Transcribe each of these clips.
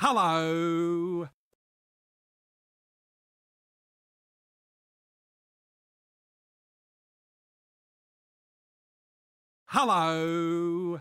Hello. Hello.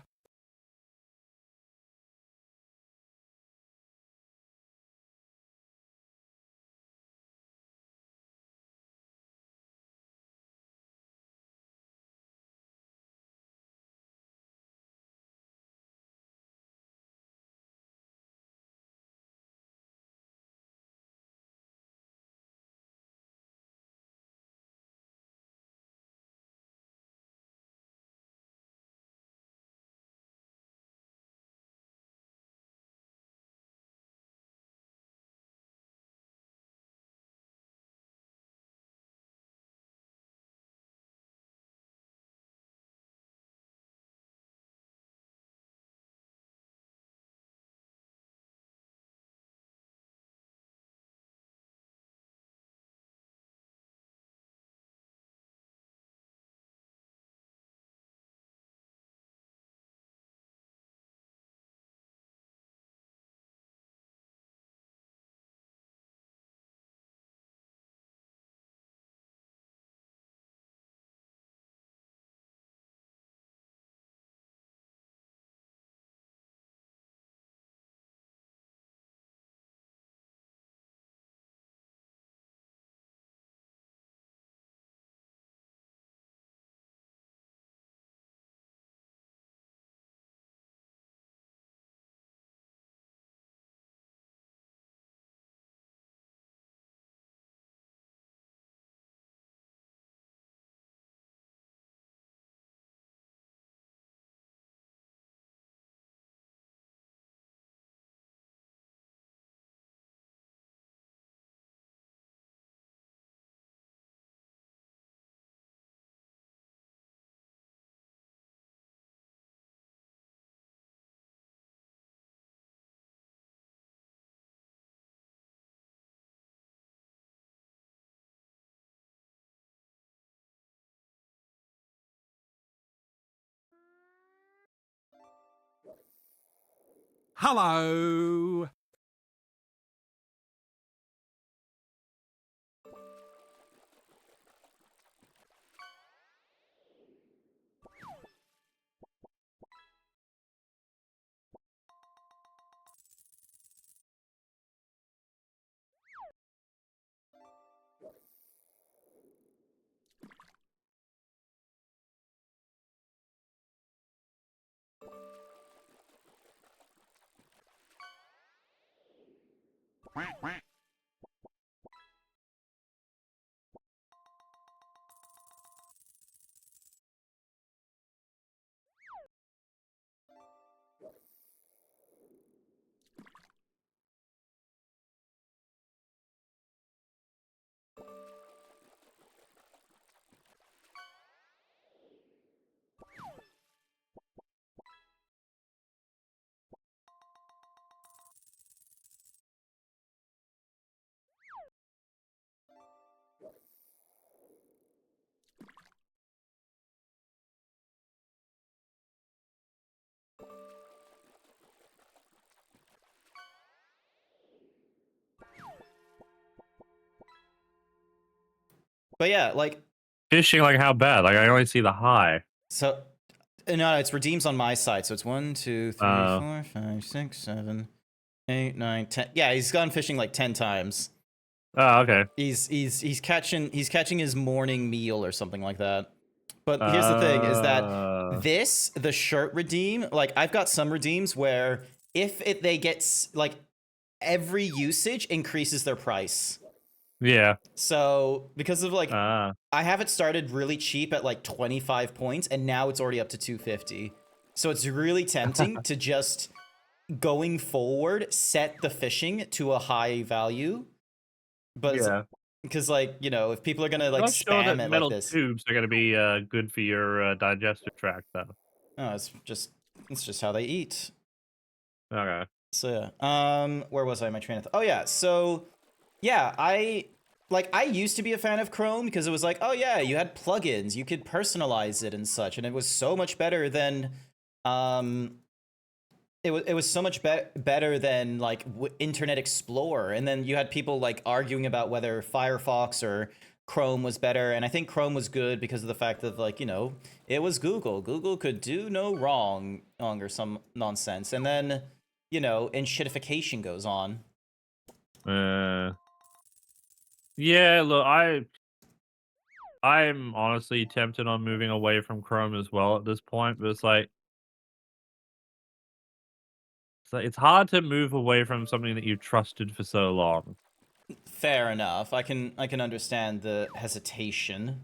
Hello. But yeah, like Fishing, like how bad? Like I only see the high. so. No, it's redeems on my side. So it's 1, 2, 3, 4, 5, 6, 7, 8, 9, 10. Yeah, he's gone fishing like 10 times. Oh, okay. He's catching his morning meal or something like that. But here's the thing: is that the shirt redeem, like I've got some redeems where if they get like every usage increases their price. Yeah. So because of like I have it started really cheap at like 25 points, and now it's already up to 250. So it's really tempting to just going forward set the fishing to a high value, but yeah. because like if people are gonna like Not sure spam that it like metal this. tubes are gonna be good for your digestive tract, though. Oh, it's just how they eat. Okay. So yeah. Where was I? My train of thought. Oh yeah. So yeah, I used to be a fan of Chrome because it was like, oh yeah, you had plugins, you could personalize it and such, and it was so much better than um it was so much better than like Internet Explorer, and then you had people like arguing about whether Firefox or Chrome was better, and I think Chrome was good because of the fact that like it was Google. Google could do no wrong or some nonsense, and then and shitification goes on. Yeah, look, I'm honestly tempted on moving away from Chrome as well at this point, but it's hard to move away from something that you've trusted for so long. Fair enough. I can understand the hesitation.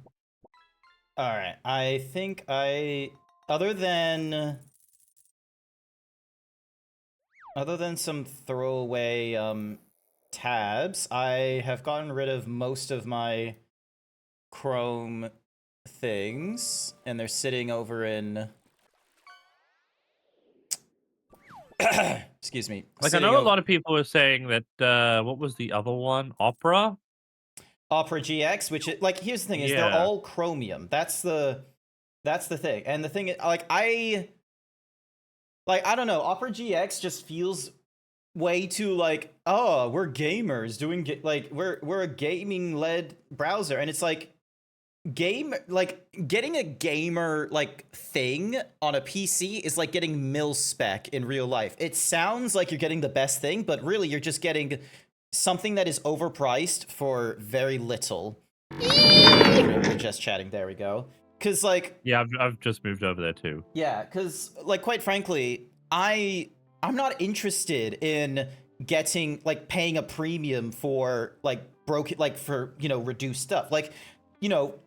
All right. I think other than some throwaway tabs, I have gotten rid of most of my Chrome things, and they're sitting over in excuse me. Like, I know a lot of people are saying that, what was the other one? Opera? Opera GX, which is like, here's the thing: is they're Yeah. all Chromium. That's the thing, and the thing is, I don't know. Opera GX just feels way too like, oh, we're gamers doing like we're a gaming led browser, and it's like getting a gamer like thing on a PC is like getting mil spec in real life. It sounds like you're getting the best thing, but really you're just getting something that is overpriced for very little. We're just chatting. There we go. Cause like, Yeah, I've just moved over there too. yeah, cause like, quite frankly, I'm not interested in getting like paying a premium for like broken, like for reduced stuff. Like,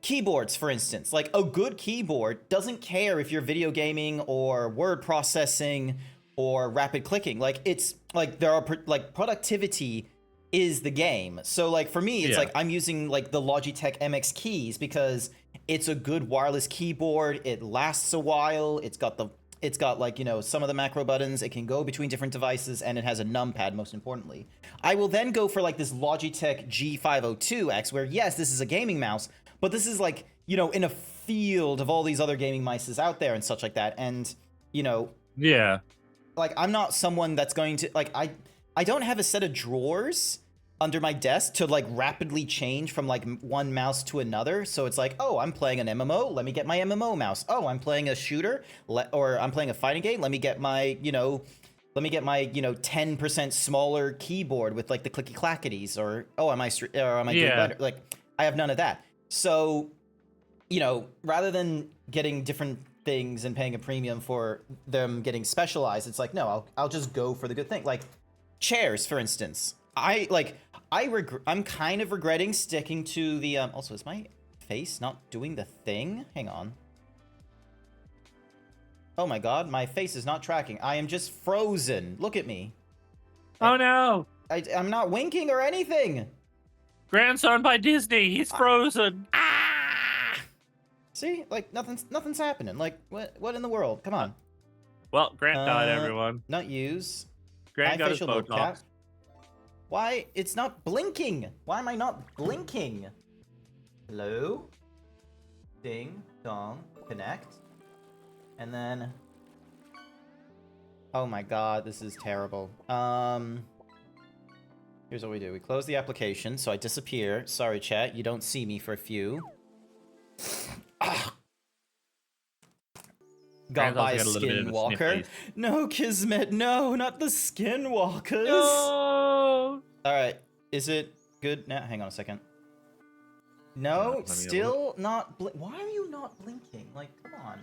keyboards, for instance. Like, a good keyboard doesn't care if you're video gaming or word processing or rapid clicking. Like, it's like there are like productivity is the game. So like for me, it's like I'm using like the Logitech MX keys because it's a good wireless keyboard. It lasts a while. It's got like some of the macro buttons. It can go between different devices, and it has a numpad. Most importantly, I will then go for like this Logitech G502X, where yes, this is a gaming mouse, but this is like in a field of all these other gaming mices out there and such like that. And Yeah. like I'm not someone that's going to like I don't have a set of drawers under my desk to like rapidly change from like one mouse to another. So it's like, oh, I'm playing an MMO, let me get my MMO mouse. Oh, I'm playing a shooter, or I'm playing a fighting game, let me get my 10% smaller keyboard with like the clicky clackities, or oh, am I doing better? Like, I have none of that. So rather than getting different things and paying a premium for them getting specialized, it's like, no, I'll just go for the good thing. Like chairs, for instance. I'm kind of regretting sticking to the also, is my face not doing the thing? Hang on. Oh my god, my face is not tracking. I am just frozen. Look at me. Oh no! I'm not winking or anything. Grant's owned by Disney. He's frozen. See, like nothing's happening. Like what in the world? Come on. Well, Grant died, everyone. Not use. Grant got his facial Botox. Why? It's not blinking. Why am I not blinking? Hello? Ding, dong, connect. And then... oh my god, this is terrible. Here's what we do. We close the application, so I disappear. Sorry, chat, you don't see me for a few. Got by a skinwalker. No, Kismet, no, not the skinwalkers. No! Alright, is it good now? Hang on a second. No, still not why are you not blinking? Like, come on.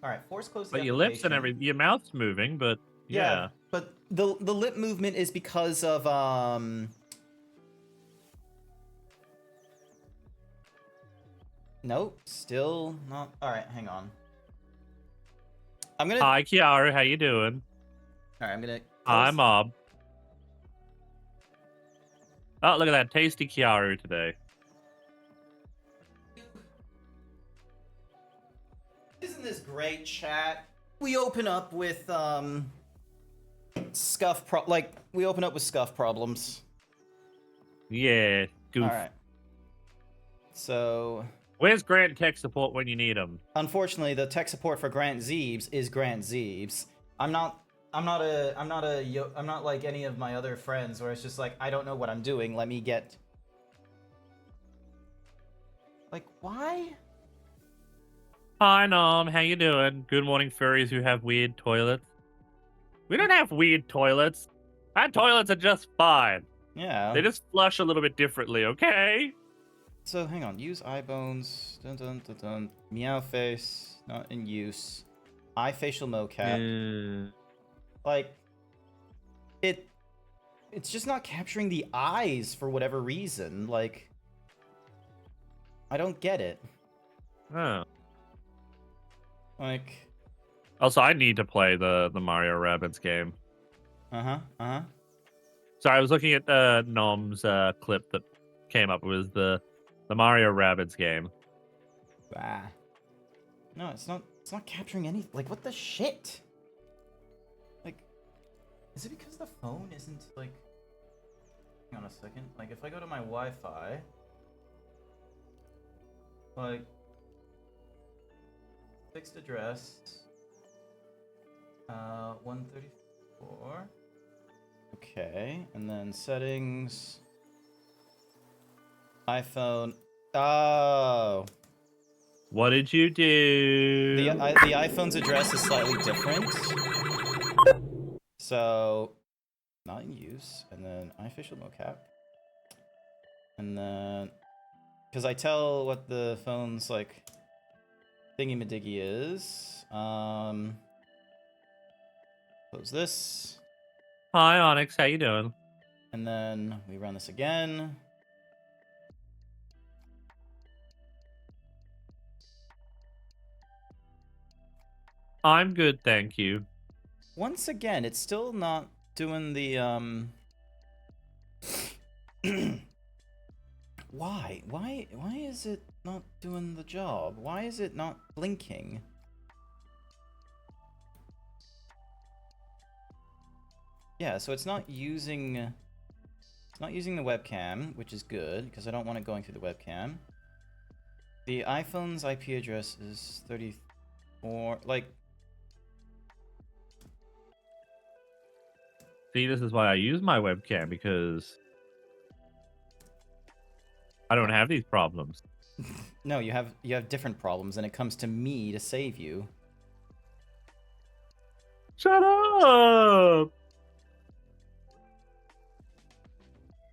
Alright, force close the But your lips and everything, your mouth's moving, but yeah. But the lip movement is because of nope, still not. Alright, hang on. I'm gonna... Hi, Kiara, how you doing? Alright, I'm gonna... Hi, Mob. Oh, look at that tasty Kiaru today. Isn't this great, chat? We open up with scuff problems. Yeah, goof. All right. So, where's Grant tech support when you need him? Unfortunately, the tech support for GrantZeebs is GrantZeebs. I'm not I'm not like any of my other friends where it's just like, I don't know what I'm doing. Let me get. Like, why? Hi, Nom. How you doing? Good morning, furries who have weird toilets. We don't have weird toilets. Our toilets are just fine. Yeah. They just flush a little bit differently, okay? So hang on. Use eye bones. Dun dun dun dun. Meow face. Not in use. Eye facial mocap. Like, it's just not capturing the eyes for whatever reason. Like, I don't get it. Oh. Like. Also, I need to play the Mario Rabbids game. Sorry, I was looking at Nom's clip that came up. It was the Mario Rabbids game. Ah. No, it's not. It's not capturing any. Like, what the shit? Like, is it because the phone isn't like? Hang on a second. Like, if I go to my Wi-Fi, like, fixed address, 134. Okay, and then settings, iPhone. Oh. What did you do? The iPhone's address is slightly different. So, not in use. And then iFacial mocap. And then, because I tell what the phone's like thingy-madiggy is. Close this. Hi, Onyx. How you doing? And then we run this again. I'm good, thank you. Once again, it's still not doing the Why? Why is it not doing the job? Why is it not blinking? Yeah, so it's not using the webcam, which is good because I don't want it going through the webcam. The iPhone's IP address is 34, like. See, this is why I use my webcam, because I don't have these problems. No, you have different problems, and it comes to me to save you. Shut up!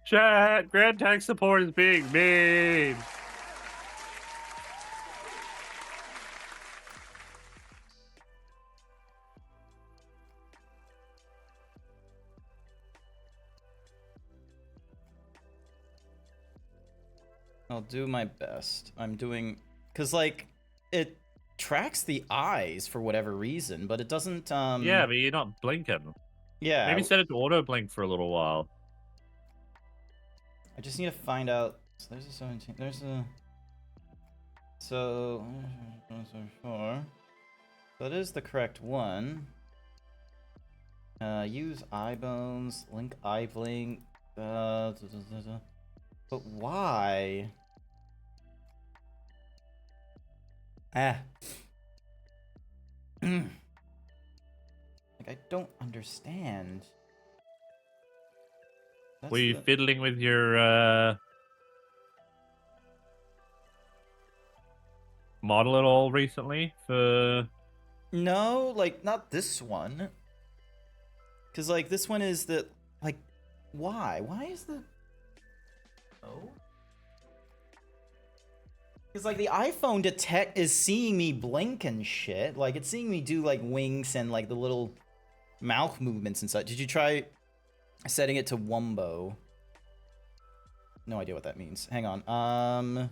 Chat, Grand Tech support is being mean. I'll do my best. I'm doing, cause like it tracks the eyes for whatever reason, but it doesn't. Yeah, but you're not blinking. Yeah. Maybe set it to auto blink for a little while. I just need to find out. So there's a 17. There's a. So 4. That is the correct one. Use eye bones. Link eye blink. But why? Ah. Like, I don't understand. That's Were you fiddling with your model at all recently for... No, like, not this one. Because, like, this one is the... Like, why? Why is the... Oh? Because, like, the iPhone detect is seeing me blink and shit. Like, it's seeing me do, like, winks and, like, the little mouth movements and such. Did you try setting it to Wumbo? No idea what that means. Hang on.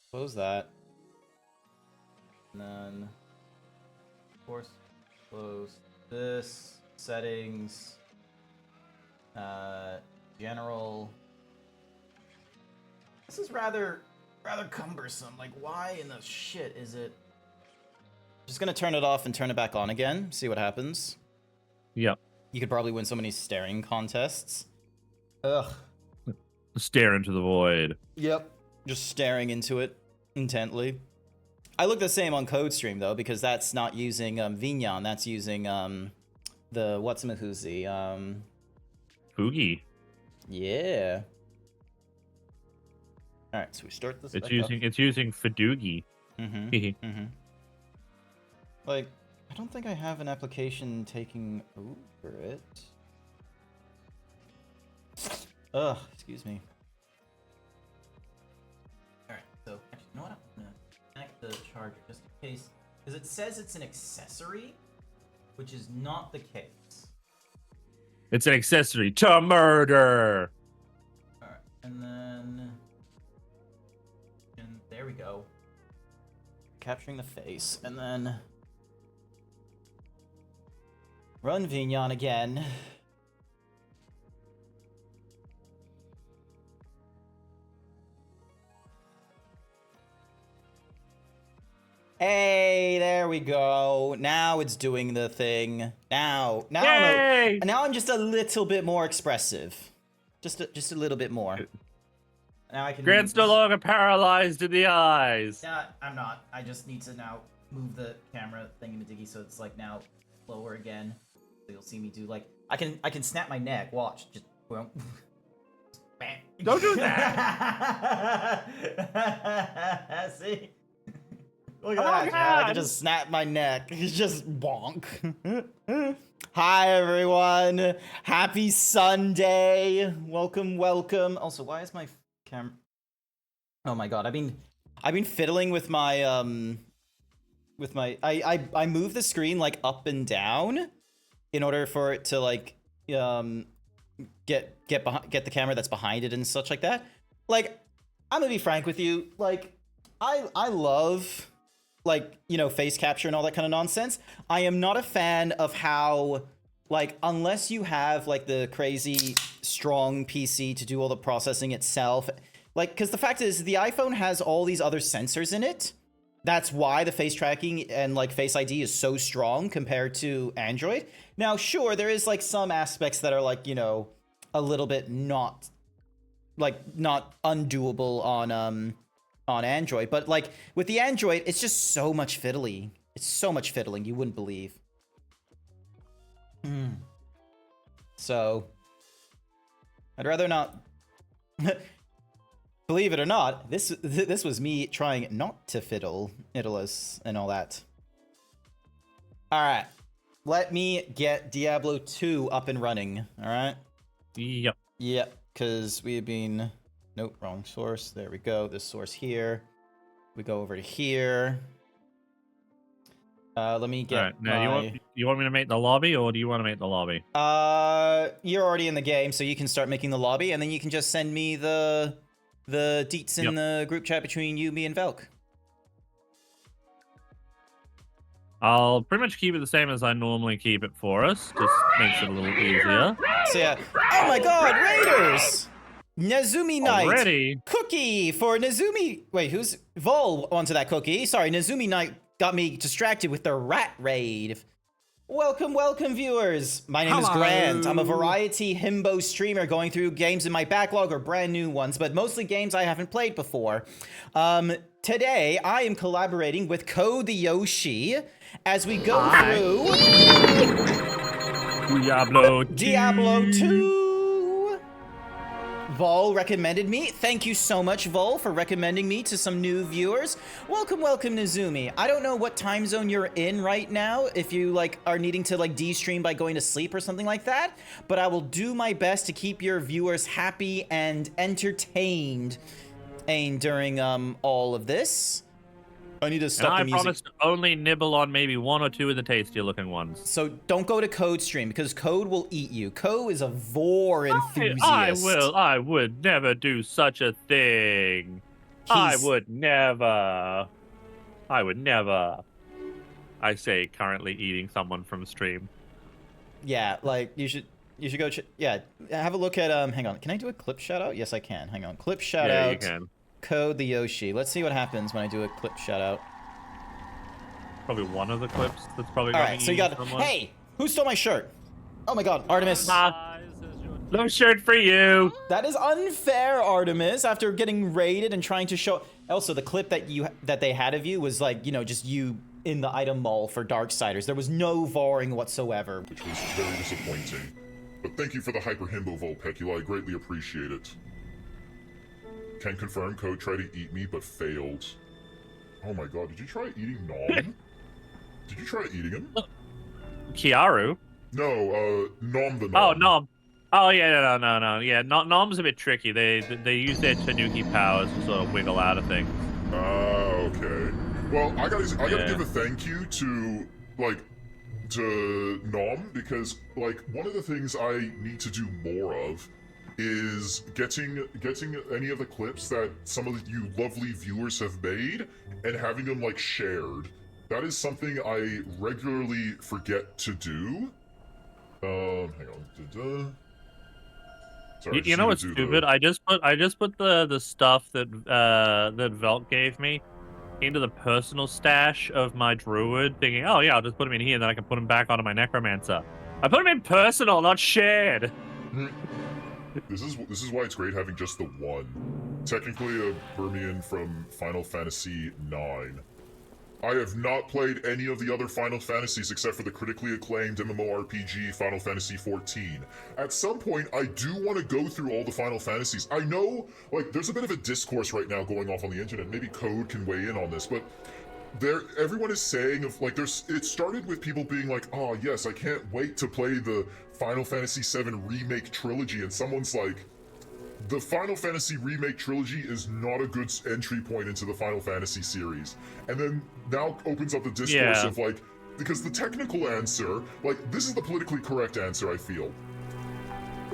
Close that. And then, of course, close this. Settings. General. This is rather cumbersome. Like, why in the shit is it? Just gonna turn it off and turn it back on again. See what happens. Yep. You could probably win so many staring contests. Ugh. Stare into the void. Yep. Just staring into it intently. I look the same on CodeStream though, because that's not using Vignon. That's using the what's-a-mahoozy. Foogie. Yeah. All right, so we start this. It's using Fadoogie. Like, I don't think I have an application taking over it. Ugh, excuse me. Alright, so actually, you know what? I'm gonna connect the charger just in case. Because it says it's an accessory, which is not the case. It's an accessory to murder. Alright, and then. And there we go. Capturing the face, and then. Run Vignon again. Hey, there we go. Now it's doing the thing. Now I'm just a little bit more expressive. Just a little bit more. Now I can. Grant's no longer paralyzed in the eyes. I'm not. I just need to now move the camera thingy-majiggy so it's like now lower again. So you'll see me do like I can snap my neck. Watch. Just well. Don't do that. See. Look at that, man. I can just snap my neck. It's just bonk. Hi, everyone. Happy Sunday. Welcome. Also, why is my camera... Oh my god, I've been fiddling with my, I move the screen, like, up and down in order for it to, like, get the camera that's behind it and such like that. Like, I'm gonna be frank with you. Like, I love... like, you know, face capture and all that kind of nonsense. I am not a fan of how, like, unless you have, like, the crazy strong PC to do all the processing itself, like, because the fact is, the iPhone has all these other sensors in it. That's why the face tracking and, like, Face ID is so strong compared to Android. Now, sure, there is, like, some aspects that are, like, you know, a little bit not undoable on Android, but like with the Android, it's just so much fiddly. It's so much fiddling, you wouldn't believe. So, I'd rather not. Believe it or not, this was me trying not to fiddle Idolus and all that. All right, let me get Diablo 2 up and running. All right. Yep. Yep, because we have been. Nope, wrong source. There we go. This source here. We go over to here. Let me get. All right. Now, you want me to make the lobby, or do you want to make the lobby? You're already in the game, so you can start making the lobby, and then you can just send me the deets in the group chat between you, me, and Velk. I'll pretty much keep it the same as I normally keep it for us. Just makes it a little easier. So yeah. Oh my God, Raiders! Nezumi Knight. Already? Cookie for Nezumi. Wait, who's Vol onto that cookie? Sorry, Nezumi Knight got me distracted with the rat raid. Welcome, viewers. My name is Grant. I'm a variety himbo streamer going through games in my backlog or brand new ones, but mostly games I haven't played before. Today, I am collaborating with Code the Yoshi as we go through Diablo 2. Vol recommended me. Thank you so much, Vol, for recommending me to some new viewers. Welcome, Nezumi. I don't know what time zone you're in right now, if you like are needing to like de-stream by going to sleep or something like that, but I will do my best to keep your viewers happy and entertained during all of this. I need to stop the music. I promise to only nibble on maybe one or two of the tastier looking ones. So don't go to Code stream because Code will eat you. Code is a vor enthusiast. I would never do such a thing. I would never. I say currently eating someone from stream. Yeah, like you should go yeah, have a look at hang on. Can I do a clip shout out? Yes, I can. Hang on. Clip shout out. Yeah, you can. Code the Yoshi. Let's see what happens when I do a clip shout out. Probably one of the clips that's probably going to be so you got someone. Hey, who stole my shirt? Oh my God, Artemis. No shirt for you. That is unfair, Artemis. After getting raided and trying to show. Also, the clip that they had of you was like, you know, just you in the item mall for Darksiders. There was no VARing whatsoever. Which was very disappointing. But thank you for the Hyper Himbo Vulpecula. I greatly appreciate it. Can confirm Code tried to eat me but failed. Oh my god, did you try eating Nom? Did you try eating him? Kiaru? No, Nom the Nom. Oh, Nom. Oh, yeah, no. Yeah, Nom's a bit tricky. They use their Tanuki powers to sort of wiggle out of things. Okay. Well, I gotta give a thank you to Nom, because like one of the things I need to do more of is getting any of the clips that some of you lovely viewers have made and having them like shared. That is something I regularly forget to do. Hang on. Sorry, You know what's stupid? I just put the stuff that that Velt gave me into the personal stash of my druid, thinking, oh yeah, I'll just put him in here, and then I can put him back onto my necromancer. I put him in personal, not shared. This is why it's great having just the one. Technically a Burmian from Final Fantasy IX. I have not played any of the other Final Fantasies except for the critically acclaimed MMORPG Final Fantasy XIV. At some point, I do want to go through all the Final Fantasies. I know, like, there's a bit of a discourse right now going off on the internet. Maybe Code can weigh in on this, but everyone is saying of like it started with people being like, oh yes, I can't wait to play the Final Fantasy VII Remake trilogy, and someone's like, the Final Fantasy Remake trilogy is not a good entry point into the Final Fantasy series. And then now opens up the discourse of like, because the technical answer, like, this is the politically correct answer, I feel.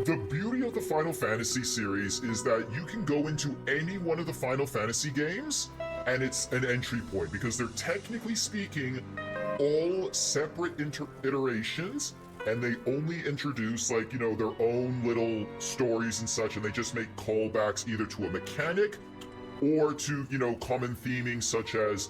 The beauty of the Final Fantasy series is that you can go into any one of the Final Fantasy games and it's an entry point, because they're technically speaking all separate iterations, and they only introduce, like, you know, their own little stories and such, and they just make callbacks either to a mechanic or to, you know, common theming such as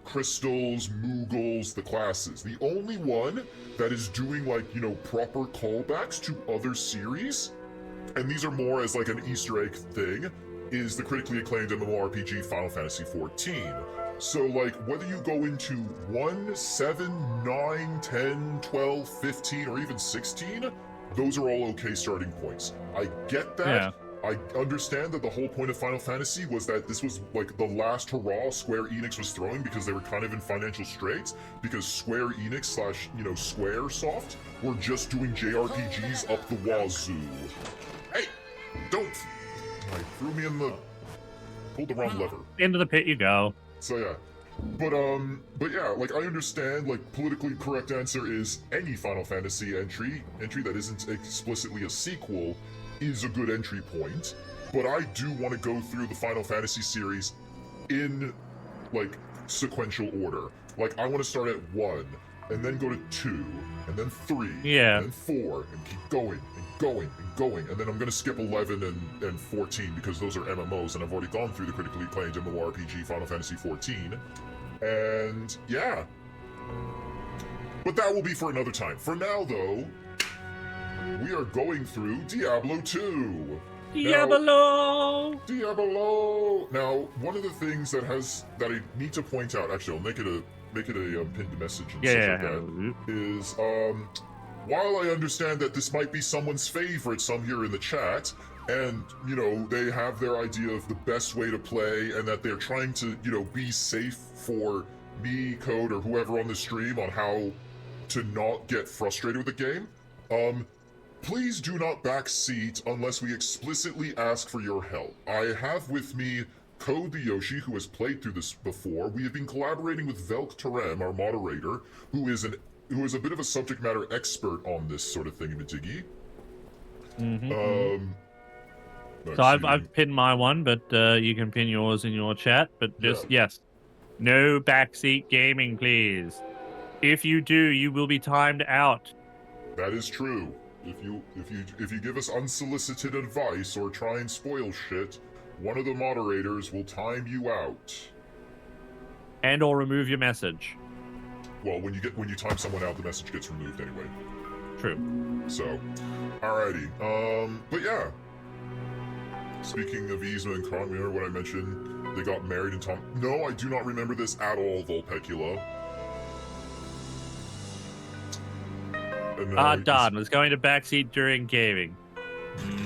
crystals, Moogles, the classes. The only one that is doing, like, you know, proper callbacks to other series, and these are more as like an Easter egg thing, is the critically acclaimed MMORPG Final Fantasy XIV. So, like, whether you go into 1, 7, 9, 10, 12, 15, or even 16, those are all okay starting points. I get that. Yeah. I understand that the whole point of Final Fantasy was that this was, like, the last hurrah Square Enix was throwing because they were kind of in financial straits, because Square Enix / you know, Squaresoft were just doing JRPGs up the wazoo. Hey! Don't! I threw me in the... pulled the wrong lever. Into the pit you go. So yeah, but yeah, like, I understand, like, politically correct answer is any Final Fantasy entry that isn't explicitly a sequel is a good entry point, but I do want to go through the Final Fantasy series in, like, sequential order. Like, I want to start at 1, and then go to 2, and then 3, Yeah. and then 4, and keep going, and going, and going, and then I'm gonna skip 11 and 14 because those are MMOs, and I've already gone through the critically acclaimed MMORPG Final Fantasy XIV, and yeah. But that will be for another time. For now, though, we are going through Diablo II. Diablo! Diablo! Now, one of the things that I need to point out, actually, I'll make it a pinned message and such like that, is, while I understand that this might be someone's favorite, some here in the chat, and, you know, they have their idea of the best way to play, and that they're trying to, you know, be safe for me, Code, or whoever on the stream on how to not get frustrated with the game, please do not backseat unless we explicitly ask for your help. I have with me Code the Yoshi, who has played through this before. We have been collaborating with Velk Terem, our moderator, who is a bit of a subject matter expert on this sort of thingamajiggy. So I've pinned my one, but you can pin yours in your chat. But just yes, no backseat gaming, please. If you do, you will be timed out. That is true. If you give us unsolicited advice or try and spoil shit, one of the moderators will time you out. And or remove your message. Well, when you time someone out, the message gets removed anyway. True. So, alrighty. But yeah. Speaking of Yzma and Kron, remember what I mentioned? They got married in Tom. No, I do not remember this at all, Vulpecula. Don was going to backseat during gaming.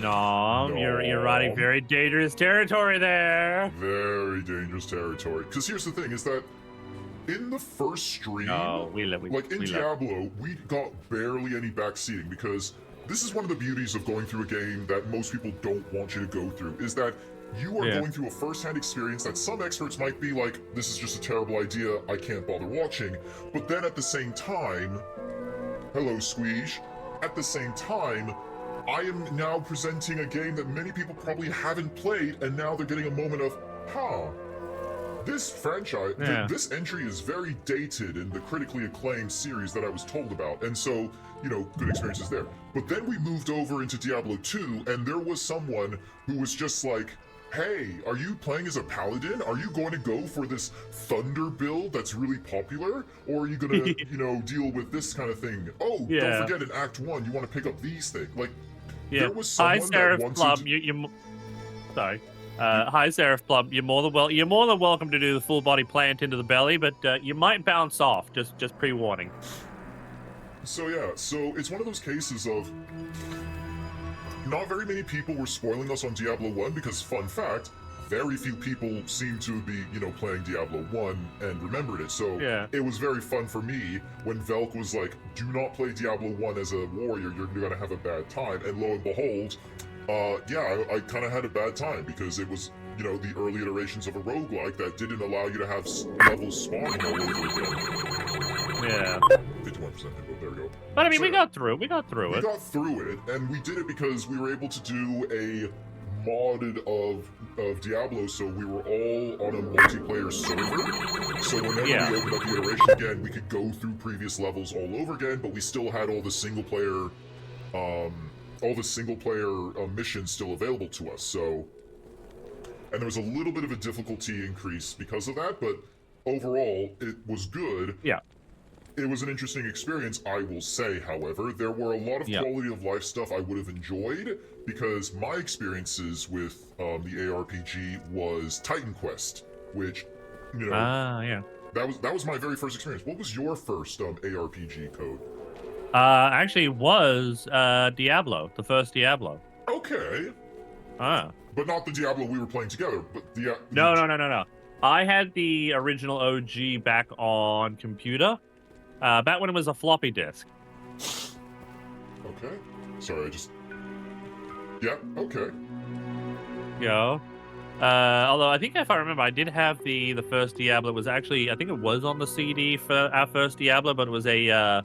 No, you're riding very dangerous territory there. Very dangerous territory. Because here's the thing: is that in the first stream, Diablo, we got barely any backseating because this is one of the beauties of going through a game that most people don't want you to go through. Is that you are going through a first-hand experience that some experts might be like, "This is just a terrible idea. I can't bother watching." But then at the same time. Hello, Squeege. At the same time, I am now presenting a game that many people probably haven't played, and now they're getting a moment of, this franchise, this entry is very dated in the critically acclaimed series that I was told about, and so, good experiences there. But then we moved over into Diablo 2, and there was someone who was just like, hey, are you playing as a paladin? Are you going to go for this thunder build that's really popular? Or are you going to, deal with this kind of thing? Oh, don't forget in Act 1, you want to pick up these things. Like, there was someone that wanted Sorry. Hi, Seraph Plum. You're more than welcome to do the full body plant into the belly, but you might bounce off. Just pre-warning. So it's one of those cases of not very many people were spoiling us on Diablo 1 because, fun fact, very few people seem to be, playing Diablo 1 and remembered it. So it was very fun for me when Velk was like, do not play Diablo 1 as a warrior, you're going to have a bad time. And lo and behold, I kind of had a bad time because it was, the early iterations of a roguelike that didn't allow you to have levels spawning all over again. Yeah. 51% input, there we go. But I mean, we got through it. We got through it, and we did it because we were able to do a modded of Diablo, so we were all on a multiplayer server. So whenever we opened up the iteration again, we could go through previous levels all over again, but we still had all the single player missions still available to us. So, and there was a little bit of a difficulty increase because of that, but overall, it was good. Yeah. It was an interesting experience, I will say, however. There were a lot of quality of life stuff I would have enjoyed, because my experiences with the ARPG was Titan Quest, which, that was my very first experience. What was your first ARPG code? Actually, it was Diablo, the first Diablo. Okay. But not the Diablo we were playing together, but the... No. I had the original OG back on computer. Back when it was a floppy disk. Okay. Sorry, Yeah, okay. Although I think if I remember, I did have the first Diablo. It was actually, I think it was on the CD for our first Diablo, but it was a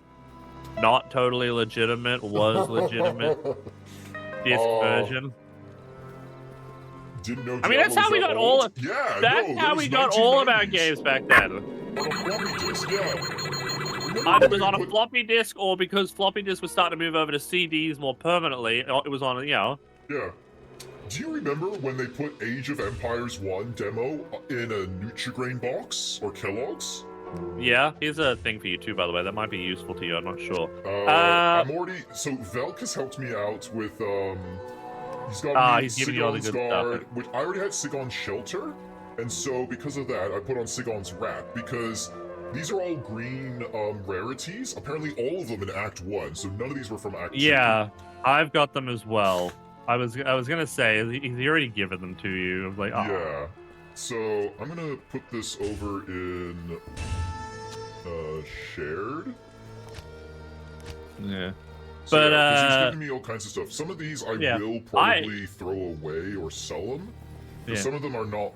not totally legitimate, legitimate disc version. Didn't know. I mean, that's how we got all of. Yeah, that's how we got all of our games back then. On a floppy disk, Either it was on a floppy disk, or because floppy disks were starting to move over to CDs more permanently, it was on, Yeah. Do you remember when they put Age of Empires 1 demo in a Nutrigrain box or Kellogg's? Yeah, here's a thing for you too, by the way. That might be useful to you. I'm not sure. I'm already. So Velk has helped me out with. He's got me he's giving you all the good stuff. Which I already had Sigon's Shelter, and so because of that, I put on Sigon's Wrap because. These are all green rarities. Apparently, all of them in Act 1, so none of these were from Act 2. Yeah, I've got them as well. I was gonna say, he's already given them to you. I was like, oh. Yeah. So I'm gonna put this over in shared. Yeah. So, because he's giving me all kinds of stuff. Some of these I will probably throw away or sell them. But some of them are not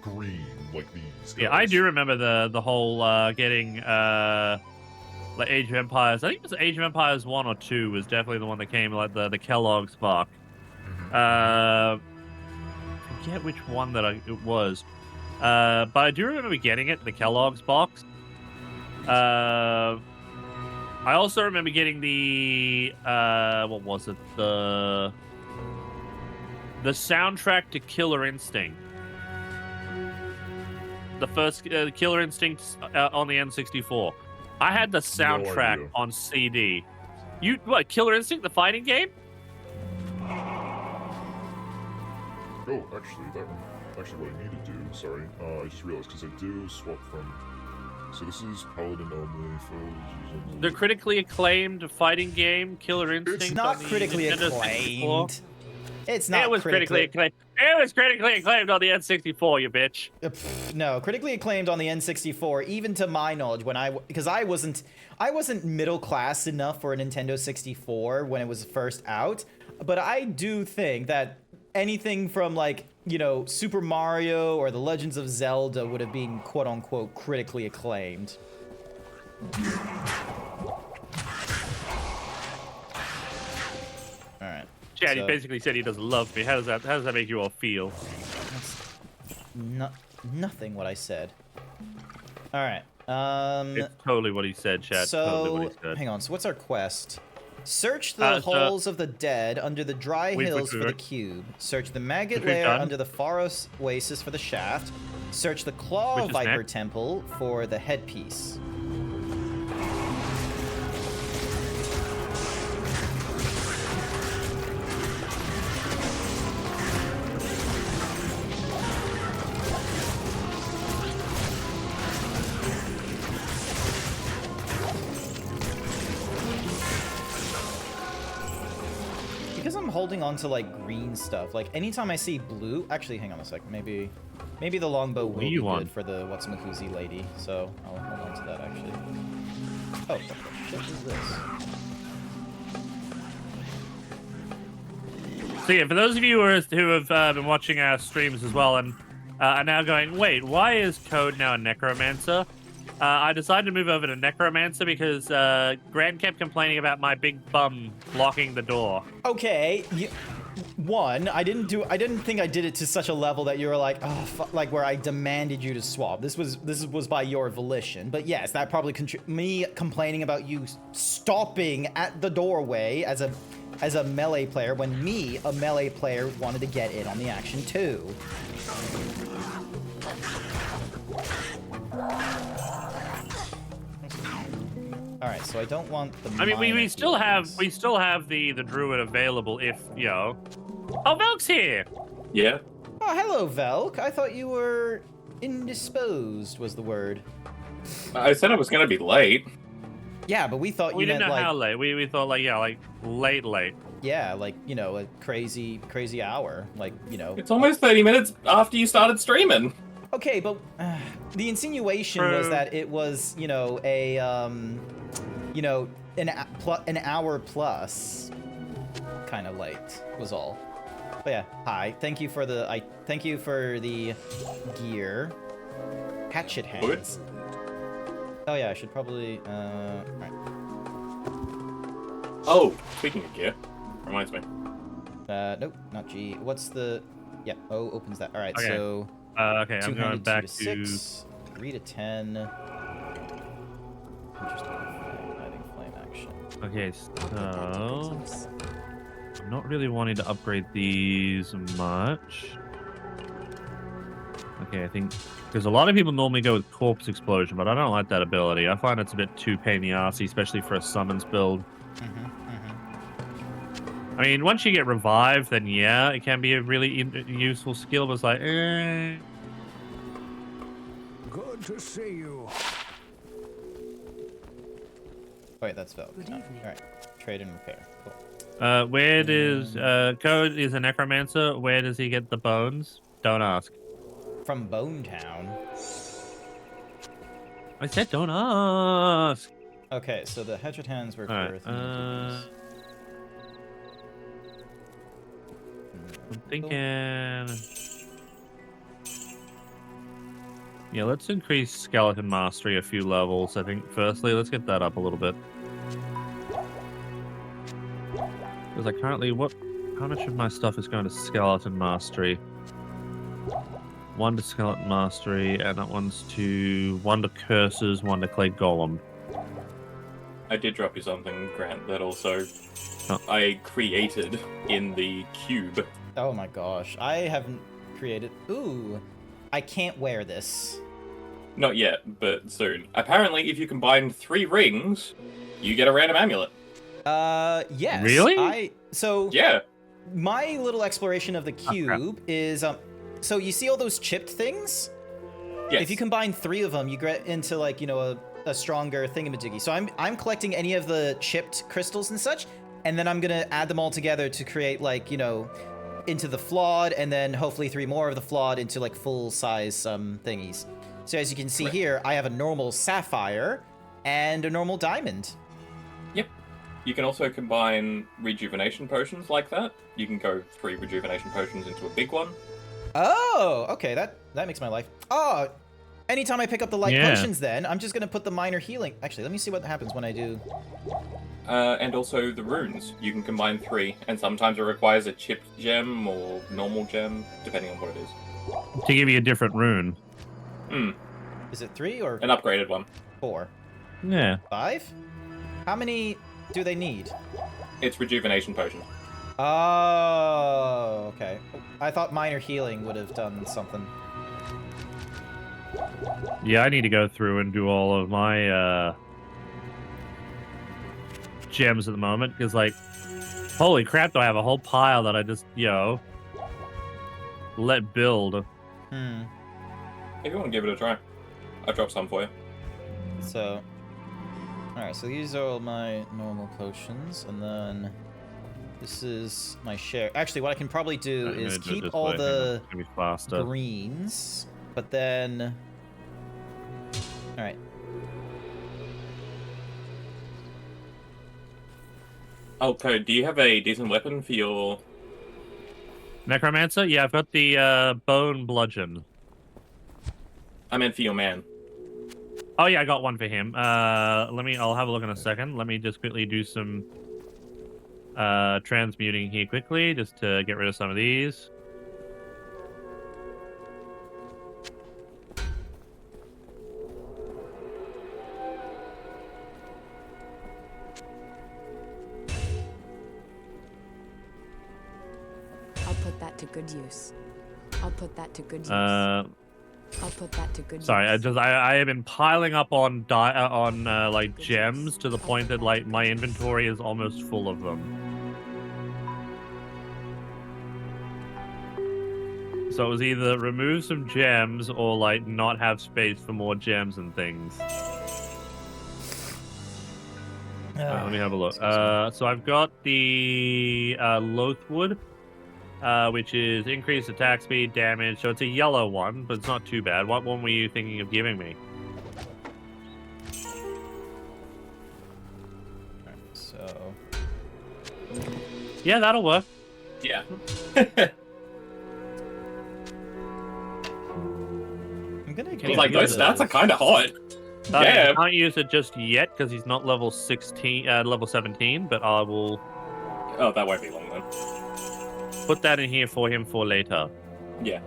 green like these guys. Yeah, I do remember the whole getting like Age of Empires. I think it was Age of Empires 1 or 2 was definitely the one that came like the Kellogg's box. I forget which one that it was. But I do remember getting it, the Kellogg's box. I also remember getting the what was it? The soundtrack to Killer Instinct. The first Killer Instinct on the N64. I had the soundtrack on CD. You what? Killer Instinct, the fighting game? Oh, actually, that one. Actually, what I need to do. Sorry, I just realized because I do swap from. So this is Paladin only. The critically acclaimed fighting game, Killer Instinct. It's not on the critically Nintendo 64. acclaimed. It's not. It was critically acclaimed. It was critically acclaimed on the N64, you bitch. No, critically acclaimed on the N64. Even to my knowledge, because I wasn't middle class enough for a Nintendo 64 when it was first out. But I do think that anything from like, you know, Super Mario or The Legends of Zelda would have been quote unquote critically acclaimed. All right. Chad, he basically said he doesn't love me. How does that make you all feel? That's nothing what I said. All right. It's totally what he said, Chad. So, totally what he said. hang on. So what's our quest? Search the halls of the dead under the dry hills for the cube. Search the maggot lair under the forest oasis for the shaft. Search the claw viper temple for the headpiece. Because I'm holding on to like green stuff, like anytime I see blue, actually hang on a sec, maybe the longbow will be good for the What's-a-Makuzi lady, so I'll hold on to that actually. Oh, what the shit is this? So yeah, for those of you who have been watching our streams as well and are now going, wait, why is Code now a necromancer? I decided to move over to necromancer because Grant kept complaining about my big bum blocking the door. Okay, one, I didn't think I did it to such a level that you were like, oh, like where I demanded you to swap. This was by your volition. But yes, that probably me complaining about you stopping at the doorway as a melee player when me, a melee player, wanted to get in on the action too. All right, so I don't want the. I mean, we still have the druid available if you know. Oh, Velk's here. Yeah. Oh, hello, Velk. I thought you were indisposed. Was the word? I said I was gonna be late. Yeah, but we thought we you didn't meant know like how late. We thought like late. Yeah, like you know, a crazy hour. Like you know. It's almost 30 minutes after you started streaming. Okay, but the insinuation was that it was, you know, a, you know, an hour plus, kind of late was all. But yeah, hi. Thank you for the gear. Hatchet hands. Oh yeah, I should probably. Alright. Oh, speaking of gear, reminds me. Nope, not G. What's the? Yeah. O opens that. All right. Okay. So. Okay, I'm going back to 6, 3 to 10. Interesting. Adding flame action. Okay, so I'm not really wanting to upgrade these much. Okay, I think because a lot of people normally go with corpse explosion, but I don't like that ability. I find it's a bit too pain in the arsey, especially for a summons build. I mean, once you get revived, then yeah, it can be a really useful skill, but it's like, eh. Good to see you. Wait, that's Velk. Oh, alright. Trade and repair. Cool. Where does Code is a necromancer? Where does he get the bones? Don't ask. From Bone Town. I said don't ask. Okay, so the hatchet hands were Alright, I'm thinking. Yeah, let's increase skeleton mastery a few levels. I think firstly, let's get that up a little bit. Because I currently, how much of my stuff is going to skeleton mastery? 1 to skeleton mastery, and that one's to 1 to curses, 1 to clay golem. I did drop you something, Grant, that also I created in the cube. Oh my gosh, I haven't created. Ooh, I can't wear this. Not yet, but soon. Apparently, if you combine 3 rings, you get a random amulet. Yes. Really? Yeah. My little exploration of the cube is so you see all those chipped things? Yes. If you combine 3 of them, you get into like, you know, a stronger thingamajiggy. So I'm collecting any of the chipped crystals and such, and then I'm gonna add them all together to create like, you know, into the flawed, and then hopefully 3 more of the flawed into like full size thingies. So as you can see here, I have a normal sapphire and a normal diamond. Yep. You can also combine rejuvenation potions like that. You can go 3 rejuvenation potions into a big one. Oh, okay, that makes my life. Oh, anytime I pick up the light potions, then I'm just gonna put the minor healing. Actually, let me see what happens when I do. And also the runes. You can combine 3, and sometimes it requires a chipped gem or normal gem, depending on what it is. To give you a different rune. Is it 3 or An upgraded one. 4? Yeah. 5? How many do they need? It's rejuvenation potion. Oh, okay. I thought minor healing would have done something. Yeah, I need to go through and do all of my gems at the moment, because like, holy crap, do I have a whole pile that I just, let build. If you want to give it a try, I dropped some for you. So, alright, so these are all my normal potions, and then this is my share. Actually, what I can probably do is keep all the greens, but then... Alright. Oh, Code, do you have a decent weapon for your... Necromancer? Yeah, I've got the bone bludgeon. I meant for your man. Oh yeah, I got one for him. I'll have a look in a second. Let me just quickly do some transmuting here quickly, just to get rid of some of these. I'll put that to good use. I'll put that to good use. I'll put that to good Sorry, use. I have been piling up on like gems to the point that like my inventory is almost full of them. So it was either remove some gems or like not have space for more gems and things. Let me have a look. So I've got the Loathwood, which is increased attack speed, damage. So it's a yellow one, but it's not too bad. What one were you thinking of giving me? So... Yeah, that'll work. Yeah. I'm gonna I was like, those stats are kind of hot. Yeah. I can't use it just yet because he's not level 17, but I will... Oh, that won't be long then. Put that in here for him for later. Yeah.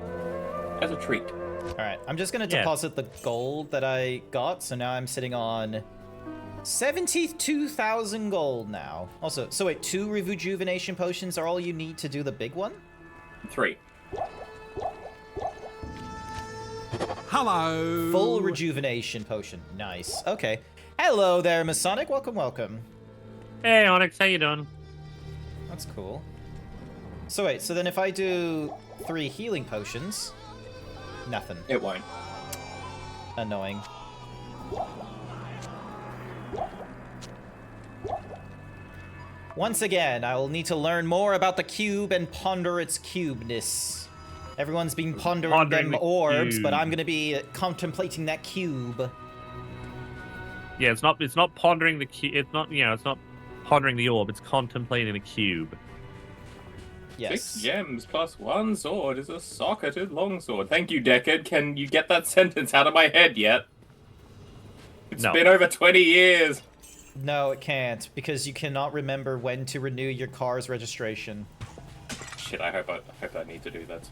As a treat. Alright, I'm just gonna deposit the gold that I got, so now I'm sitting on 72,000 gold now. Also, so wait, 2 rejuvenation potions are all you need to do the big one? 3. Hello. Full rejuvenation potion. Nice. Okay. Hello there, Masonic. Welcome, welcome. Hey, Onyx, how you doing? That's cool. So wait, so then if I do 3 healing potions, nothing. It won't. Annoying. Once again, I will need to learn more about the cube and ponder its cubeness. Everyone's been pondering them orbs, cube. but I'm gonna be contemplating that cube. Yeah, it's not pondering the cube. It's not, it's not pondering the orb. It's contemplating the cube. Yes. 6 gems plus 1 sword is a socketed longsword. Thank you, Deckard. Can you get that sentence out of my head yet? It's been over 20 years. No, it can't, because you cannot remember when to renew your car's registration. Shit, I hope I need to do that.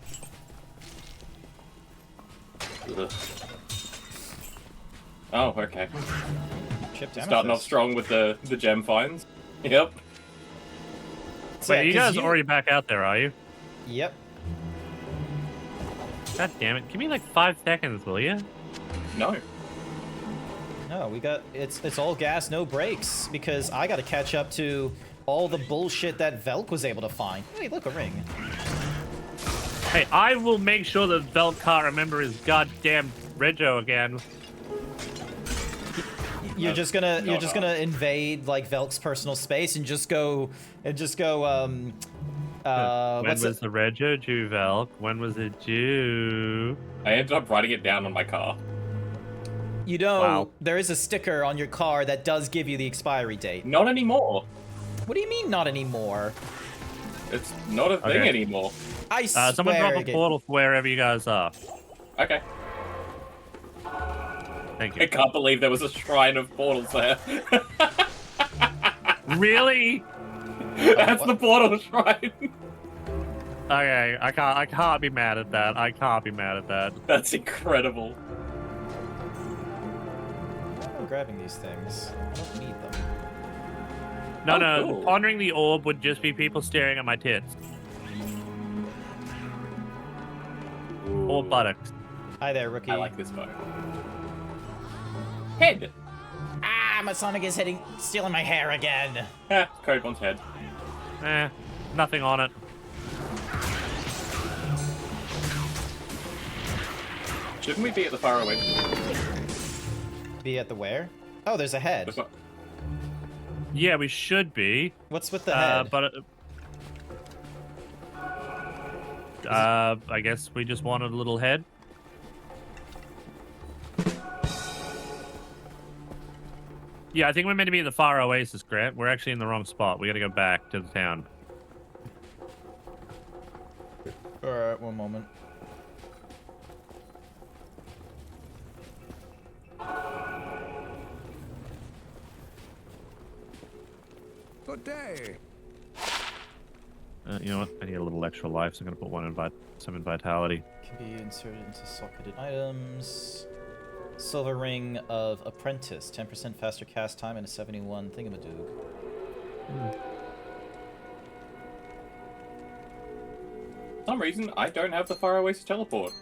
Ugh. Oh, okay. Starting off strong with the gem finds. Yep. So, wait, you guys already back out there, are you? Yep. God damn it. Give me like 5 seconds, will you? No. No, we got it's all gas, no brakes, because I got to catch up to all the bullshit that Velk was able to find. Hey, look, a ring. Hey, I will make sure that Velk can't remember his goddamn Rego again. You're just gonna invade like Velk's personal space and just go when was the Rego due, Velk? When was it due? I ended up writing it down on my car. You know, Wow. there is a sticker on your car that does give you the expiry date. Not anymore. What do you mean, not anymore? It's not a thing anymore. I swear. Someone drop a portal for wherever you guys are. Okay. Thank I you. can't believe there was a shrine of portals there. Really? That's the portal shrine. Okay, I can't be mad at that. I can't be mad at that. That's incredible. Why am I grabbing these things? I don't need them. No, Oh, no, cool. pondering the orb would just be people staring at my tits. Or buttocks. Hi there, rookie. I like this bow. Head. Ah, my Sonic is stealing my hair again. Codebon's head. Nothing on it. Shouldn't we be at the faraway? Be at the where? Oh, there's a head. Yeah, we should be. What's with the head? But I guess we just wanted a little head. Yeah, I think we're meant to be in the Far Oasis, Grant. We're actually in the wrong spot. We gotta go back to the town. Alright, one moment. Good day. You know what? I need a little extra life, so I'm gonna put some in vitality. Can be inserted into socketed items. Silver ring of apprentice, 10% faster cast time and a 71 thingamadoog. For some reason, I don't have the Far Oasis teleport.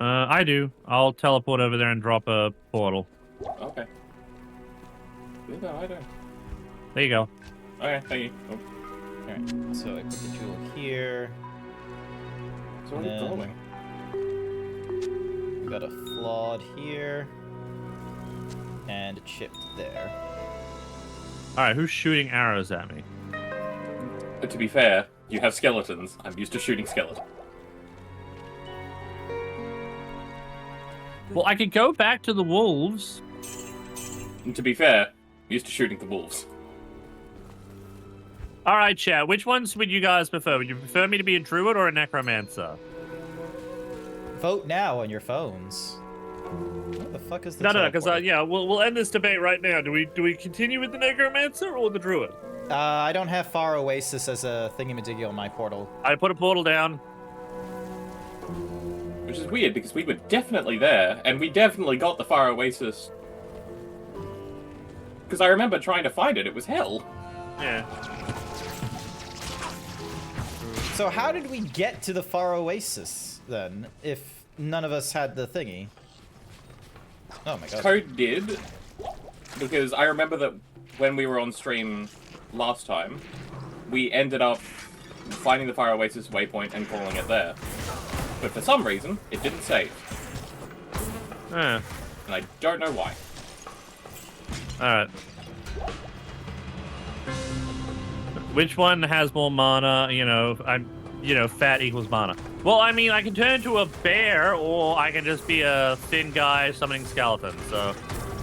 I do. I'll teleport over there and drop a portal. Okay. No, I don't. There you go. Okay, thank you. Oh. Okay. So I put the jewel here. It's already And then- glowing. Got a flawed here. And a chipped there. Alright, who's shooting arrows at me? But to be fair, you have skeletons. I'm used to shooting skeletons. Well, I could go back to the wolves. And to be fair, I'm used to shooting the wolves. Alright, chat, which ones would you guys prefer? Would you prefer me to be a druid or a necromancer? Vote now on your phones. What the fuck is the No, because teleporter? yeah, we'll end this debate right now. Do we continue with the necromancer or the druid? I don't have Far Oasis as a thingamadiggy on my portal. I put a portal down. Which is weird, because we were definitely there, and we definitely got the Far Oasis. Because I remember trying to find it, it was hell. Yeah. So how did we get to the Far Oasis, then, if none of us had the thingy? Oh my god. Code did, because I remember that when we were on stream last time, we ended up finding the Fire Oasis waypoint and calling it there. But for some reason, it didn't save. Eh. And I don't know why. Alright. Which one has more mana? Fat equals mana. Well, I mean, I can turn into a bear, or I can just be a thin guy summoning skeletons. So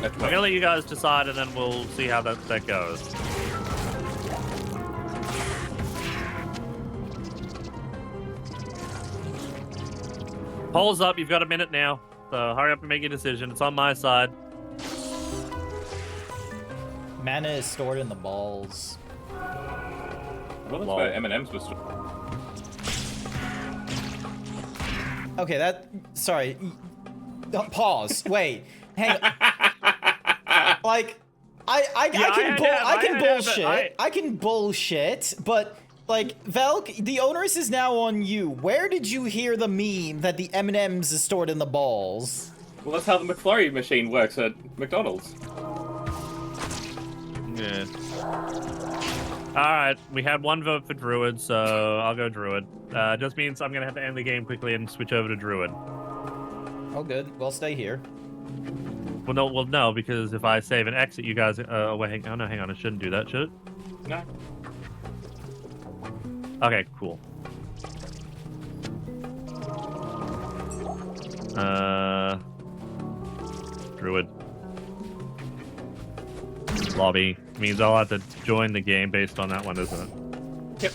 I'm gonna let you guys decide, and then we'll see how that goes. Polls up. You've got a minute now, so hurry up and make your decision. It's on my side. Mana is stored in the balls. Well, that's Lol. where M&M's was. Okay, sorry. Pause. Wait. Hang on. Like, I can bullshit. I can bullshit, but like, Velk, the onus is now on you. Where did you hear the meme that the M&Ms is stored in the balls? Well, that's how the McFlurry machine works at McDonald's. Yeah. Alright, we had one vote for Druid, so I'll go Druid. Just means I'm gonna have to end the game quickly and switch over to Druid. Oh, good. Well, stay here. Well, no, because if I save and exit, you guys. Wait, hang on, I shouldn't do that, should it? No. Okay, cool. Druid. Lobby. Means I'll have to join the game based on that one, isn't it? Yep.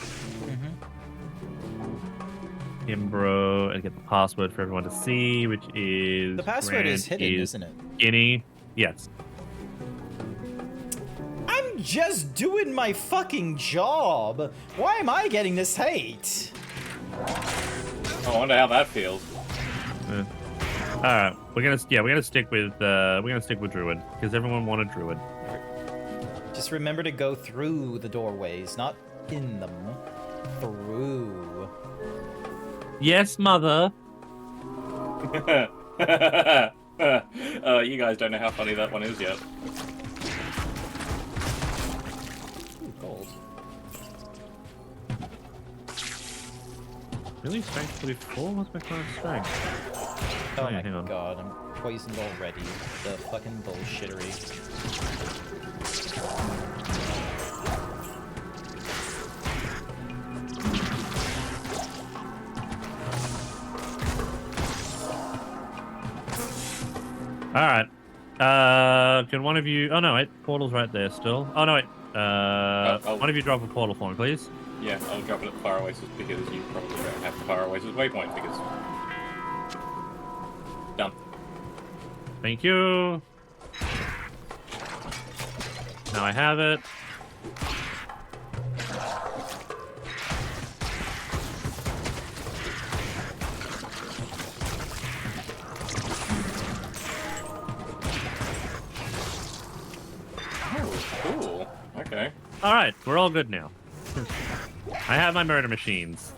Imbro, and get the password for everyone to see, which is... The password is hidden, isn't it? Guinea. Yes. I'm just doing my fucking job. Why am I getting this hate? I wonder how that feels. All right, we're gonna stick with Druid because everyone wanted Druid. Just remember to go through the doorways, not in them. Through. Yes, mother. You guys don't know how funny that one is yet. Ooh, gold. Really, strength 44? What's my current strength? Oh yeah, my hang on. god, I'm poisoned already. The fucking bullshittery. All right. Can one of you? Oh no, wait. Portal's right there still. Oh no, wait. One of you drop a portal for me, please. Yeah, I'll drop it at the Fire Oasis because you probably don't have the Fire Oasis waypoint because... Done. Thank you. Now I have it. Oh, cool. Okay. All right, we're all good now. I have my murder machines.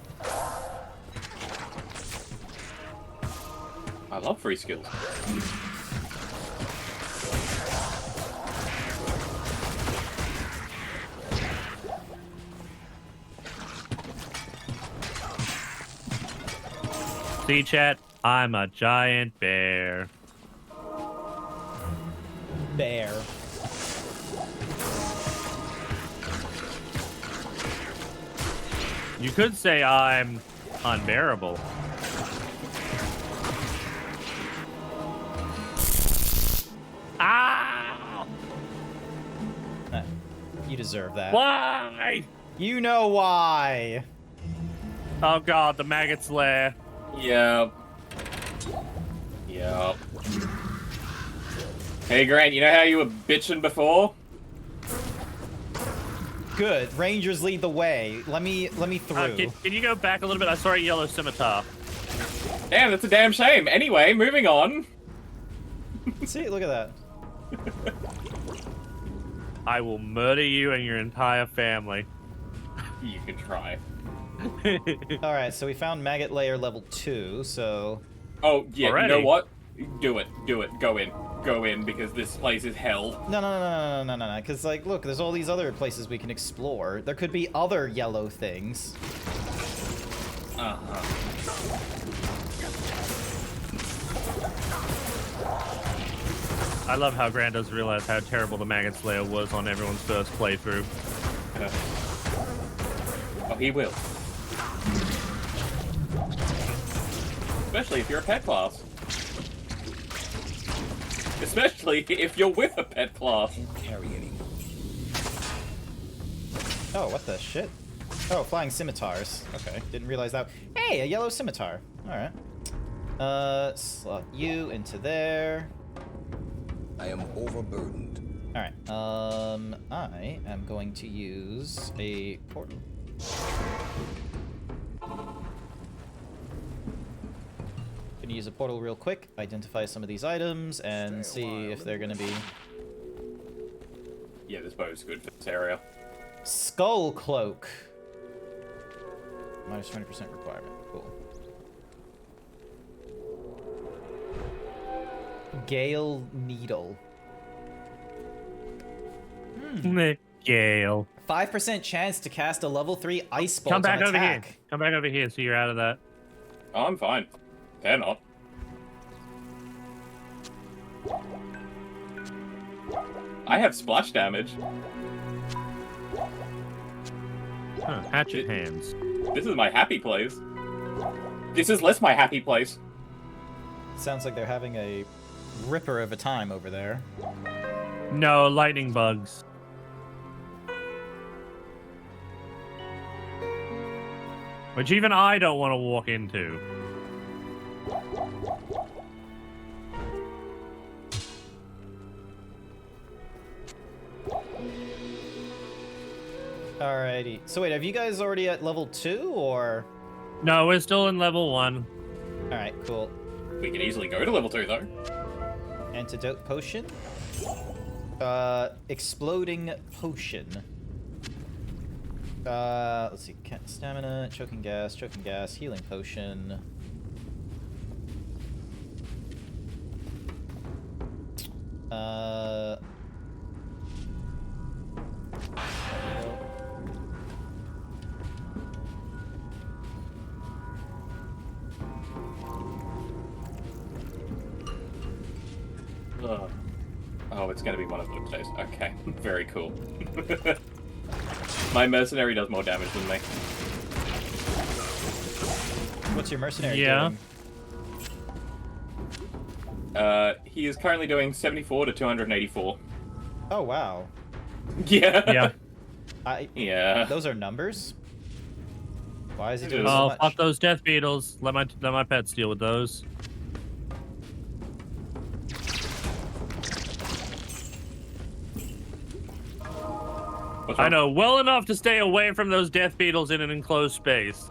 I love free skills. See, chat? I'm a giant bear. Bear. You could say I'm unbearable. Ah! You deserve that. Why? You know why. Oh god, the maggot's lair. Yep. Yep. Hey, Grant, you know how you were bitching before? Good. Rangers lead the way. Let me through. Can you go back a little bit? I saw a yellow scimitar. Damn, that's a damn shame. Anyway, moving on. See, look at that. I will murder you and your entire family. You can try. All right, so we found maggot layer level 2. So. Oh yeah, Already? you know what? Do it. Go in, because this place is hell. No. Because like, look, there's all these other places we can explore. There could be other yellow things. I love how Grant doesn't realize how terrible the Maggot Slayer was on everyone's first playthrough. Oh, he will. Especially if you're a pet class. Especially if you're with a pet class. Oh, what the shit? Oh, flying scimitars. Okay, didn't realize that. Hey, a yellow scimitar. All right. Slot you into there. I am overburdened. All right. I am going to use a portal. Gonna use a portal real quick, identify some of these items, and see if they're gonna be... Yeah, this bow is good for this area. Skull Cloak. Minus 20% requirement. Cool. Gale Needle. Gale. 5% chance to cast a level 3 ice bolt Come back on over here. attack. Come back over here so you're out of that. Oh, I'm fine. They're not. I have splash damage. Huh, hatchet hands. This is my happy place. This is less my happy place. Sounds like they're having a ripper of a time over there. No, lightning bugs. Which even I don't want to walk into. Alrighty. So wait, have you guys already at level 2 or? No, we're still in level 1. Alright, cool. We can easily go to level 2 though. Antidote potion. Exploding potion. Let's see. Stamina, choking gas, healing potion. Oh, it's gonna be one of those days. Okay, very cool. My mercenary does more damage than me. What's your mercenary Yeah. doing? He is currently doing 74 to 284. Oh wow. Yeah. Yeah. Yeah. Those are numbers. Why is he doing Oh, so Oh, much? fuck those death beetles. Let my pets deal with those. What's I wrong? know well enough to stay away from those death beetles in an enclosed space.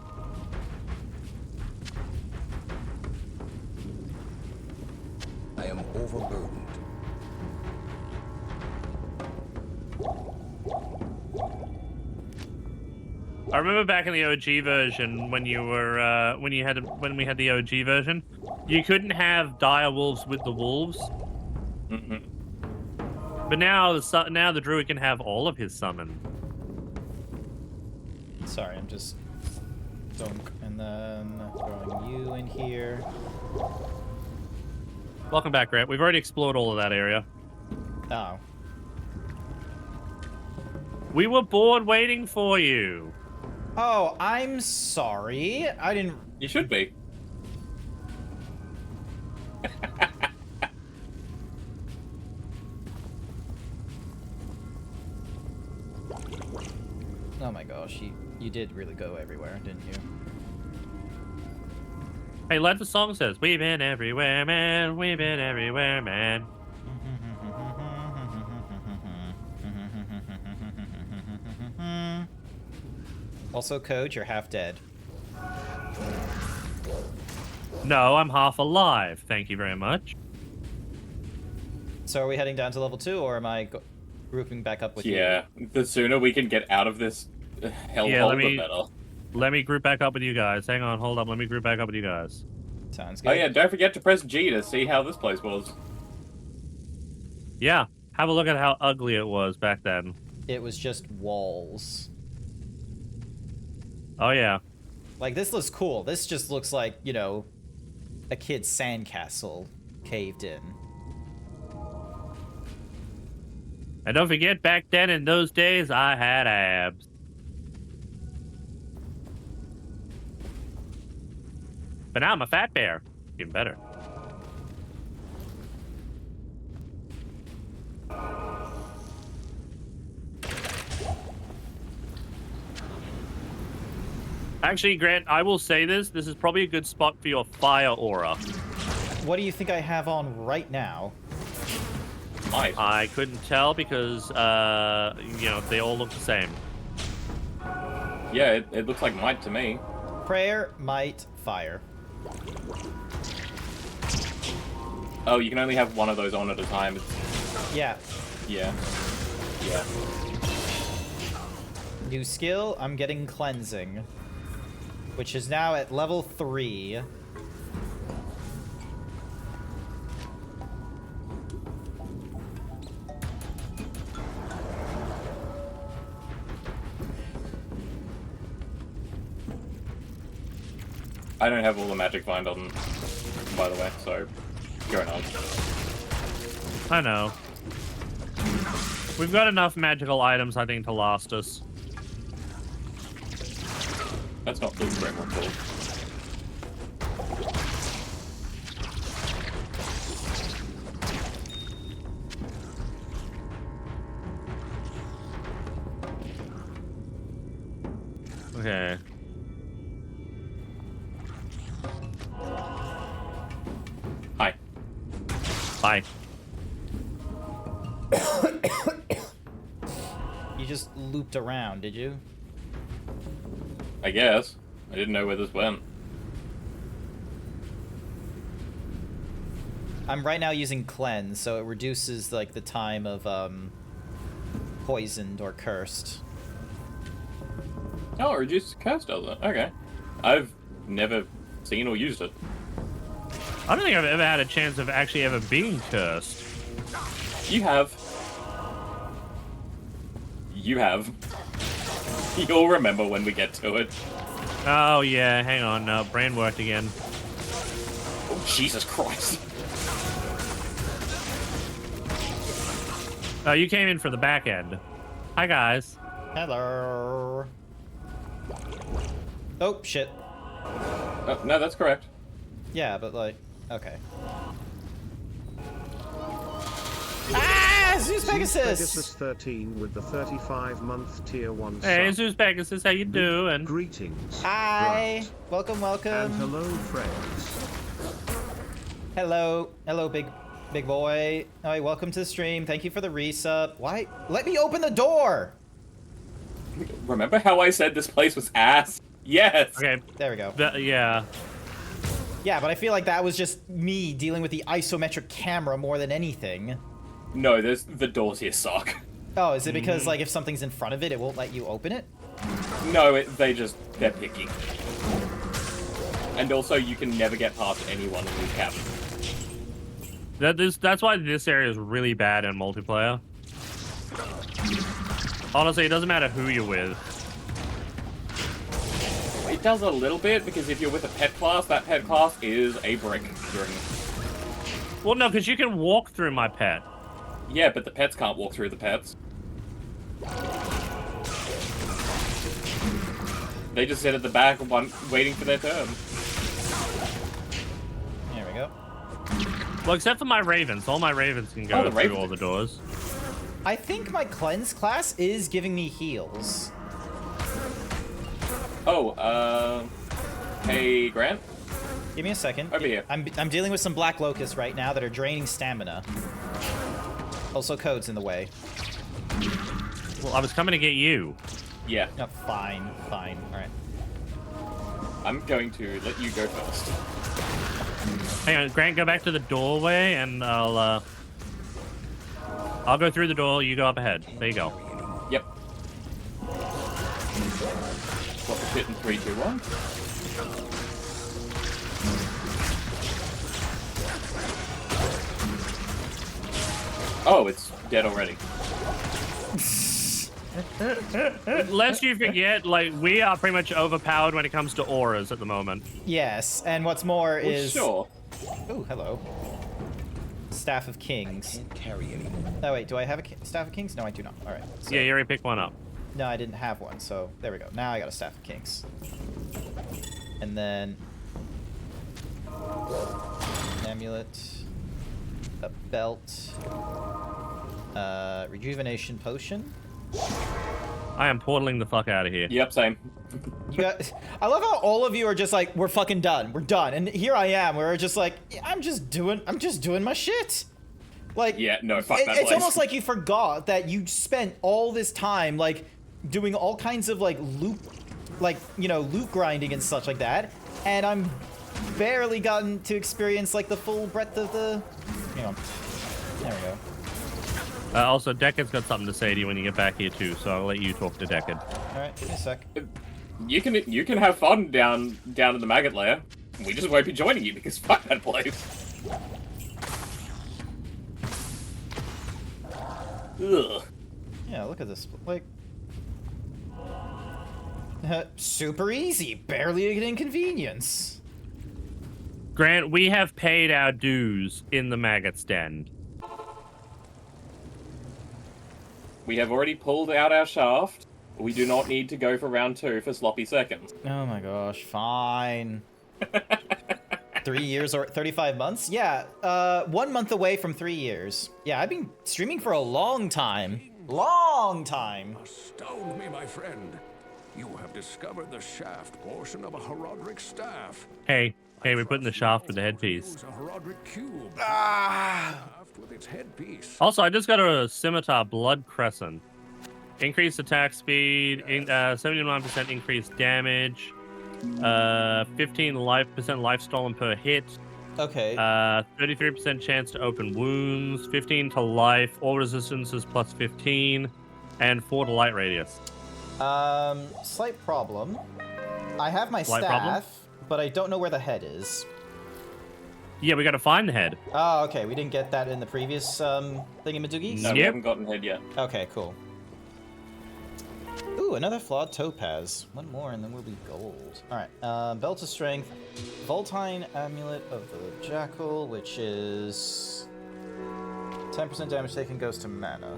I am overburdened. I remember back in the OG version when you were when we had the OG version, you couldn't have dire wolves with the wolves. Mm-mm. But now the druid can have all of his summon. Sorry, I'm just dunk and then throwing you in here. Welcome back, Grant. We've already explored all of that area. Oh. We were bored waiting for you. Oh, I'm sorry. I didn't. You should be. Oh my gosh, you did really go everywhere, didn't you? Hey, like the song says, we've been everywhere, man. We've been everywhere, man. Also, Code, you're half dead. No, I'm half alive. Thank you very much. So are we heading down to level 2, or am I grouping back up with you? Yeah. The sooner we can get out of this hellhole, Yeah, let the me- better. Let me group back up with you guys. Hang on, hold up. Let me group back up with you guys. Sounds good. Oh yeah, don't forget to press G to see how this place was. Yeah, have a look at how ugly it was back then. It was just walls. Oh, yeah. Like, this looks cool. This just looks like, you know, a kid's sandcastle caved in. And don't forget, back then in those days, I had abs. But now I'm a fat bear. Even better. Actually, Grant, I will say this. This is probably a good spot for your fire aura. What do you think I have on right now? Nice. I couldn't tell because, you know, they all look the same. Yeah, it looks like might to me. Prayer, might, fire. Oh, you can only have one of those on at a time. It's... Yeah. Yeah. Yeah. New skill, I'm getting cleansing. Which is now at level 3. I don't have all the magic find on, by the way, so going on. I know. We've got enough magical items, I think, to last us. That's not the correct one, Paul. Okay. Hi. Bye. You just looped around, did you? I guess. I didn't know where this went. I'm right now using cleanse, so it reduces like the time of poisoned or cursed. Oh, reduced curse does it. Okay. I've never seen or used it. I don't think I've ever had a chance of actually ever being cursed. You have. You have. You'll remember when we get to it. Oh, yeah, hang on. No, brain worked again. Oh, Jesus Christ. Oh, you came in for the back end. Hi, guys. Hello. Oh, shit. Oh, no, that's correct. Yeah, but like, okay. Ah, Zeus Pegasus! Pegasus 13 with the 35-month tier 1 Hey, sub. Zeus Pegasus, how you doing? Greetings. Hi! Grant. Welcome, welcome. And hello, friends. Hello. Hello, big boy. Hi, welcome to the stream. Thank you for the resub. Why? Let me open the door! Remember how I said this place was ass? Yes! Okay, There we go. yeah. Yeah, but I feel like that was just me dealing with the isometric camera more than anything. No, the doors here suck. Oh, is it because, like, if something's in front of it, it won't let you open it? No, they're picky. And also, you can never get past anyone in this cabin. That's why this area is really bad in multiplayer. Honestly, it doesn't matter who you're with. It does a little bit, because if you're with a pet class, that pet class is a brick during... Well, no, because you can walk through my pet. Yeah, but the pets can't walk through the pets. They just sit at the back, waiting for their turn. There we go. Well, except for my ravens. All my ravens can go the through ravens. all the doors. I think my cleanse class is giving me heals. Oh, hey, Grant? Give me a second. Over here. I'm dealing with some black locusts right now that are draining stamina. Also, code's in the way. Well, I was coming to get you. Yeah, No, fine. All right. I'm going to let you go first. Hang on, Grant, go back to the doorway, and I'll go through the door. You go up ahead. There you go. Yep. Swap the pit in 3, 2, 1. Oh, it's dead already. Lest you forget, like, we are pretty much overpowered when it comes to auras at the moment. Yes, and what's more Well, is... sure. Oh, hello. Staff of Kings. Can't carry anymore. Oh, wait, do I have a Staff of Kings? No, I do not. All right. So, Yeah, you already picked one up. No, I didn't have one, so there we go. Now I got a Staff of Kings. And then... An amulet. A belt. Rejuvenation potion. I am portaling the fuck out of here. Yep, same. You got, I love how all of you are just like, we're fucking done. We're done. And here I am, where we're just like, yeah, I'm just doing my shit. Like, Yeah, no, fuck that it's place. almost like you forgot that you spent all this time, like, doing all kinds of, like, loot grinding and such like that. And I'm barely gotten to experience, like, the full breadth of the... Hang on. There we go. Also, Deckard's got something to say to you when you get back here, too, so I'll let you talk to Deckard. All right, give me a sec. You can have fun down in the maggot lair. We just won't be joining you because fuck that place. Ugh. Yeah, look at this. Like, super easy. Barely an inconvenience. Grant, we have paid our dues in the maggot's den. We have already pulled out our shaft. We do not need to go for round 2 for sloppy seconds. Oh my gosh, fine. 3 years or 35 months? Yeah, 1 month away from 3 years. Yeah, I've been streaming for a long time. Long time. Astound me, my friend. You have discovered the shaft portion of a Herodric staff. Hey, we're putting the shaft with the headpiece. Use a Herodric cube. Shaft with its headpiece. Also, I just got a scimitar blood crescent. Increased attack speed, 79% increased damage, 15% life stolen per hit, Okay. 33% chance to open wounds, 15 to life, all resistances plus 15, and 4 to light radius. Slight problem. I have my Slight staff, problem? but I don't know where the head is. Yeah, we gotta find the head. Oh, okay. We didn't get that in the previous thingamadoogies? No, we Yep. haven't gotten head yet. Okay, cool. Ooh, another flawed topaz. One more and then we'll be gold. Alright, Belt of Strength. Voltine Amulet of the Jackal, which is... 10% damage taken goes to mana.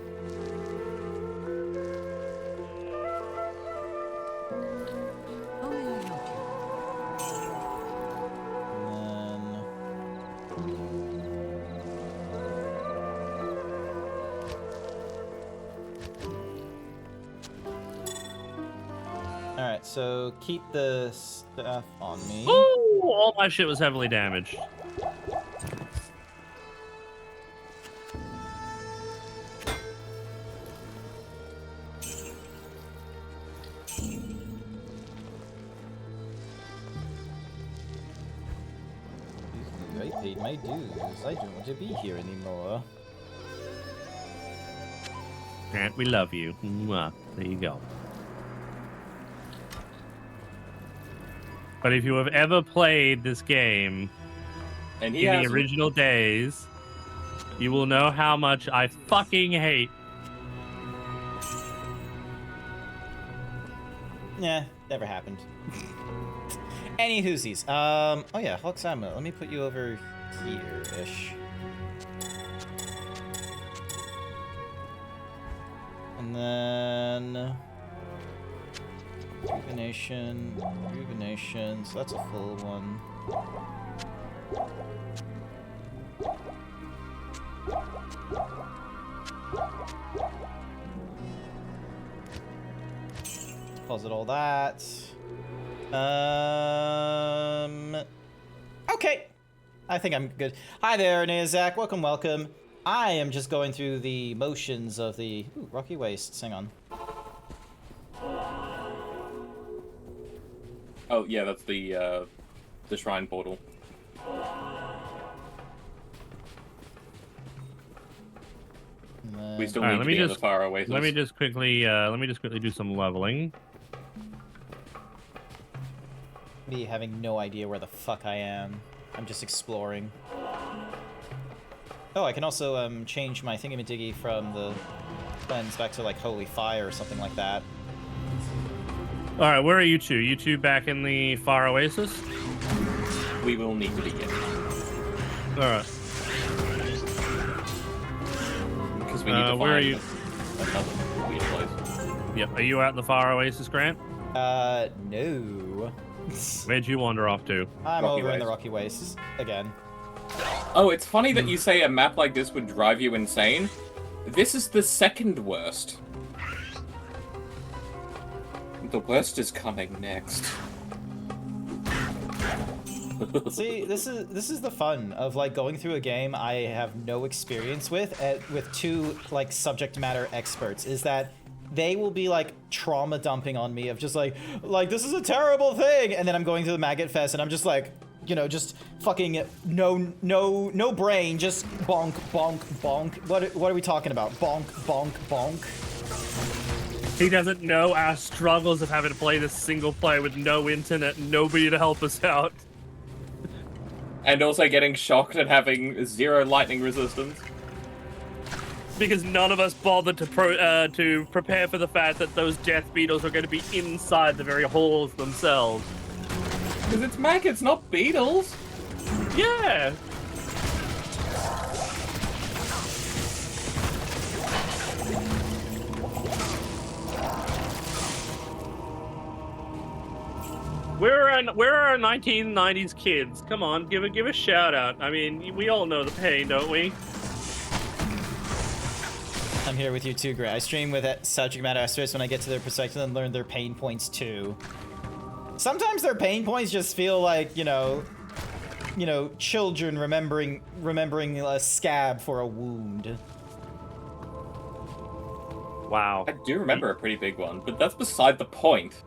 How may I help you? And then... Alright, so keep the staff on me. Ooh, all my shit was heavily damaged. I paid my dues. I don't want to be here anymore. Grant, we love you. Mwah. There you go. But if you have ever played this game And in he the has original days, you will know how much I fucking hate. Yeah, never happened. Any hoosies. Oh yeah, Hulk's Amulet. Let me put you over here-ish. And then... Rejuvenation, so that's a full one. Deposit all that. Okay. I think I'm good. Hi there, Nazak. Welcome, welcome. I am just going through the motions of the... Ooh, Rocky Wastes. Hang on. Oh yeah, that's the shrine portal. We still All right, need let to me be in the just- far away. Let me just quickly do some leveling. Me having no idea where the fuck I am. I'm just exploring. Oh, I can also change my thingamadiggy from the cleanse back to like Holy Fire or something like that. All right, where are you two? You two back in the Far Oasis? We will need to begin All right. because we need to where are find you? another weird place. Yep. Are you out in the Far Oasis, Grant? No. Where'd you wander off to? I'm Rocky over in the Wastes. Rocky Wastes again. Oh, it's funny that you say a map like this would drive you insane. This is the second worst. The worst is coming next. See, this is the fun of like going through a game I have no experience with two like subject matter experts. Is that they will be like trauma dumping on me of just like this is a terrible thing, and then I'm going through the Maggot Fest and I'm just like, you know, just fucking no brain, just bonk bonk bonk. What are we talking about? Bonk bonk bonk. He doesn't know our struggles of having to play this single player with no internet, nobody to help us out. And also getting shocked and having 0 lightning resistance. Because none of us bothered to prepare for the fact that those death beetles are going to be inside the very halls themselves. Because it's maggots, not beetles. Yeah. Where are our 1990s kids? Come on, give a shout out. I mean, we all know the pain, don't we? I'm here with you too, Gray. I stream with subject matter experts when I get to their perspective and learn their pain points too. Sometimes their pain points just feel like, you know, children remembering a scab for a wound. Wow. I do remember a pretty big one, but that's beside the point.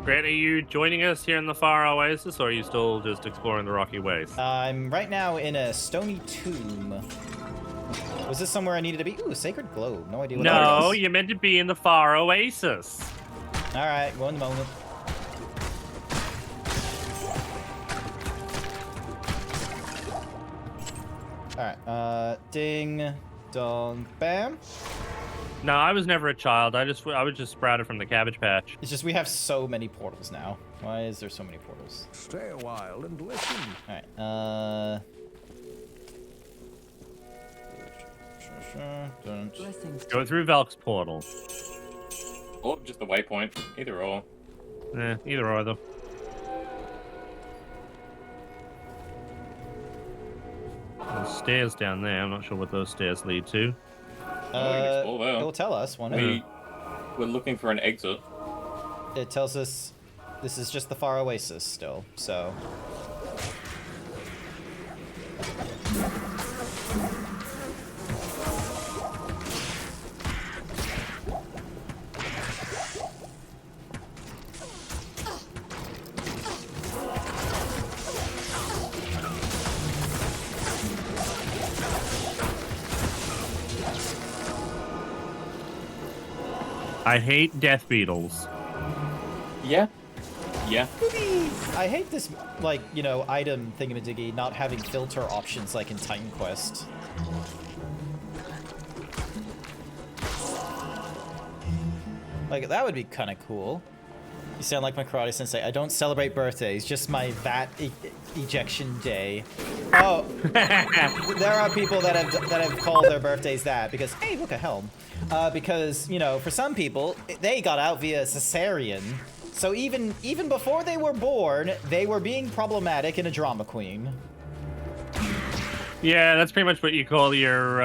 Grant, are you joining us here in the Far Oasis, or are you still just exploring the rocky ways? I'm right now in a stony tomb. Was this somewhere I needed to be? Ooh, sacred globe. No idea what that is. No, you're meant to be in the Far Oasis. All right, one moment. All right, ding, dong, bam. No, I was never a child. I was just sprouted from the Cabbage Patch. It's just we have so many portals now. Why is there so many portals? Stay a while and listen. All right, Blessings. Go through Velk's portal. Or just the waypoint. Either or. Either or, though. There's stairs down there. I'm not sure what those stairs lead to. it will tell us, won't it? We're looking for an exit. It tells us this is just the Far Oasis still, so. I hate death beetles. Yeah. Yeah. I hate this, like, you know, item thingamadiggy not having filter options like in Titan Quest. Like, that would be kind of cool. You sound like my karate sensei. I don't celebrate birthdays, just my VAT ejection day. Oh, there are people that have called their birthdays that because, hey, look, a helm. Because, you know, for some people, they got out via cesarean. So even before they were born, they were being problematic and a drama queen. Yeah, that's pretty much what you call your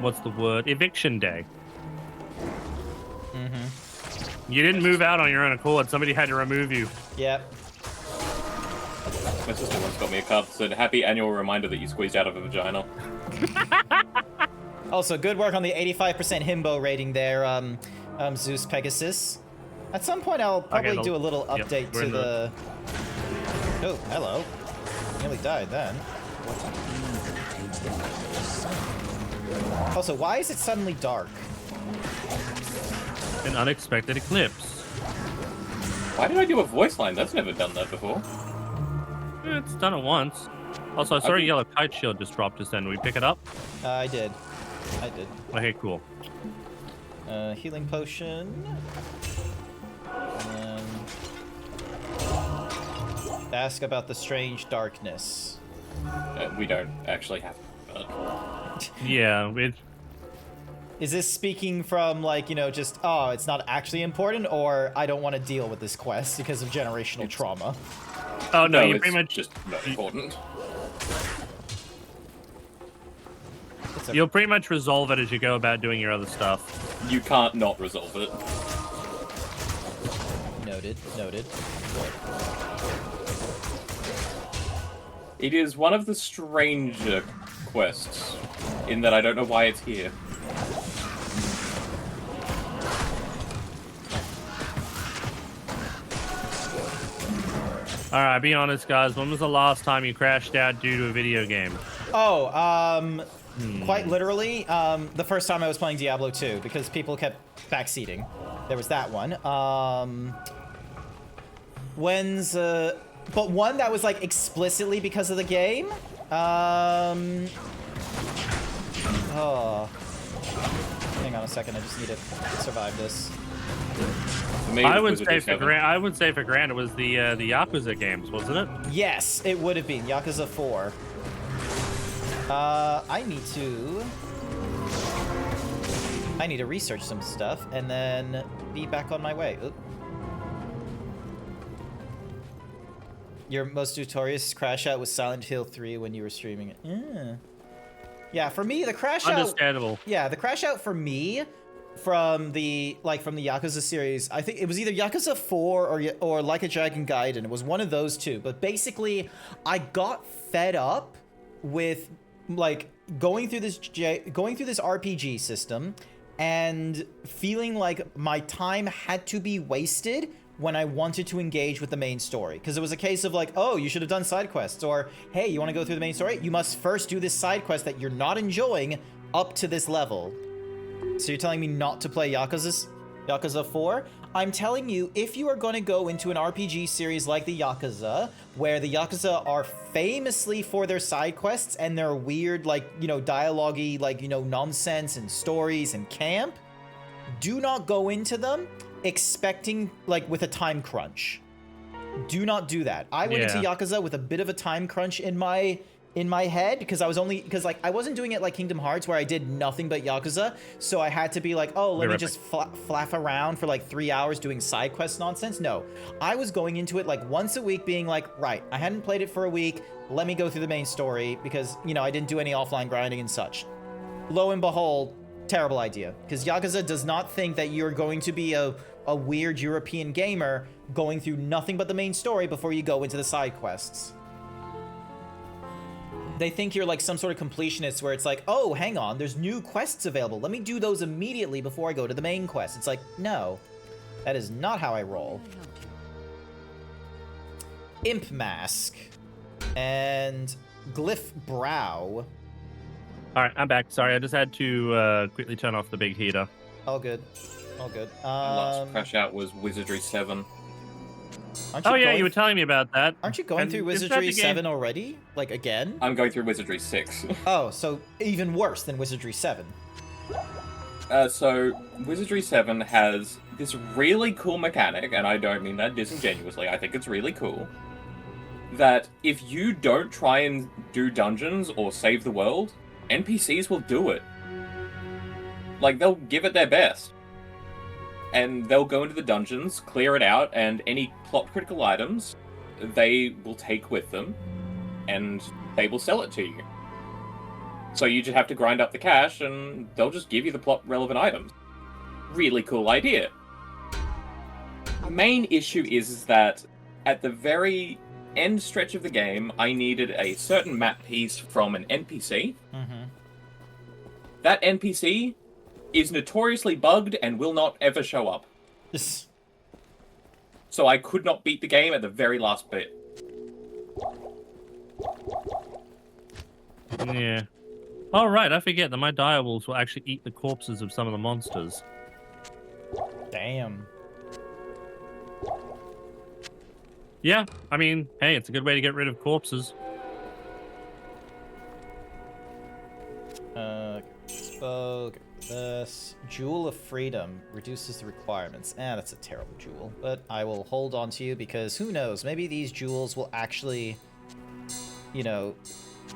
what's the word? Eviction day. Mm-hmm. You didn't move out on your own accord. Somebody had to remove you. Yep. My sister once got me a card that said, "Happy annual reminder that you squeezed out of a vagina." Also, good work on the 85% himbo rating there, Zeus Pegasus. At some point, I'll probably do a little update to the... Oh, hello. Nearly died then. Also, why is it suddenly dark? An unexpected eclipse. Why did I do a voice line? That's never done that before. It's done it once. Also, I saw a yellow kite shield just dropped just then. We pick it up? I did. Okay, cool. Healing potion. And ask about the strange darkness. We don't actually have to. Yeah, Is this speaking from, like, you know, just, oh, it's not actually important, or I don't want to deal with this quest because of generational trauma? Oh, no, you it's pretty much... just not important. You'll pretty much resolve it as you go about doing your other stuff. You can't not resolve it. Noted. It is one of the stranger quests, in that I don't know why it's here. Alright, be honest, guys. When was the last time you crashed out due to a video game? Oh, quite literally, the first time I was playing Diablo 2, because people kept backseating. There was that one. But one that was, like, explicitly because of the game? Oh. Hang on a second, I just need to survive this. For me, I it would was say Wizardry for 7. Grant. I would say for Grant, it was the Yakuza games, wasn't it? Yes, it would have been Yakuza 4. I need to research some stuff and then be back on my way. Oop. Your most notorious crash out was Silent Hill 3 when you were streaming it. Yeah, for me, the crash out... Understandable. Yeah, the crash out for me from the Yakuza series, I think it was either Yakuza 4 or Like a Dragon Gaiden. It was one of those two. But basically, I got fed up with like going through this RPG system and feeling like my time had to be wasted when I wanted to engage with the main story. Because it was a case of like, oh, you should have done side quests, or hey, you want to go through the main story? You must first do this side quest that you're not enjoying up to this level. So you're telling me not to play Yakuza 4? I'm telling you, if you are going to go into an RPG series like the Yakuza, where the Yakuza are famously for their side quests and their weird, like, you know, dialogue-y, like, you know, nonsense and stories and camp, do not go into them expecting, like, with a time crunch. Do not do that. I went into Yakuza with a bit of a time crunch in my head because I wasn't doing it like Kingdom Hearts where I did nothing but Yakuza, so I had to be like, oh, let me just flaff around for like 3 hours doing side quest nonsense. No, I was going into it like once a week being like, right, I hadn't played it for a week, let me go through the main story because, you know, I didn't do any offline grinding and such. Lo and behold, terrible idea, because Yakuza does not think that you're going to be a weird European gamer going through nothing but the main story before you go into the side quests. They think you're like some sort of completionist where it's like, oh, hang on, there's new quests available. Let me do those immediately before I go to the main quest. It's like, no, that is not how I roll. Imp Mask and Glyph Brow. All right, I'm back. Sorry, I just had to quickly turn off the big heater. All good. All good. My last crash out was Wizardry 7. Oh yeah, you were telling me about that. Aren't you going through Wizardry 7 already? Like, again? I'm going through Wizardry 6. Oh, so even worse than Wizardry 7. So, Wizardry 7 has this really cool mechanic, and I don't mean that disingenuously, I think it's really cool, that if you don't try and do dungeons or save the world, NPCs will do it. Like, they'll give it their best. And they'll go into the dungeons, clear it out, and any plot-critical items, they will take with them, and they will sell it to you. So you just have to grind up the cash, and they'll just give you the plot-relevant items. Really cool idea. The main issue is that at the very end stretch of the game, I needed a certain map piece from an NPC. Mm-hmm. That NPC is notoriously bugged and will not ever show up. So I could not beat the game at the very last bit. Yeah. Oh, right, I forget that my direwolves will actually eat the corpses of some of the monsters. Damn. Yeah, I mean, hey, it's a good way to get rid of corpses. Spoke. This Jewel of Freedom reduces the requirements. That's a terrible jewel, but I will hold on to you because who knows? Maybe these jewels will actually, you know,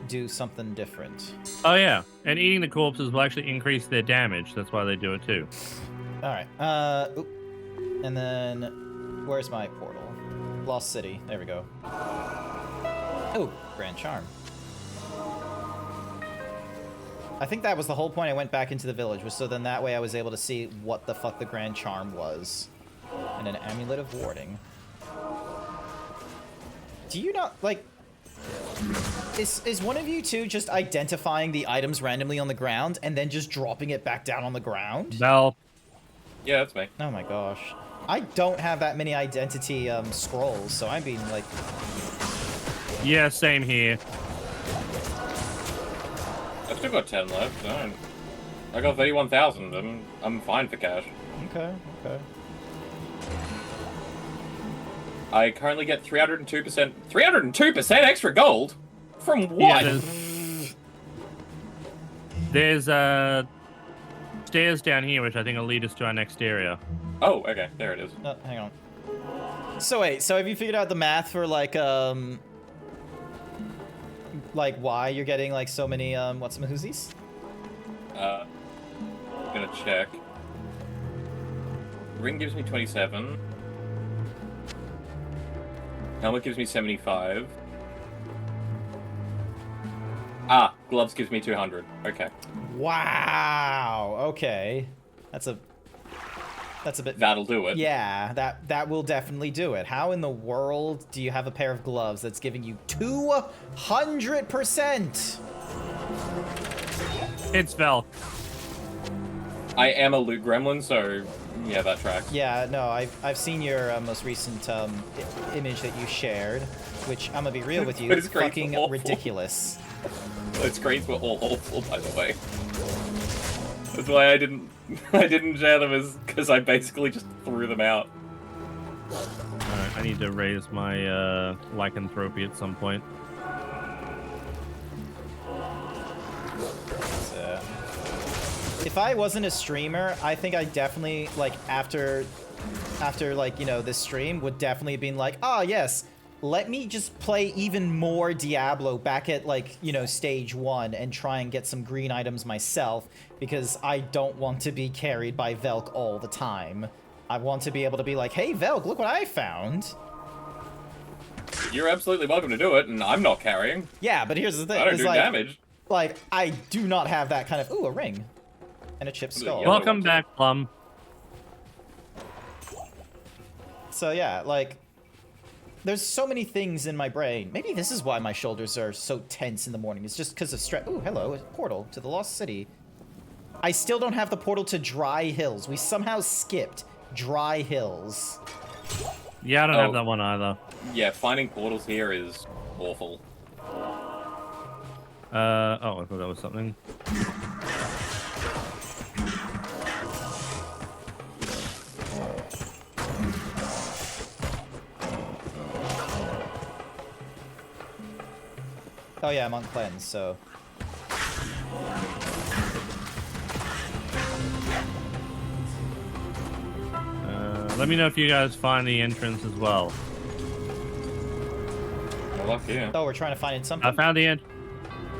do something different. Oh yeah, and eating the corpses will actually increase their damage. That's why they do it too. All right. And then where's my portal? Lost City. There we go. Oh, Grand Charm. I think that was the whole point I went back into the village, was so then that way I was able to see what the fuck the Grand Charm was. And an Amulet of Warding. Do you not, like... Is one of you two just identifying the items randomly on the ground and then just dropping it back down on the ground? No. Yeah, that's me. Oh my gosh. I don't have that many identity scrolls, so I'm being like... Yeah, same here. I've still got 10 left. I got 31,000. I'm fine for cash. Okay. I currently get 302%. 302% extra gold? From what? Yeah, there's stairs down here, which I think will lead us to our next area. Oh, okay, there it is. Oh, hang on. So wait, so have you figured out the math for like why you're getting like so many what's-some-whoosies? I'm gonna check. Ring gives me 27. Helmet gives me 75. Ah, gloves gives me 200. Okay. Wow. Okay. That's a bit. That'll do it. Yeah, that will definitely do it. How in the world do you have a pair of gloves that's giving you 200%? It's Vel. I am a loot gremlin, so yeah, that tracks. Yeah, no, I've seen your most recent image that you shared, which I'm gonna be real with you, But it's great, fucking awful. ridiculous. Its screens were all awful, by the way. That's why I didn't share them, is because I basically just threw them out. Alright, I need to raise my lycanthropy at some point. If I wasn't a streamer, I think I definitely, like, after like, you know, this stream, would definitely have been like, oh, yes, let me just play even more Diablo back at, like, you know, stage 1 and try and get some green items myself, because I don't want to be carried by Velk all the time. I want to be able to be like, hey, Velk, look what I found. You're absolutely welcome to do it, and I'm not carrying. Yeah, but here's the thing. I don't is, do like, damage. Like, I do not have that kind of... Ooh, a ring. And a chipped skull. Yeah. Welcome back, Plum. So yeah, like, there's so many things in my brain. Maybe this is why my shoulders are so tense in the morning. It's just because of stress. Ooh, hello, a portal to the Lost City. I still don't have the portal to Dry Hills. We somehow skipped Dry Hills. Yeah, I don't have that one either. Yeah, finding portals here is awful. Oh, I thought that was something. Oh yeah, I'm on cleanse, so... Let me know if you guys find the entrance as well. Well, luck here. Oh, we're trying to find something? I found the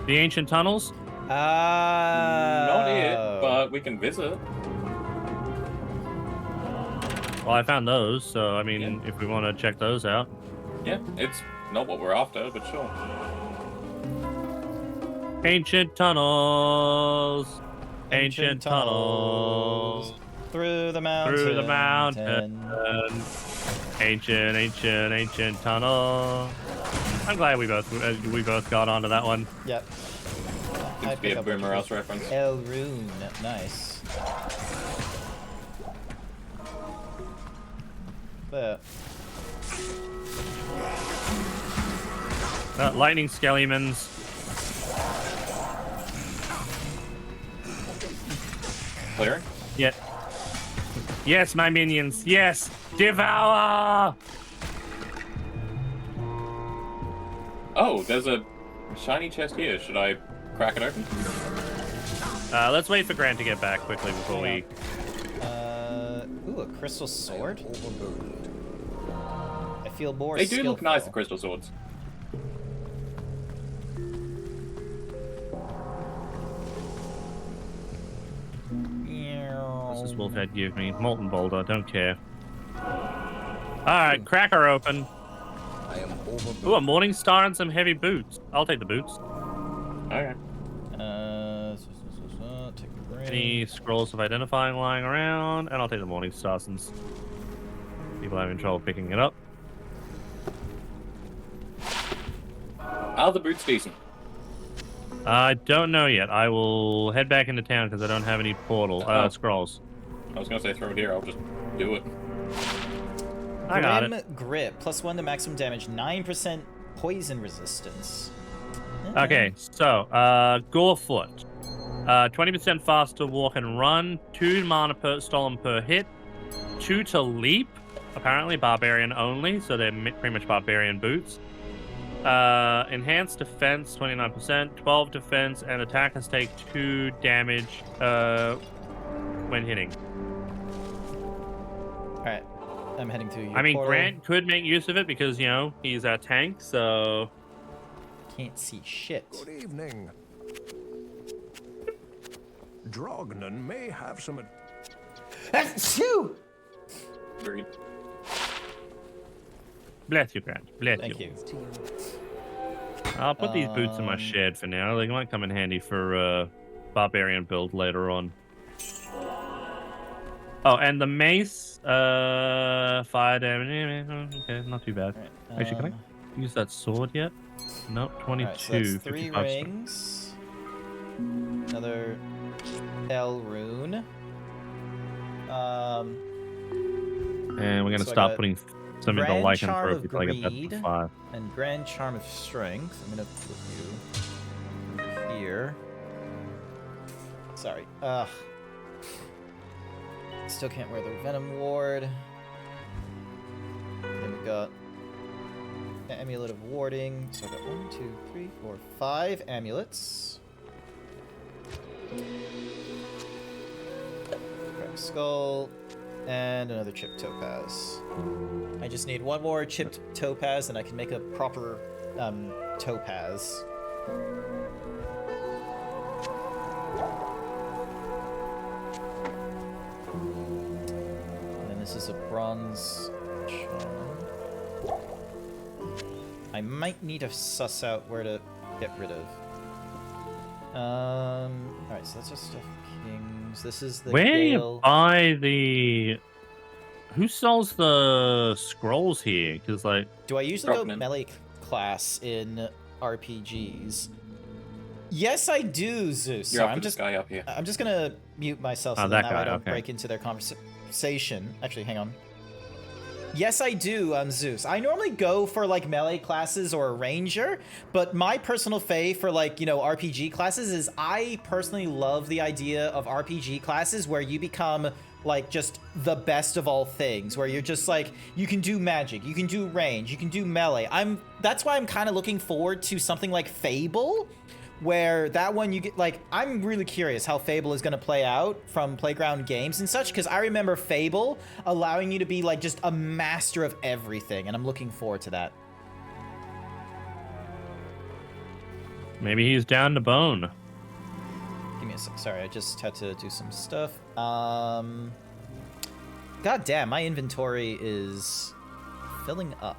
ancient tunnels. Not yet, but we can visit. Well, I found those, so I mean, if we want to check those out. Yeah, it's not what we're after, but sure. Ancient tunnels. Ancient tunnels. Through the mountain. Through the mountain. Ancient tunnel. I'm glad we both got onto that one. Yep. Seems to be a Boomer House reference. El Rune, nice. But Lightning Skellimans. Clearing? Yeah. Yes, my minions. Yes. Devour! Oh, there's a shiny chest here. Should I crack it open? Let's wait for Grant to get back quickly before we... Ooh, a crystal sword? I feel more They do look skillful. nice, the crystal swords. What's this wolf head give me? Molten boulder, don't care. Alright, crack her open. Ooh, a morning star and some heavy boots. I'll take the boots. Okay. Take the ring. Any scrolls of identifying lying around, and I'll take the morning star since people are having trouble picking it up. Are the boots decent? I don't know yet. I will head back into town because I don't have any portal scrolls. I was gonna say throw it here. I'll just do it. I got Grim it. Grip, +1 to maximum damage, 9% poison resistance. Okay, so Gorefoot, 20% faster walk and run, 2 mana stolen per hit, 2 to leap. Apparently barbarian only, so they're pretty much barbarian boots. Enhanced defense, 29%, 12 defense, and attackers take 2 damage when hitting. All right, I'm heading to your I mean, portal. Grant could make use of it because, you know, he's our tank, so... Can't see shit. Good evening. Drognan may have some... Achoo! Agreed. Bless you, Grant. Bless Thank you. I'll put these boots in my shed for now. They might come in handy for barbarian build later on. Oh, and the mace, fire damage. Okay, not too bad. Right, Actually, can I use that sword yet? Nope, 22. Alright, so that's 3 55. rings. Another L rune. And we're gonna So I start got putting some in the Grand Lycan Charm trophy of till I get that Greed. to 5. And Grand Charm of Strength. I'm gonna put you over here. Sorry. Ugh. Still can't wear the Venom Ward. Then we got the Amulet of Warding. So I got 1, 2, 3, 4, 5 amulets. Cracked Skull. And another chipped topaz. I just need one more chipped topaz and I can make a proper topaz. And then this is a bronze charm. I might need to suss out where to get rid of. Alright, so that's just stuff kings. This is the Where do you Gale. buy the... Who sells the scrolls here? Because, like... Do I usually go Drognan. melee class in RPGs? Yes, I do, Zeus. You're Sorry, after this guy up here. I'm just gonna mute myself Oh, so that that way I guy, don't okay. break into their conversation. Actually, hang on. Yes, I do, Zeus. I normally go for like melee classes or a ranger, but my personal fave for like, you know, RPG classes is I personally love the idea of RPG classes where you become like just the best of all things, where you're just like, you can do magic, you can do range, you can do melee. That's why I'm kind of looking forward to something like Fable, where that one you get like, I'm really curious how Fable is going to play out from Playground Games and such, because I remember Fable allowing you to be like just a master of everything, and I'm looking forward to that. Maybe he's down to bone. Give me a sec. Sorry, I just had to do some stuff. God damn, my inventory is filling up.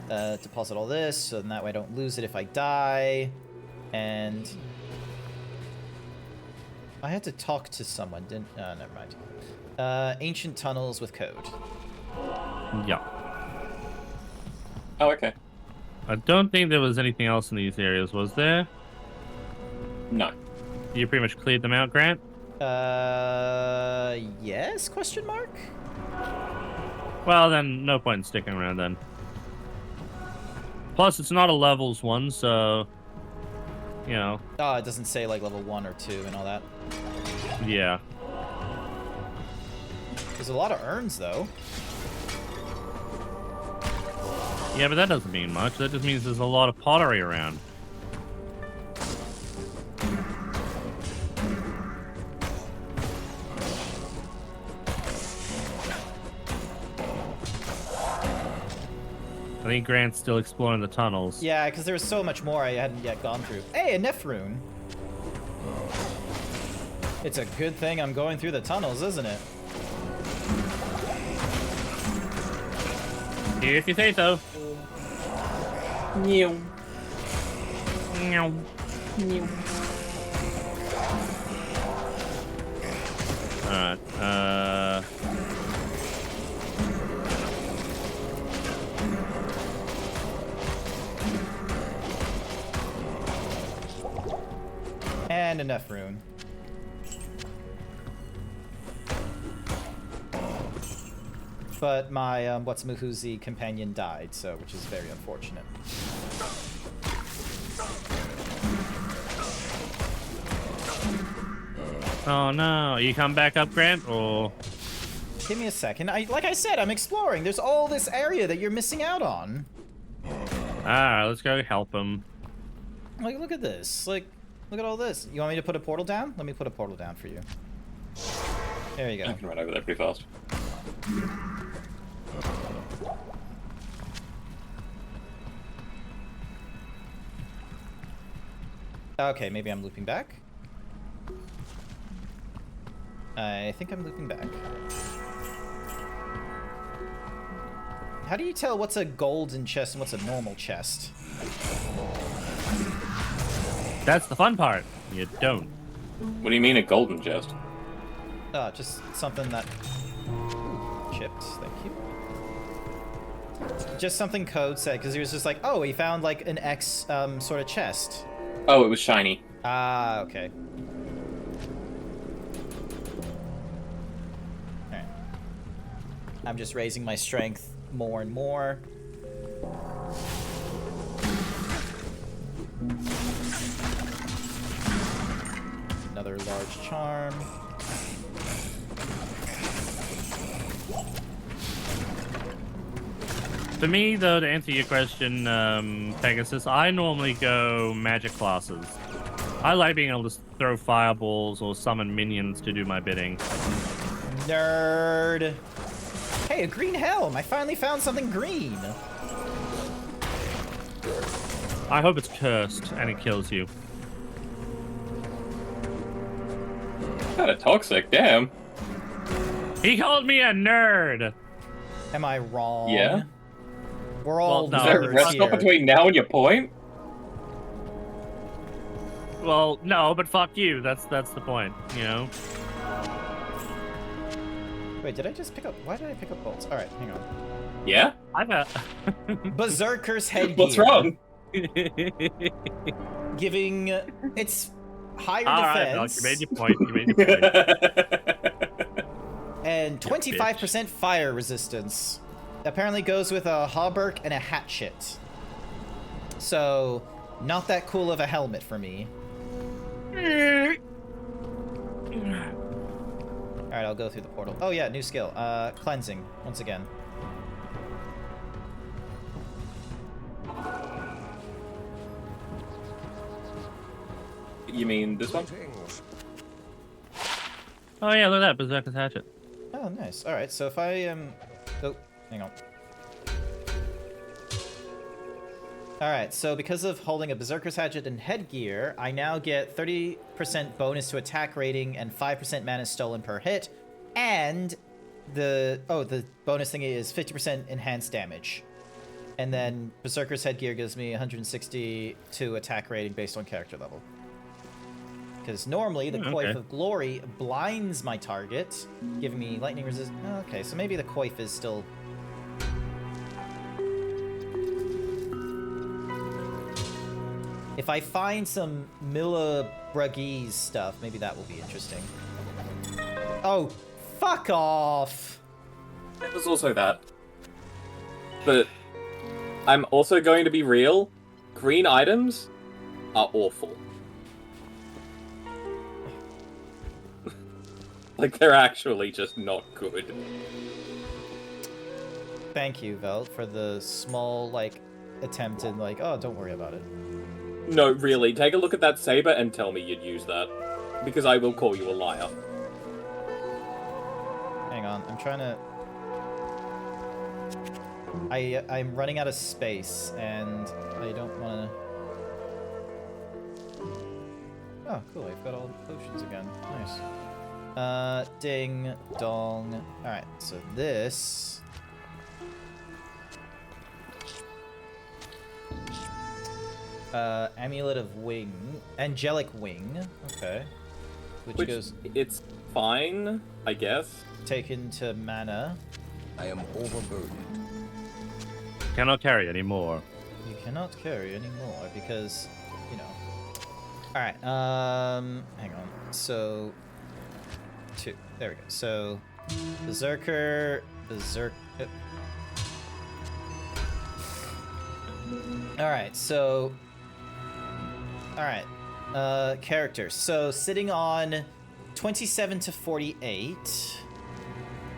Deposit all this, so then that way I don't lose it if I die. And I had to talk to someone, didn't? Never mind. Ancient tunnels with code. Yeah. Oh, okay. I don't think there was anything else in these areas, was there? No. You pretty much cleared them out, Grant? Yes? Question mark? Well, then, no point in sticking around then. Plus, it's not a levels one, so... You know, Oh, it doesn't say like level 1 or 2 and all that. yeah. There's a lot of urns though. Yeah, but that doesn't mean much. That just means there's a lot of pottery around. I think Grant's still exploring the tunnels. Yeah, because there was so much more I hadn't yet gone through. Hey, a Nephrune. It's a good thing I'm going through the tunnels, isn't it? If you say so. New. Meow. New. Alright, And a Nephrune. But my What's-Mahuzi companion died, so which is very unfortunate. oh no, you come back up, Grant, or... Give me a second. Like I said, I'm exploring. There's all this area that you're missing out on. Alright, let's go help him. Like, look at this. Like, look at all this. You want me to put a portal down? Let me put a portal down for you. There you I go. can run over there pretty fast. Okay, maybe I'm looping back. I think I'm looping back. How do you tell what's a golden chest and what's a normal chest? That's the fun part. You don't. What do you mean a golden chest? Just something that... Ooh, chipped, thank you. Just something Code said, because he was just like, oh, he found like an X sort of chest. Oh, it was shiny. Ah, okay. Alright. I'm just raising my strength more and more. Another large charm. For me, though, to answer your question, Pegasus, I normally go magic classes. I like being able to throw fireballs or summon minions to do my bidding. Nerd. Hey, a green helm. I finally found something green. I hope it's cursed and it kills you. Kinda toxic, damn. He called me a nerd! Am I wrong? Yeah. We're all Well, no. Is there a nerds rest stop here. between now and your point? Well, no, but fuck you. That's the point, you know? Wait, did I just pick up... Why did I pick up bolts? Alright, hang on. Yeah? I've got... Berserker's headgear. What's wrong? Giving... It's higher Alright, Doc, defense you made your point. You made your point. and 25% fire resistance. Apparently goes with a hauberk and a hatchet. So, not that cool of a helmet for me. Alright, I'll go through the portal. Oh yeah, new skill. Cleansing, once again. You mean this one? Greetings. Oh yeah, look at that. Berserker's Hatchet. Oh, nice. Alright, so if I am... Oh, hang on. Alright, so because of holding a Berserker's Hatchet and headgear, I now get 30% bonus to attack rating and 5% mana stolen per hit. And the bonus thing is 50% enhanced damage. And then Berserker's Headgear gives me 162 attack rating based on character level. Because normally the Coif of Glory blinds my target, giving me lightning resistance. Oh, okay, so maybe the Coif is still... If I find some Milla Brugese stuff, maybe that will be interesting. Oh, fuck off! It was also that. But I'm also going to be real. Green items are awful. Like, they're actually just not good. Thank you, Velt, for the small, like, attempted, like, oh, don't worry about it. No, really, take a look at that saber and tell me you'd use that. Because I will call you a liar. Hang on, I'm trying to... I'm running out of space, and I don't want to... Oh, cool, I've got all the potions again. Nice. Ding, dong. Alright, so this... Amulet of Wing. Angelic Wing. Okay. Which goes... It's fine, I guess. Taken to mana. I am overburdened. Cannot carry anymore. You cannot carry anymore because, you know. Alright, hang on. So... 2. There we go. So... Berserker... Alright, so... Alright. Characters. So, sitting on 27 to 48...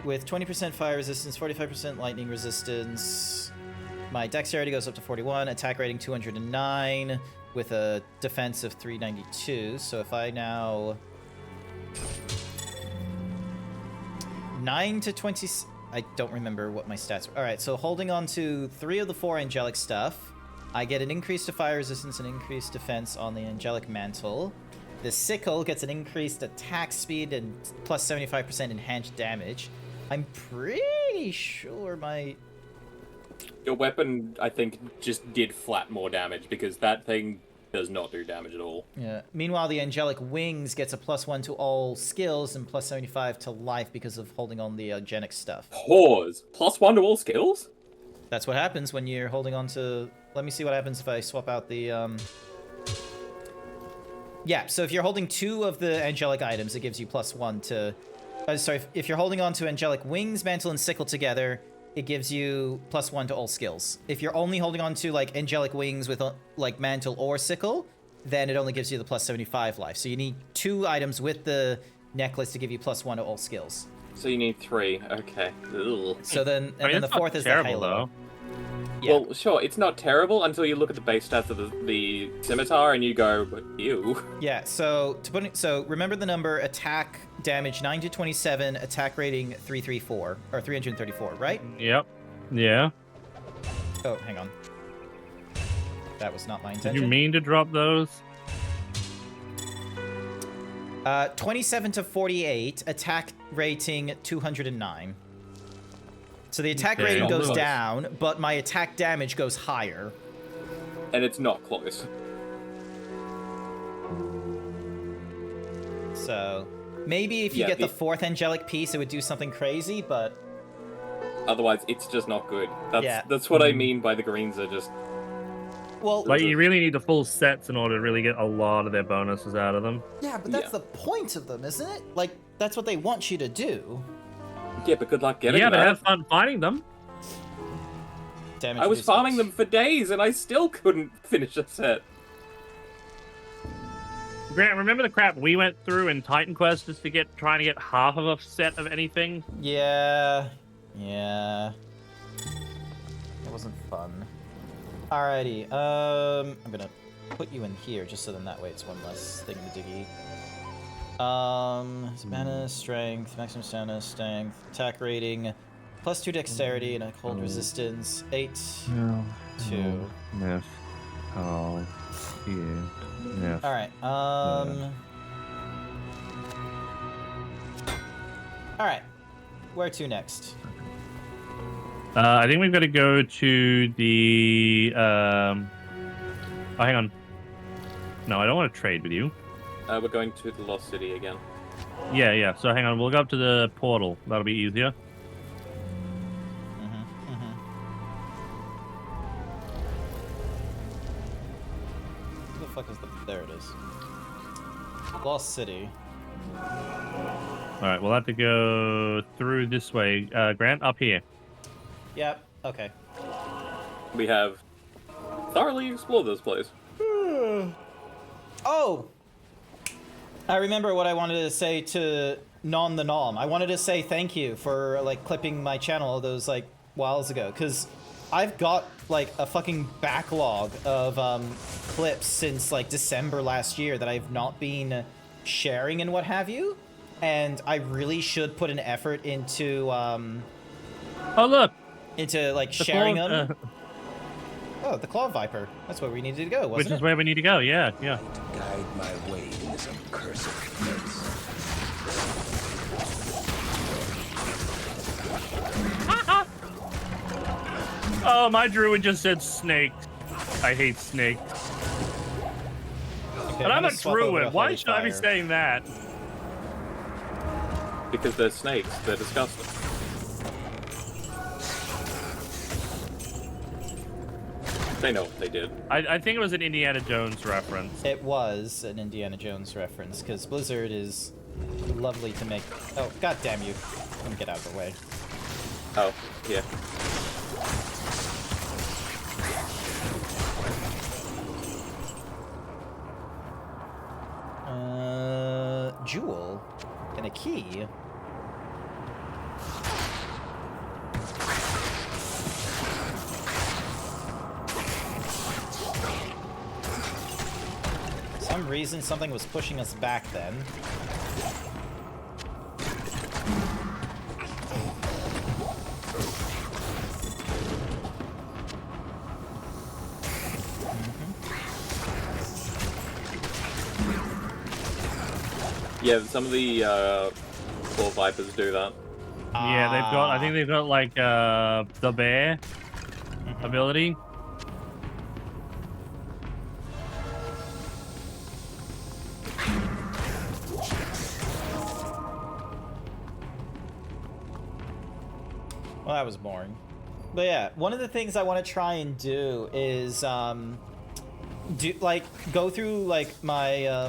with 20% fire resistance, 45% lightning resistance... My dexterity goes up to 41, attack rating 209, with a defense of 392. So if I now... 9 to 20. I don't remember what my stats were. All right, so holding on to 3 of the 4 angelic stuff, I get an increase to fire resistance and increased defense on the angelic mantle. The sickle gets an increased attack speed and plus 75% enhanced damage. I'm pretty sure my... Your weapon, I think, just did flat more damage because that thing does not do damage at all. Yeah. Meanwhile, the angelic wings gets a +1 to all skills and plus 75 to life because of holding on the genic stuff. Pause. +1 to all skills? That's what happens when you're holding on to... Let me see what happens if I swap out the... Yeah, so if you're holding 2 of the angelic items, it gives you +1 to... sorry, if you're holding on to angelic wings, mantle, and sickle together, it gives you +1 to all skills. If you're only holding on to, like, angelic wings with, like, mantle or sickle, then it only gives you the plus 75 life. So you need 2 items with the necklace to give you +1 to all skills. So you need 3. Okay. Ugh. So then, and then the 4th is the terrible, halo. though. Yeah. Well, sure, it's not terrible until you look at the base stats of the scimitar and you go, ew. Yeah, so to put it, so remember the number: attack damage 9 to 27, attack rating 334 or 334, right? Yep. Yeah. Oh, hang on. That was not my Did intention. you mean to drop those? 27 to 48, attack rating 209. So the attack Okay. rating goes Close. down, but my attack damage goes higher. And it's not close. So maybe if you Yeah, get the the- 4th angelic piece, it would do something crazy, but Otherwise, it's just not good. Yeah. That's what I mean by the greens are just... well, Like, you really need the full sets in order to really get a lot of their bonuses out of them. yeah, but that's Yeah. the point of them, isn't it? Like that's what they want you to do. Yeah, but good luck getting Yeah, but that. have fun finding them. Damage I was reduced. farming them for days and I still couldn't finish a set. Grant, remember the crap we went through in Titan Quest just to trying to get half of a set of anything? Yeah. Yeah. It wasn't fun. Alrighty, I'm gonna put you in here just so then that way it's one less thing to diggy. Mana, strength, maximum stamina, strength, attack rating, +2 dexterity, and a cold resistance, 8, 2. Yes. Oh, yeah. Yes. Alright, Alright, where to next? I think we've got to go to the. Oh, hang on. No, I don't want to trade with you. We're going to the Lost City again. Yeah, yeah. So hang on. We'll go up to the portal. That'll be easier. Who the fuck is the... There it is. Lost City. All right. We'll have to go through this way. Grant, up here. Yep, okay. We have thoroughly explored this place. Oh! I remember what I wanted to say to Non the Nom. I wanted to say thank you for, like, clipping my channel all those, like, whiles ago. Because I've got, like, a fucking backlog of clips since, like, December last year that I've not been sharing and what have you. And I really should put an effort into, Oh, look. into, like, The sharing claw- them. Oh, the Claw Viper. That's where we needed to go, wasn't Which it? is where we need to go. Yeah, yeah. To guide my way in this accursed place. Oh, my druid just said snake. I hate snake. Okay, But I'm gonna a swap over to druid. Why Holy should I be Fire. saying that? Because they're snakes. They're disgusting. They know what they did. I think it was an Indiana Jones reference. It was an Indiana Jones reference, because Blizzard is lovely to make... Oh, god damn you. Let me get out of the way. Oh, yeah. Jewel. And a key. For some reason, something was pushing us back then. Yeah, some of the claw vipers do that. Yeah, they've got. I think they've got like the bear ability. Well, that was boring. But yeah, one of the things I want to try and do is go through like my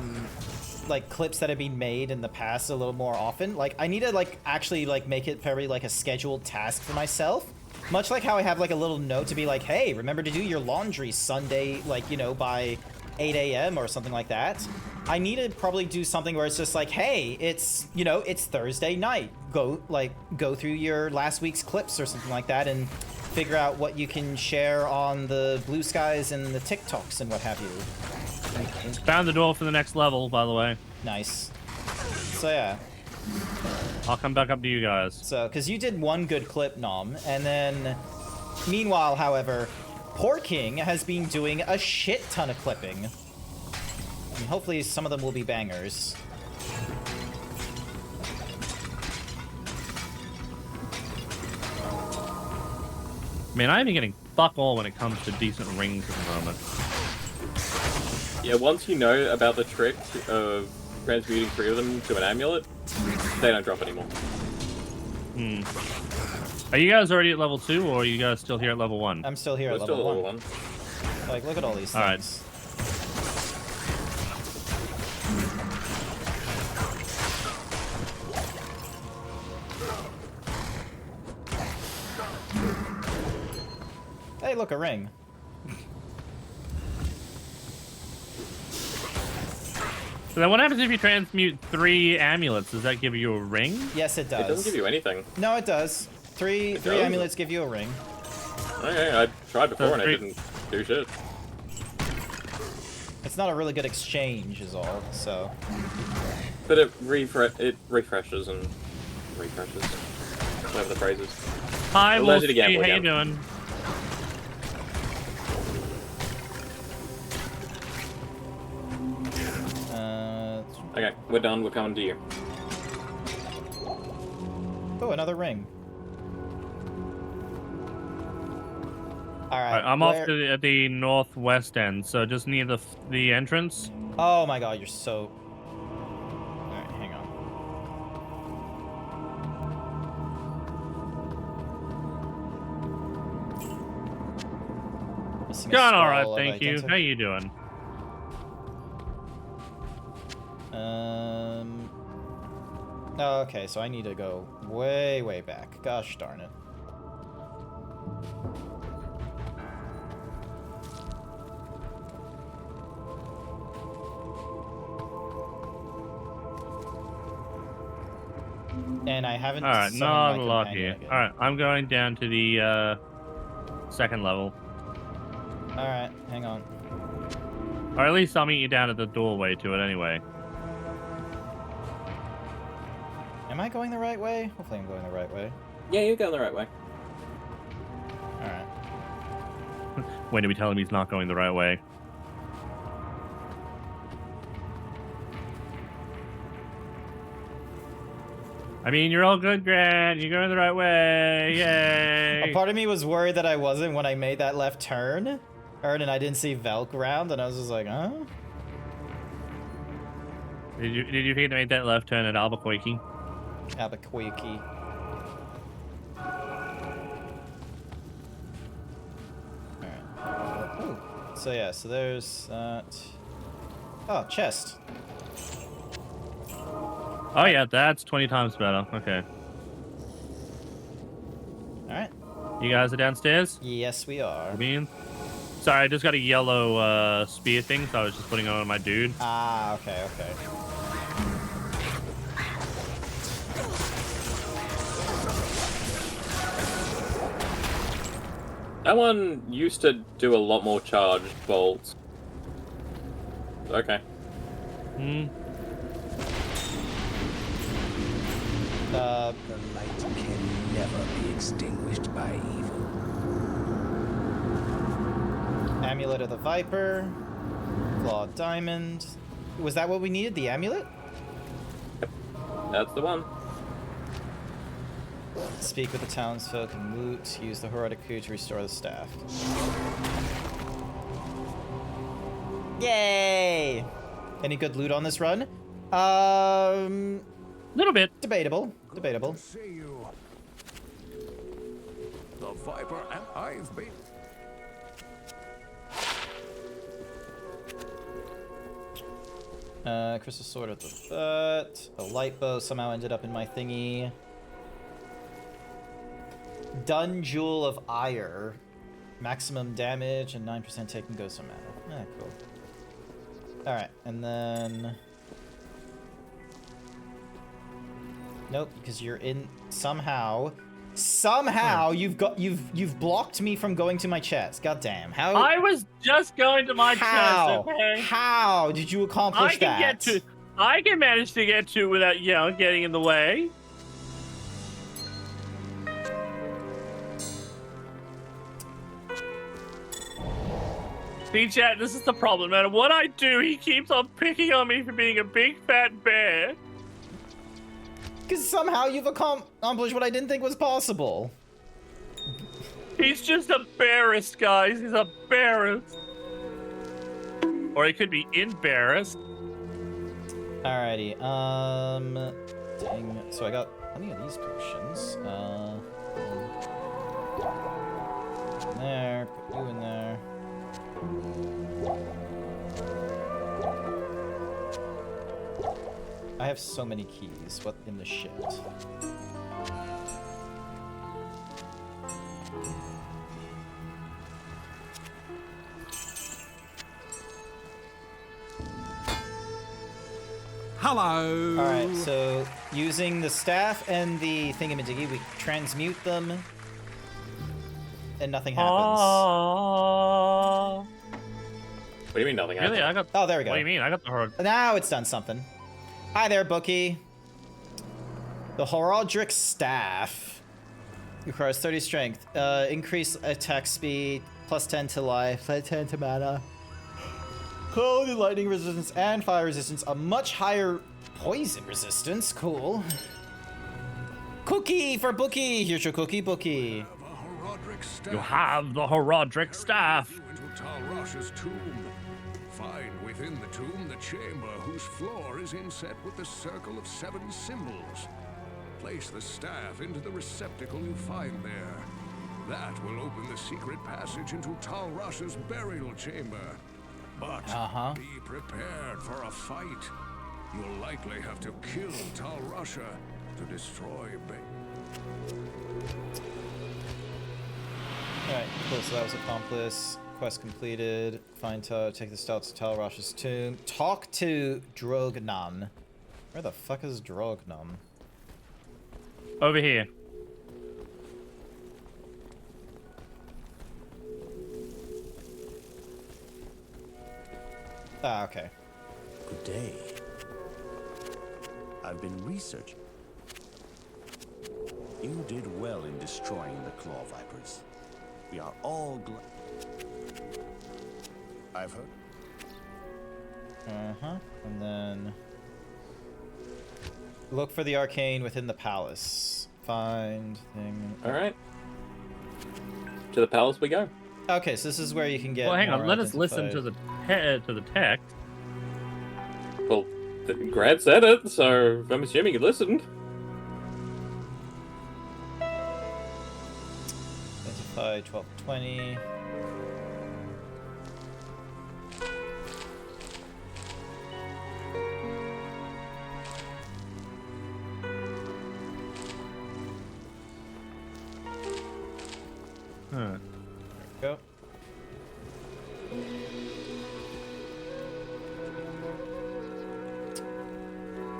like clips that have been made in the past a little more often. Like I need to like actually like make it very like a scheduled task for myself. Much like how I have like a little note to be like, hey, remember to do your laundry Sunday, like, you know, by 8 a.m. or something like that. I need to probably do something where it's just like, hey, it's, you know, it's Thursday night. Go through your last week's clips or something like that and figure out what you can share on the Blue Skies and the TikToks and what have you. Found the door for the next level, by the way. Nice. So yeah. I'll come back up to you guys. So, because you did one good clip, Nom, and then, meanwhile, however, Poor King has been doing a shit ton of clipping. And hopefully some of them will be bangers. Man, I ain't getting fuck all when it comes to decent rings at the moment. Yeah, once you know about the trick of transmuting 3 of them to an amulet, they don't drop anymore. Are you guys already at level 2, or are you guys still here at level 1? I'm still here We're at still level at level 1. 1. Like, look at all these All right. things. Hey, look, a ring. So then what happens if you transmute 3 amulets? Does that give you a ring? Yes, it does. It doesn't give you anything. No, it does. Three does? amulets give you a ring. Okay, I tried before and it 3. didn't do shit. It's not a really good exchange, is all. So. But it refreshes and refreshes. Whatever the phrase is. Hi, Allows you to Wolfie. gamble How you again. doing? Okay, we're done. We're coming to you. Oh, another ring. All right. Alright, I'm off to at the northwest end, so just near the entrance. Oh my God, you're so. All right, hang on. Missing a Going all skull right, of thank you. identity. How you doing? Oh, okay, so I need to go way, way back. Gosh darn it. And I haven't. All right, summoned not my a lot companion here. again. All right, I'm going down to the second level, All right, hang on. or at least I'll meet you down at the doorway to it anyway. Am I going the right way? Hopefully I'm going the right way. Yeah, you're going the right way. Alright. When did we tell him he's not going the right way? I mean, you're all good, Grant. You're going the right way. Yay! A part of me was worried that I wasn't when I made that left turn. And I didn't see Velk around, and I was just like, huh? Did you forget to make that left turn at Albuquerque? Albuquerque. Alright. Ooh. So yeah, so there's that. Oh, chest. Oh yeah, that's 20 times better. Okay. Alright. You guys are downstairs? Yes, we are. I mean, sorry, I just got a yellow spear thing, so I was just putting it on my dude. Ah, okay, okay. That one used to do a lot more charged bolts. Okay. Hmm. The light can never be extinguished by evil. Amulet of the Viper. Claw Diamond. Was that what we needed? The amulet? That's the one. Speak with the townsfolk and loot. Use the heroic coup to restore the staff. Yay! Any good loot on this run? Little bit. Debatable. Debatable. To see you. The Viper and I've been. Crystal sword at the butt. A light bow somehow ended up in my thingy. Dun Jewel of Ire. Maximum damage and 9% taken goes to mana. Cool. Alright, and then... Nope, because you're in... Somehow you've blocked me from going to my chest. God damn. How... I was just going to my How? chest, okay? How did you accomplish that? I can manage to get to it without, getting in the way. See, chat, this is the problem. No matter what I do, he keeps on picking on me for being a big fat bear. Because somehow you've accomplished what I didn't think was possible. He's just embarrassed, guys. He's embarrassed. Or he could be embarrassed. Alrighty, dang. So I got plenty of these potions. There, put you in there. I have so many keys. What in the shit? Hello. Alright, so using the staff and the thingamajiggy, we transmute them and nothing happens. Oh. What do you mean nothing happened? Really? I got. Oh, there we go. What do you mean? I got the hard. Now it's done something. Hi there, Bookie. The Horodric Staff requires 30 strength. Increase attack speed, plus 10 to life, plus 10 to mana. Cold and lightning resistance and fire resistance. A much higher poison resistance. Cool. Cookie for Bookie. Here's your cookie, Bookie. You have the Horodric staff. Into Tal Rasha's tomb. Find within the tomb the chamber whose floor is inset with the circle of 7 symbols. Place the staff into the receptacle you find there. That will open the secret passage into Tal Rasha's burial chamber. But be prepared for a fight. You'll likely have to kill Tal Rasha to destroy Alright, cool, so that was accomplice. Quest completed. Find take the stealth to Tal Rasha's tomb. Talk to Drognum. Where the fuck is Drognum? Over here. Ah, okay. Good day. I've been researching. You did well in destroying the Claw Vipers. We are all glad. I've heard. And then... Look for the arcane within the palace. Find thing... Alright. To the palace we go. Okay, so this is where you can get... Well, hang on. more Let us listen identified- to the text. Well, Grant said it, so I'm assuming you listened. Identify 1220. Go.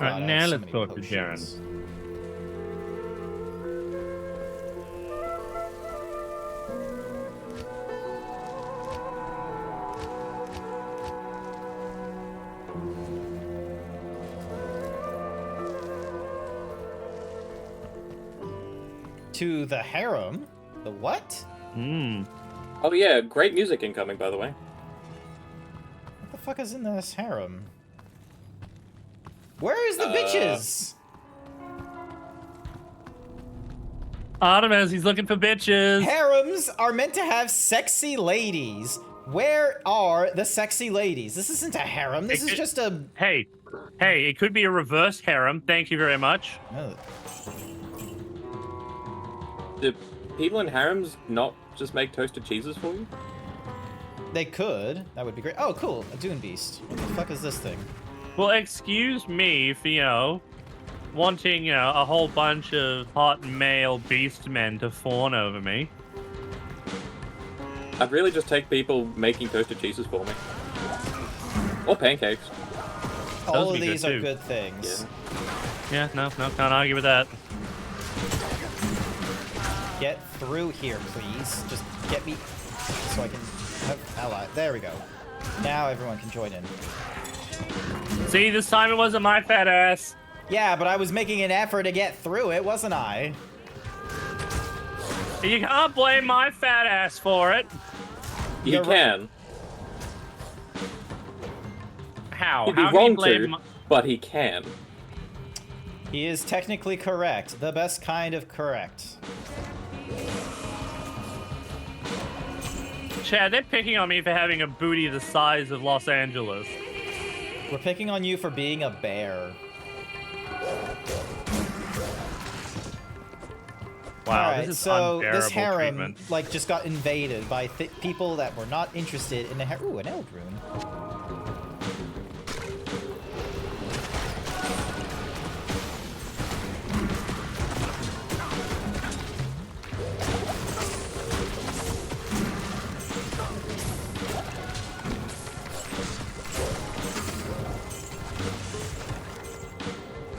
Alright, God, I now have so let's many talk to Jaren. potions. To the harem? The what? Hmm. Oh yeah, great music incoming, by the way. What the fuck is in this harem? Where is the bitches? Artemis, he's looking for bitches. Harems are meant to have sexy ladies. Where are the sexy ladies? This isn't a harem. This is just a... Hey, it could be a reverse harem. Thank you very much. Oh. Do people in harems not just make toasted cheeses for you? They could. That would be great. Oh, cool. A Dune Beast. What the fuck is this thing? Well, excuse me for, wanting, a whole bunch of hot male beast men to fawn over me. I'd really just take people making toasted cheeses for me. Or pancakes. All of these are good things. Yeah, no, can't argue with that. Get through here, please. Just get me so I can have ally. There we go. Now everyone can join in. See, this time it wasn't my fat ass. Yeah, but I was making an effort to get through it, wasn't I? You can't blame my fat ass for it. You can. How? He'd be How wrong can you blame to, but he can. He is technically correct. The best kind of correct. Chad, they're picking on me for having a booty the size of Los Angeles. We're picking on you for being a bear. Wow, Alright, this is so unbearable this harem, treatment. like, just got invaded by people that were not interested in the harem. Ooh, an Eld rune.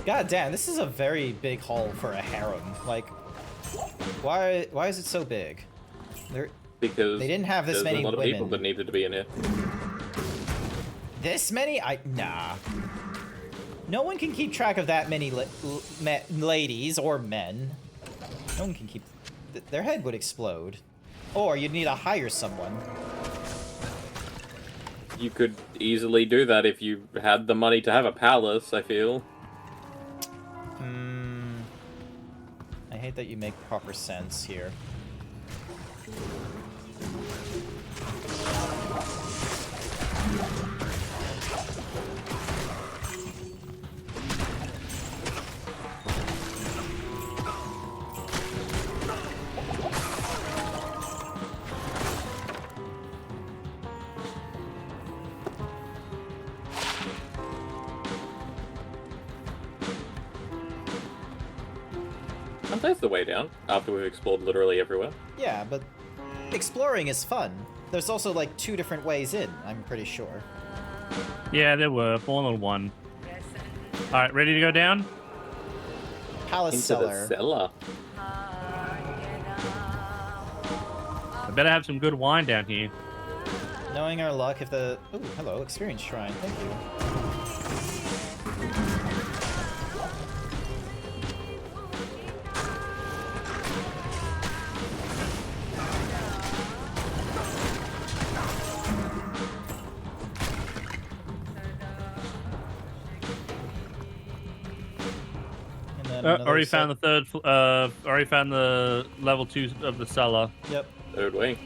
God damn, this is a very big haul for a harem. Like, why is it so big? Because they didn't have this many a lot women. of people that needed to be in here. This many? Nah. No one can keep track of that many ladies or men. No one can keep... Their head would explode. Or you'd need to hire someone. You could easily do that if you had the money to have a palace, I feel. I hate that you make proper sense here. That's the way down, after we've explored literally everywhere. Yeah, but exploring is fun. There's also like 2 different ways in, I'm pretty sure. Yeah, there were. More than one. Alright, ready to go down? Palace Into cellar. the cellar. I better have some good wine down here. Knowing our luck, if the... Ooh, hello, experience shrine. Thank you. Already found the third. Already found the level 2 of the cellar. Yep. Third wing.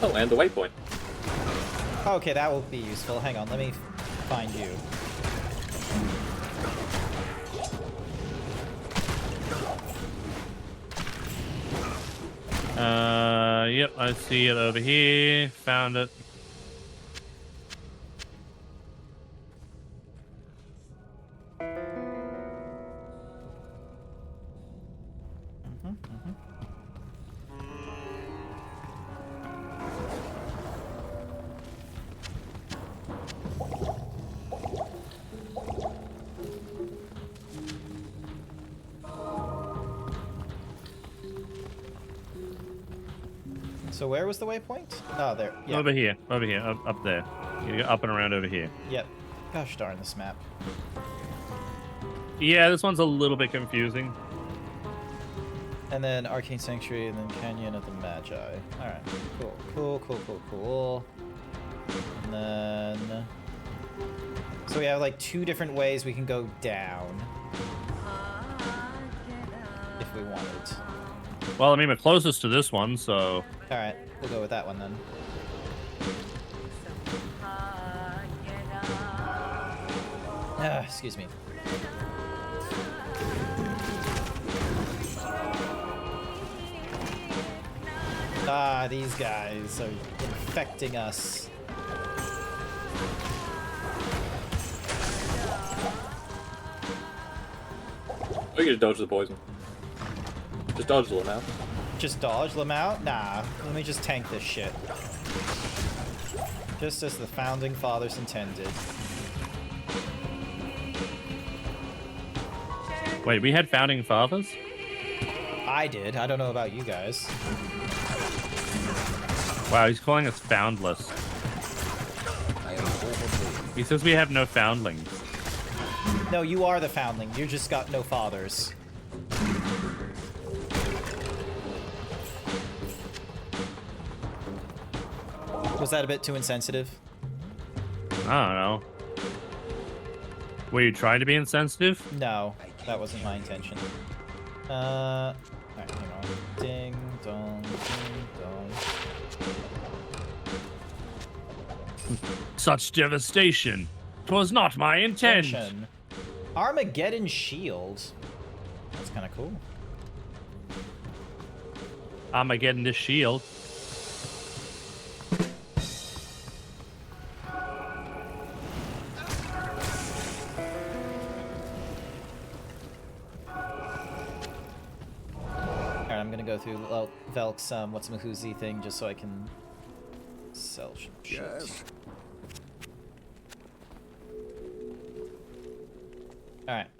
Oh, and the waypoint. Okay, that will be useful. Hang on, let me find you. Yep, I see it over here. Found it. So where was the waypoint? Oh, there. Yeah. Over here, up there. You go up and around over here. Yep. Gosh darn this map. Yeah, this one's a little bit confusing. And then Arcane Sanctuary, and then Canyon of the Magi. Alright, cool. And then... So we have like 2 different ways we can go down. If we wanted. Well, I mean, we're closest to this one, so... Alright, we'll go with that one then. Excuse me. These guys are infecting us. We can just dodge the poison. Just dodge them out. Just dodge them out? Nah, let me just tank this shit. Just as the Founding Fathers intended. Wait, we had Founding Fathers? I did. I don't know about you guys. Wow, he's calling us foundless. He says we have no foundlings. No, you are the Foundling. You just got no fathers. Was that a bit too insensitive? I don't know. Were you trying to be insensitive? No, that wasn't my intention. Alright, hang on. Ding dong, ding dong. Such devastation. 'Twas not my intent. Attention. Armageddon Shield. That's kind of cool. Armageddon this shield. Alright, I'm gonna go through Velk's what's my who's thing just so I can sell some shit. Yes. Alright,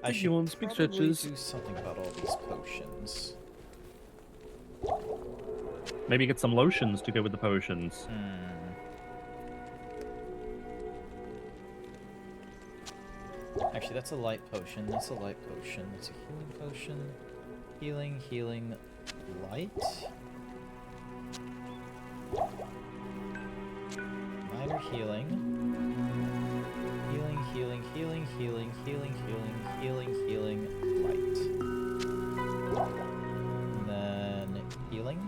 I should on speak probably stretches. do something about all these potions. Maybe get some lotions to go with the potions. Actually, that's a light potion. That's a light potion. That's a healing potion. Healing, light. Minor healing. Healing, light. And then healing.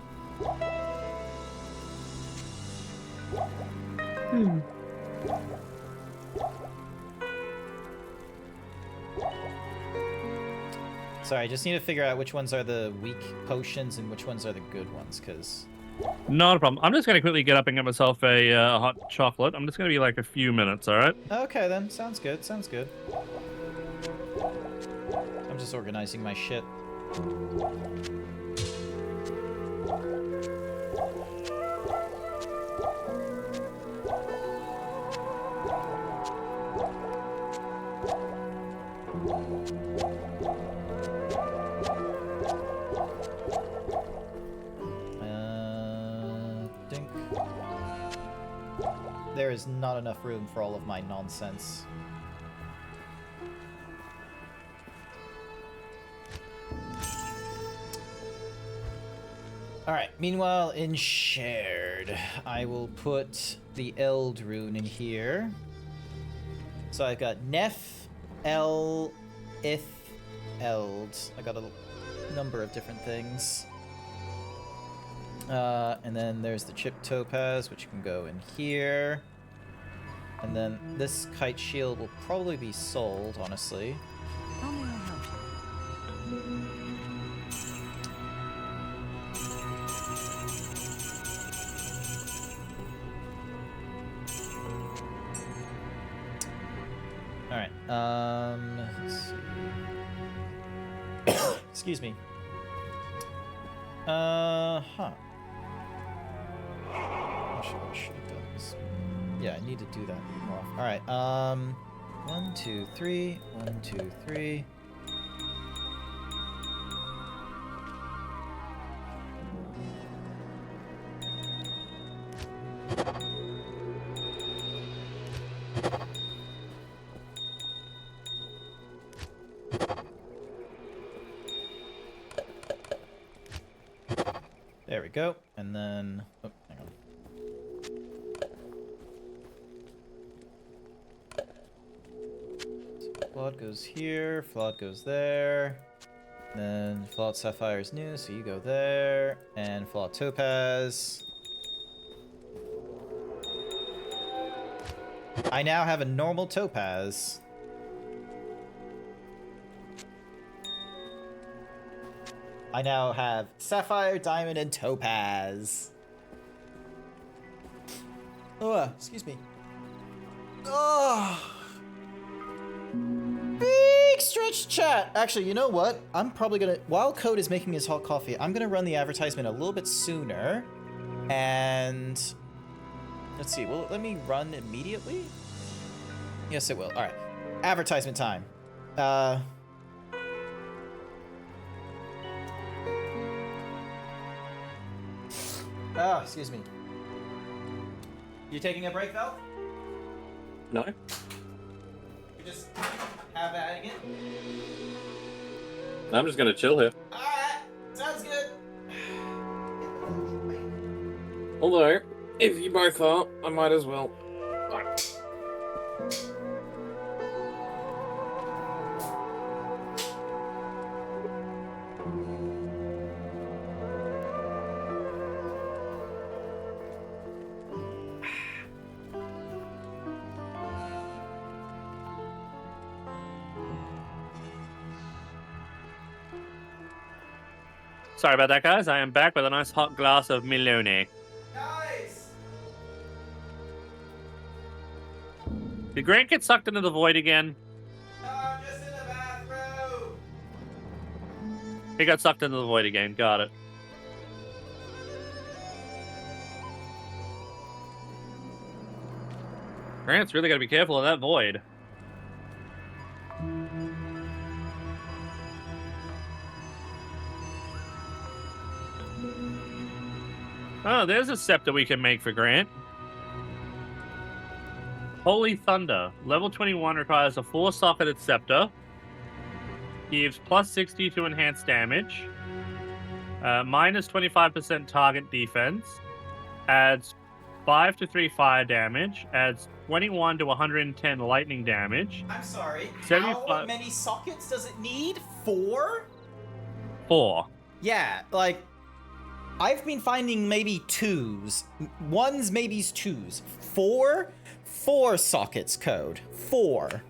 Sorry, I just need to figure out which ones are the weak potions and which ones are the good ones, because... Not a problem. I'm just going to quickly get up and get myself a hot chocolate. I'm just going to be like a few minutes, alright? Okay then, sounds good, sounds good. I'm just organizing my shit. Dink. There is not enough room for all of my nonsense. Alright, meanwhile, in shared, I will put the Eld rune in here. So I've got Nef, El, Ith, Eld. I got a number of different things. And then there's the Chip Topaz, which can go in here. And then this Kite Shield will probably be sold, honestly. How may I help you? Alright, let's see. Excuse me. Huh. Actually, I should have done this. Yeah, I need to do that more often. Alright, 1, 2, 3, 1, 2, 3. There we go. And then... Oh, hang on. So Flawed goes here, Flawed goes there. Then Flawed Sapphire is new, so you go there. And Flawed Topaz. I now have a normal Topaz. I now have Sapphire, Diamond, and Topaz. Oh, excuse me. Oh. Big stretch chat. Actually, you know what? I'm probably gonna, while Code is making his hot coffee, I'm gonna run the advertisement a little bit sooner. And let's see, will it let me run immediately? Yes, it will. All right, advertisement time. Oh, excuse me. You taking a break, Val? No. You just have at it again? I'm just gonna chill here. Alright, sounds good. Although, if you both are, I might as well. Sorry about that, guys. I am back with a nice hot glass of Milone. Nice! Did Grant get sucked into the void again? I'm just in the bathroom! He got sucked into the void again. Got it. Grant's really got to be careful of that void. Oh, there's a scepter we can make for Grant. Holy Thunder. Level 21 requires a 4-socketed scepter. Gives plus 60 to enhanced damage. Minus 25% target defense. Adds 5 to 3 fire damage. Adds 21 to 110 lightning damage. I'm sorry, 75 how many sockets does it need? 4? 4. Yeah, like... I've been finding maybe 2s. 1s, maybes, 2s. 4? 4 sockets, Code. 4.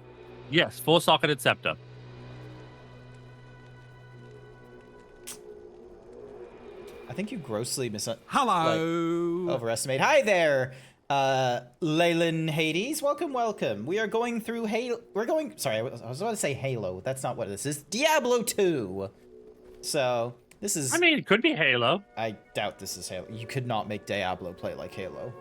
Yes, 4-socketed scepter. I think you grossly overestimate. Hi there, Leyland Hades. Welcome, welcome. We are going through Halo. Sorry, I was about to say Halo. That's not what this is. Diablo 2. So... This is... I mean, it could be Halo. I doubt this is Halo. You could not make Diablo play like Halo.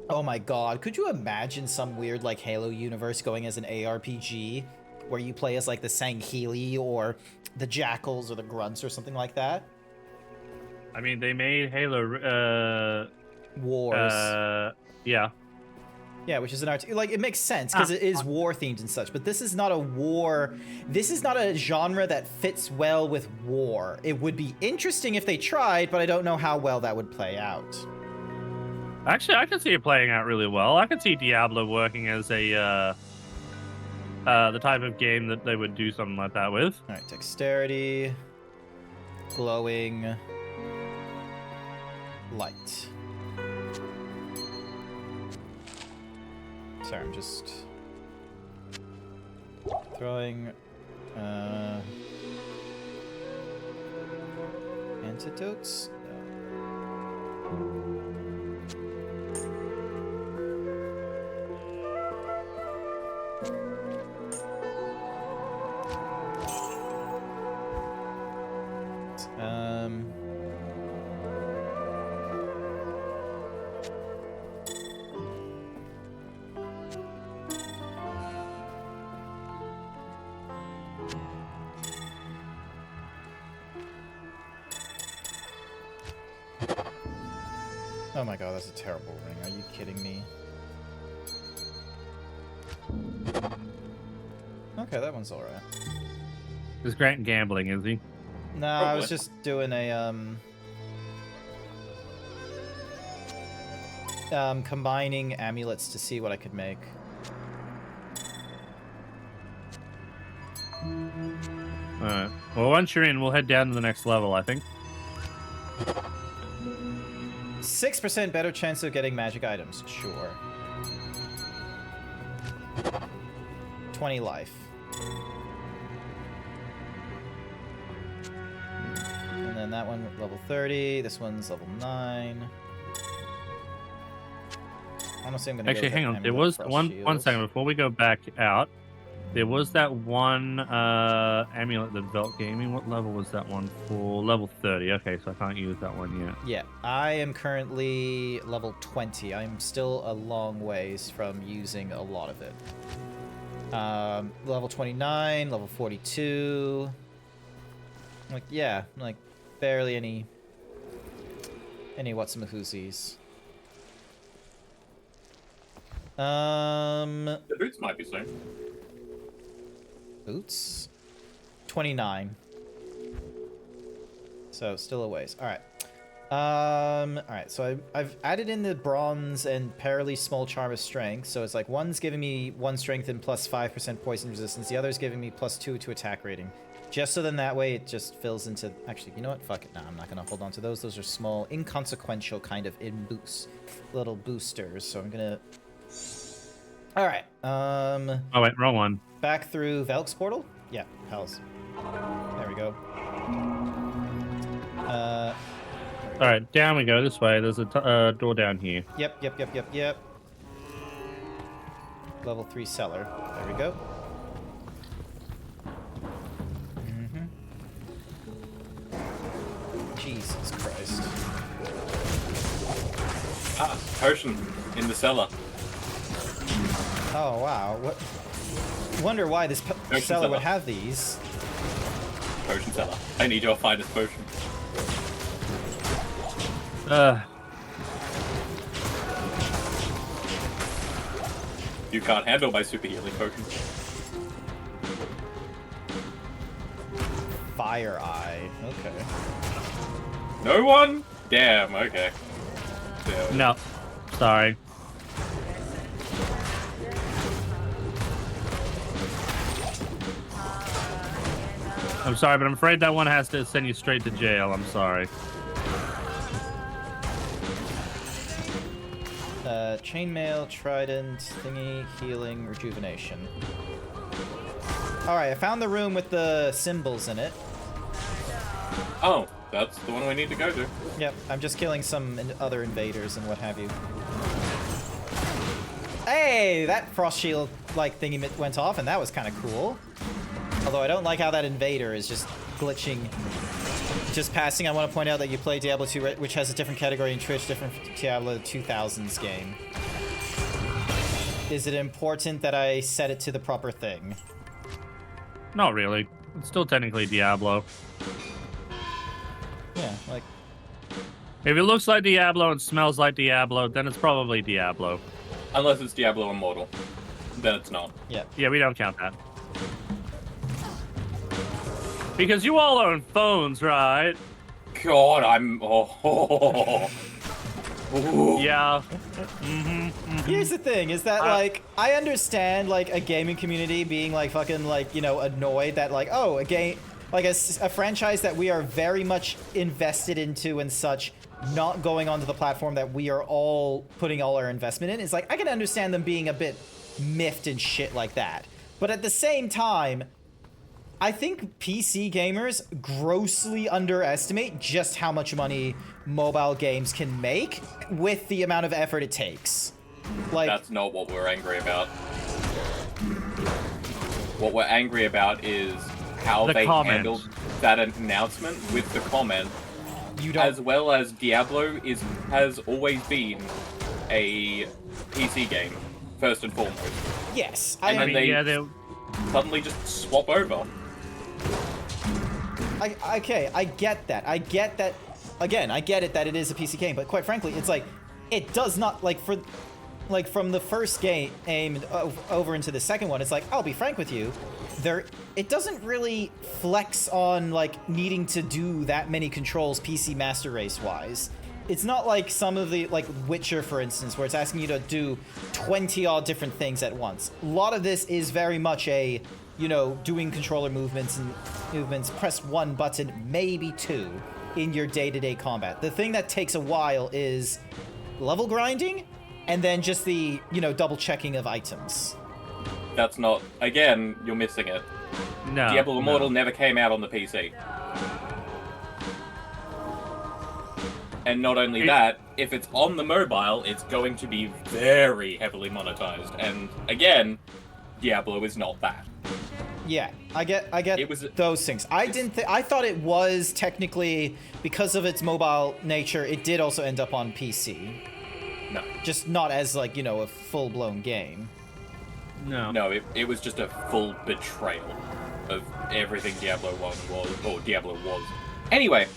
Oh my god. Could you imagine some weird, like, Halo universe going as an ARPG? Where you play as, like, the Sangheili or the Jackals or the Grunts or something like that? I mean, they made Halo, Wars. Yeah. Yeah, which is an art. Like, it makes sense because it is war themed and such, but this is not a war. This is not a genre that fits well with war. It would be interesting if they tried, but I don't know how well that would play out. Actually, I can see it playing out really well. I can see Diablo working as a, the type of game that they would do something like that with. All right, dexterity, glowing, light. Sorry, I'm just throwing antidotes. Oh my god, that's a terrible ring. Are you kidding me? Okay, that one's alright. Is Grant gambling, is he? No, I was just doing a combining amulets to see what I could make. Alright. Well, once you're in, we'll head down to the next level, I think. 6% better chance of getting magic items. Sure. 20 life. And then that one level 30. This one's level 9. Honestly, I'm gonna Actually, go hang on. There was one second before we go back out. There was that one amulet that Velt gave me. What level was that one for? Level 30. Okay, so I can't use that one yet. Yeah, I am currently level 20. I'm still a long ways from using a lot of it. Level 29, level 42. Like, yeah, like barely any whatsamahoozies. The boots might be soon. Boots? 29. So, still a ways. Alright. Alright, so I've added in the bronze and perilly small charm of strength. So it's like one's giving me 1 strength and plus 5% poison resistance. The other's giving me plus 2 to attack rating. Just so then that way it just fills into... Actually, you know what? Fuck it. Nah, I'm not going to hold on to those. Those are small, inconsequential kind of little boosters. So I'm going to... Alright. Oh, wait, wrong one. Back through Velk's portal? Yeah, Hells. There we go. Alright, down we go. This way. There's a door down here. Yep. Level 3 cellar. There we go. Jesus Christ. Ah, potion in the cellar. Oh, wow. What? Wonder why this cellar would have these. Potion cellar. I need your finest potion. You can't handle my super healing potion. Fire Eye. Okay. No one? Damn, okay. Damn. No. Sorry. I'm sorry, but I'm afraid that one has to send you straight to jail. I'm sorry. Chainmail, trident, thingy, healing, rejuvenation. Alright, I found the room with the symbols in it. Oh, that's the one we need to go to. Yep, I'm just killing some other invaders and what have you. Hey, that frost shield like thingy went off, and that was kind of cool. Although I don't like how that invader is just glitching. Just passing, I want to point out that you play Diablo 2, which has a different category in Twitch, different from Diablo 2000's game. Is it important that I set it to the proper thing? Not really. It's still technically Diablo. Yeah, like... If it looks like Diablo and smells like Diablo, then it's probably Diablo. Unless it's Diablo Immortal. Then it's not. Yeah. Yeah, we don't count that. Because you all own phones, right? God, I'm... Oh. Yeah. Here's the thing, is that, like, I understand, like, a gaming community being, like, fucking, like, you know, annoyed that, like, oh, a game... Like, a franchise that we are very much invested into and such, not going onto the platform that we are all putting all our investment in. It's like, I can understand them being a bit miffed and shit like that. But at the same time... I think PC gamers grossly underestimate just how much money mobile games can make with the amount of effort it takes. Like, that's not what we're angry about. What we're angry about is how they handled that announcement with the comment, as well as Diablo has always been a PC game, first and foremost. Yes. And then they suddenly just swap over. Okay, I get that. I get that. Again, I get it that it is a PC game, but quite frankly, it's like, it does not, like, from the first game aimed over into the second one, it's like, I'll be frank with you, it doesn't really flex on like needing to do that many controls PC Master Race wise. It's not like some of the, like Witcher, for instance, where it's asking you to do 20 odd different things at once. A lot of this is very much a, you know, doing controller movements, press one button, maybe two, in your day-to-day combat. The thing that takes a while is level grinding, and then just the, you know, double checking of items. That's not... Again, you're missing it. No. Diablo Immortal never came out on the PC. And not only that, if it's on the mobile, it's going to be very heavily monetized. And again, Diablo is not that. Yeah, I get those things. I thought it was technically, because of its mobile nature, it did also end up on PC. No. Just not as, like, you know, a full-blown game. No, it was just a full betrayal of everything Diablo 1 was, or Diablo was. Anyway,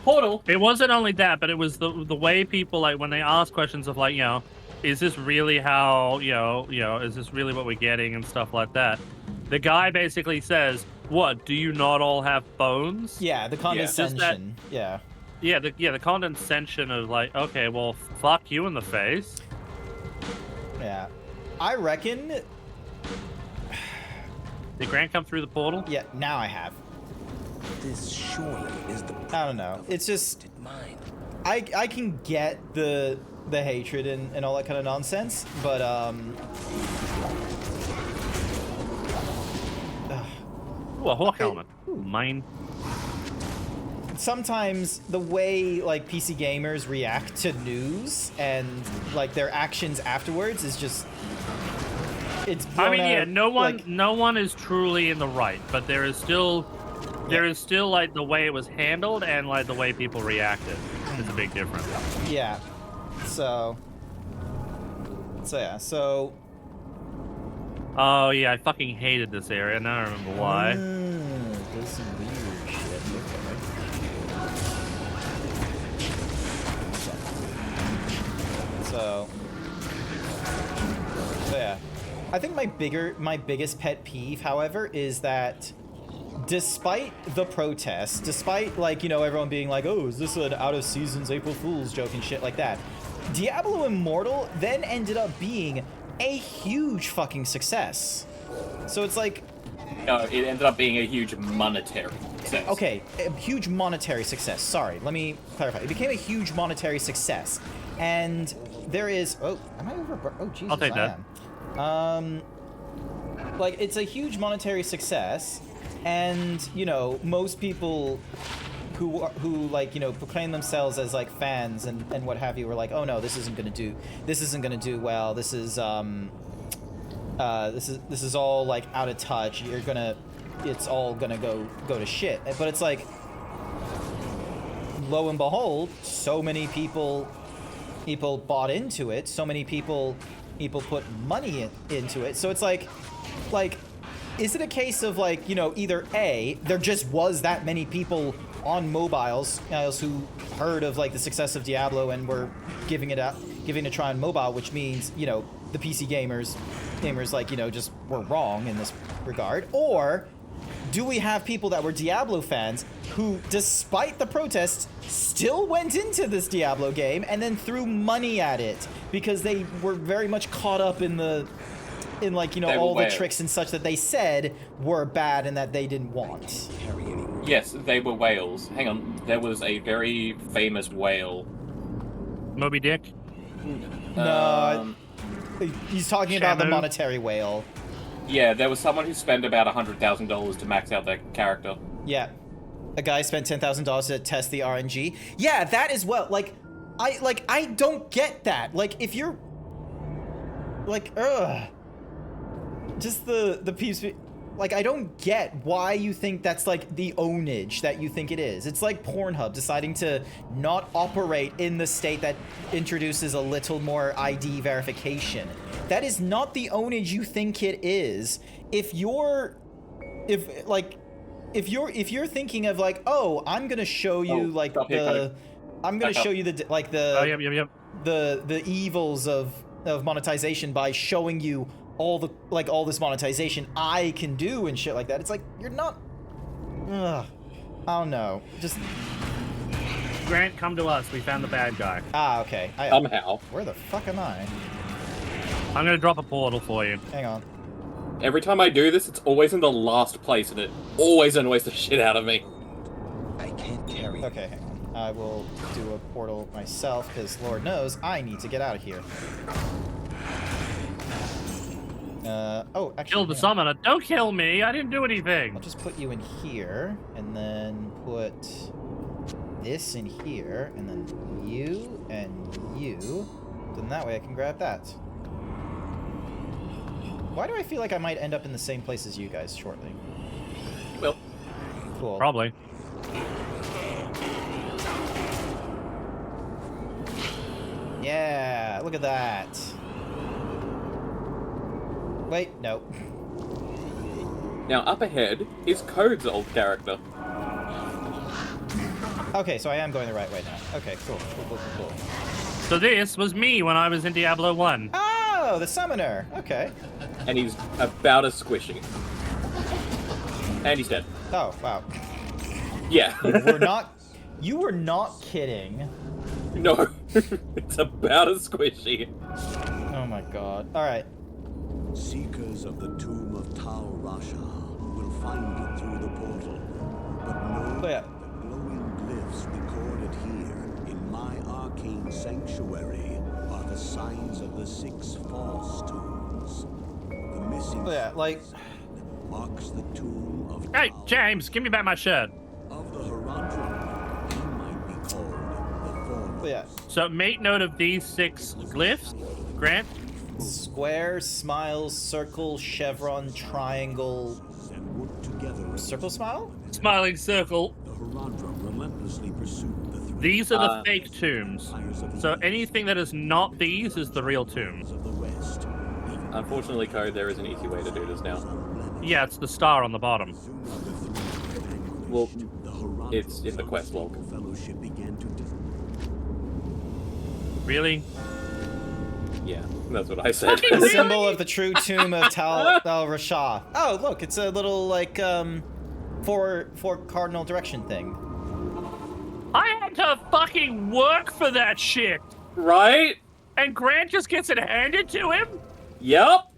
Portal. It wasn't only that, but it was the way people, like, when they ask questions of, like, you know, is this really how, you know, is this really what we're getting and stuff like that? The guy basically says, what, do you not all have phones? Yeah, the condescension. Yeah. Yeah, the condescension of, like, okay, well, fuck you in the face. Yeah. I reckon... Did Grant come through the portal? Yeah, now I have. This surely is the I don't know. It's just... mind. I can get the hatred and all that kind of nonsense, but Ooh, a hawk helmet. Ooh, mine. sometimes the way like PC gamers react to news and like their actions afterwards is just I mean, yeah, no one is truly in the right, but there is still like the way it was handled and like the way people reacted is a big difference. Yeah. So yeah. So. Oh yeah, I fucking hated this area. Now I remember why. There's some weird shit. Okay. So yeah. I think my biggest pet peeve, however, is that despite the protests, despite like, you know, everyone being like, oh, is this an out of seasons April Fool's joke and shit like that, Diablo Immortal then ended up being a huge fucking success. So it's like... it ended up being a huge monetary success. Okay, a huge monetary success. Sorry, let me clarify. It became a huge monetary success. And there is... Oh, am I over... Oh, Jesus, I'll take that. Like, it's a huge monetary success. And, you know, most people who like, you know, proclaim themselves as like fans and what have you were like, oh no, this isn't gonna do well. This is all like out of touch. It's all gonna go to shit. But it's like, lo and behold, so many people bought into it. So many people put money into it. So it's like, is it a case of like, you know, either A, there just was that many people on mobiles who heard of like the success of Diablo and were giving it a try on mobile, which means, you know, the PC gamers like, you know, just were wrong in this regard? Or do we have people that were Diablo fans who, despite the protests, still went into this Diablo game and then threw money at it because they were very much caught up in like, you know, all the tricks and such that they said were bad and that they didn't want? Yes, they were whales. Hang on, there was a very famous whale. Moby Dick? No, he's talking about the monetary whale. Yeah, there was someone who spent about $100,000 to max out their character. Yeah, a guy spent $10,000 to test the RNG. Yeah, that as well. I don't get that. Like, if you're like, just the peeps. Like, I don't get why you think that's like the ownage that you think it is. It's like Pornhub deciding to not operate in the state that introduces a little more ID verification. That is not the ownage you think it is. If you're thinking of like, oh, I'm gonna show you the evils of monetization by showing you all this monetization I can do and shit like that. It's like, you're not... Ugh. I don't know. Just... Grant, come to us. We found the bad guy. Ah, okay. Somehow. Where the fuck am I? I'm gonna drop a portal for you. Hang on. Every time I do this, it's always in the last place, and it always annoys the shit out of me. I can't carry. Okay, hang on. I will do a portal myself, because Lord knows I need to get out of here. Oh, actually... Kill the hang on. summoner. Don't kill me. I didn't do anything. I'll just put you in here, and then put this in here, and then you and you. Then that way I can grab that. Why do I feel like I might end up in the same place as you guys shortly? Well, Cool. Probably. Yeah, look at that. Wait, no. now up ahead is Code's old character. Okay, so I am going the right way now. Okay, cool. Cool. So this was me when I was in Diablo 1. Oh, the summoner. Okay. And he's about as squishy. And he's dead. Oh, wow. Yeah. You were not kidding. No. It's about as squishy. Oh my god. Alright. Seekers of the tomb of Tal Rasha will find it through the portal. But know Oh, yeah. the glowing glyphs recorded here in my arcane sanctuary are the signs of the 6 false tombs. The missing Oh, yeah, like... marks the tomb of Hey, Tal James, give me back my shirt. of the Haradrim. He might be called the Foremost. Oh, yeah. So make note of these 6 glyphs. Grant, Square, smile, circle, chevron, triangle... And work together as Circle smile? smiling circle. the Haradrim relentlessly pursued the threat These are the fake tombs. So anything that is not these is the real tomb. of the West. Unfortunately, Code, there is an easy way to do this now. Yeah, it's the star on the bottom. Well, it's in the quest log. Fellowship began to Really? Yeah, that's what I said. The symbol of the true tomb of Tal Rasha. Oh, look, it's a little, like, four cardinal direction thing. I had to fucking work for that shit. Right? And Grant just gets it handed to him? Yep.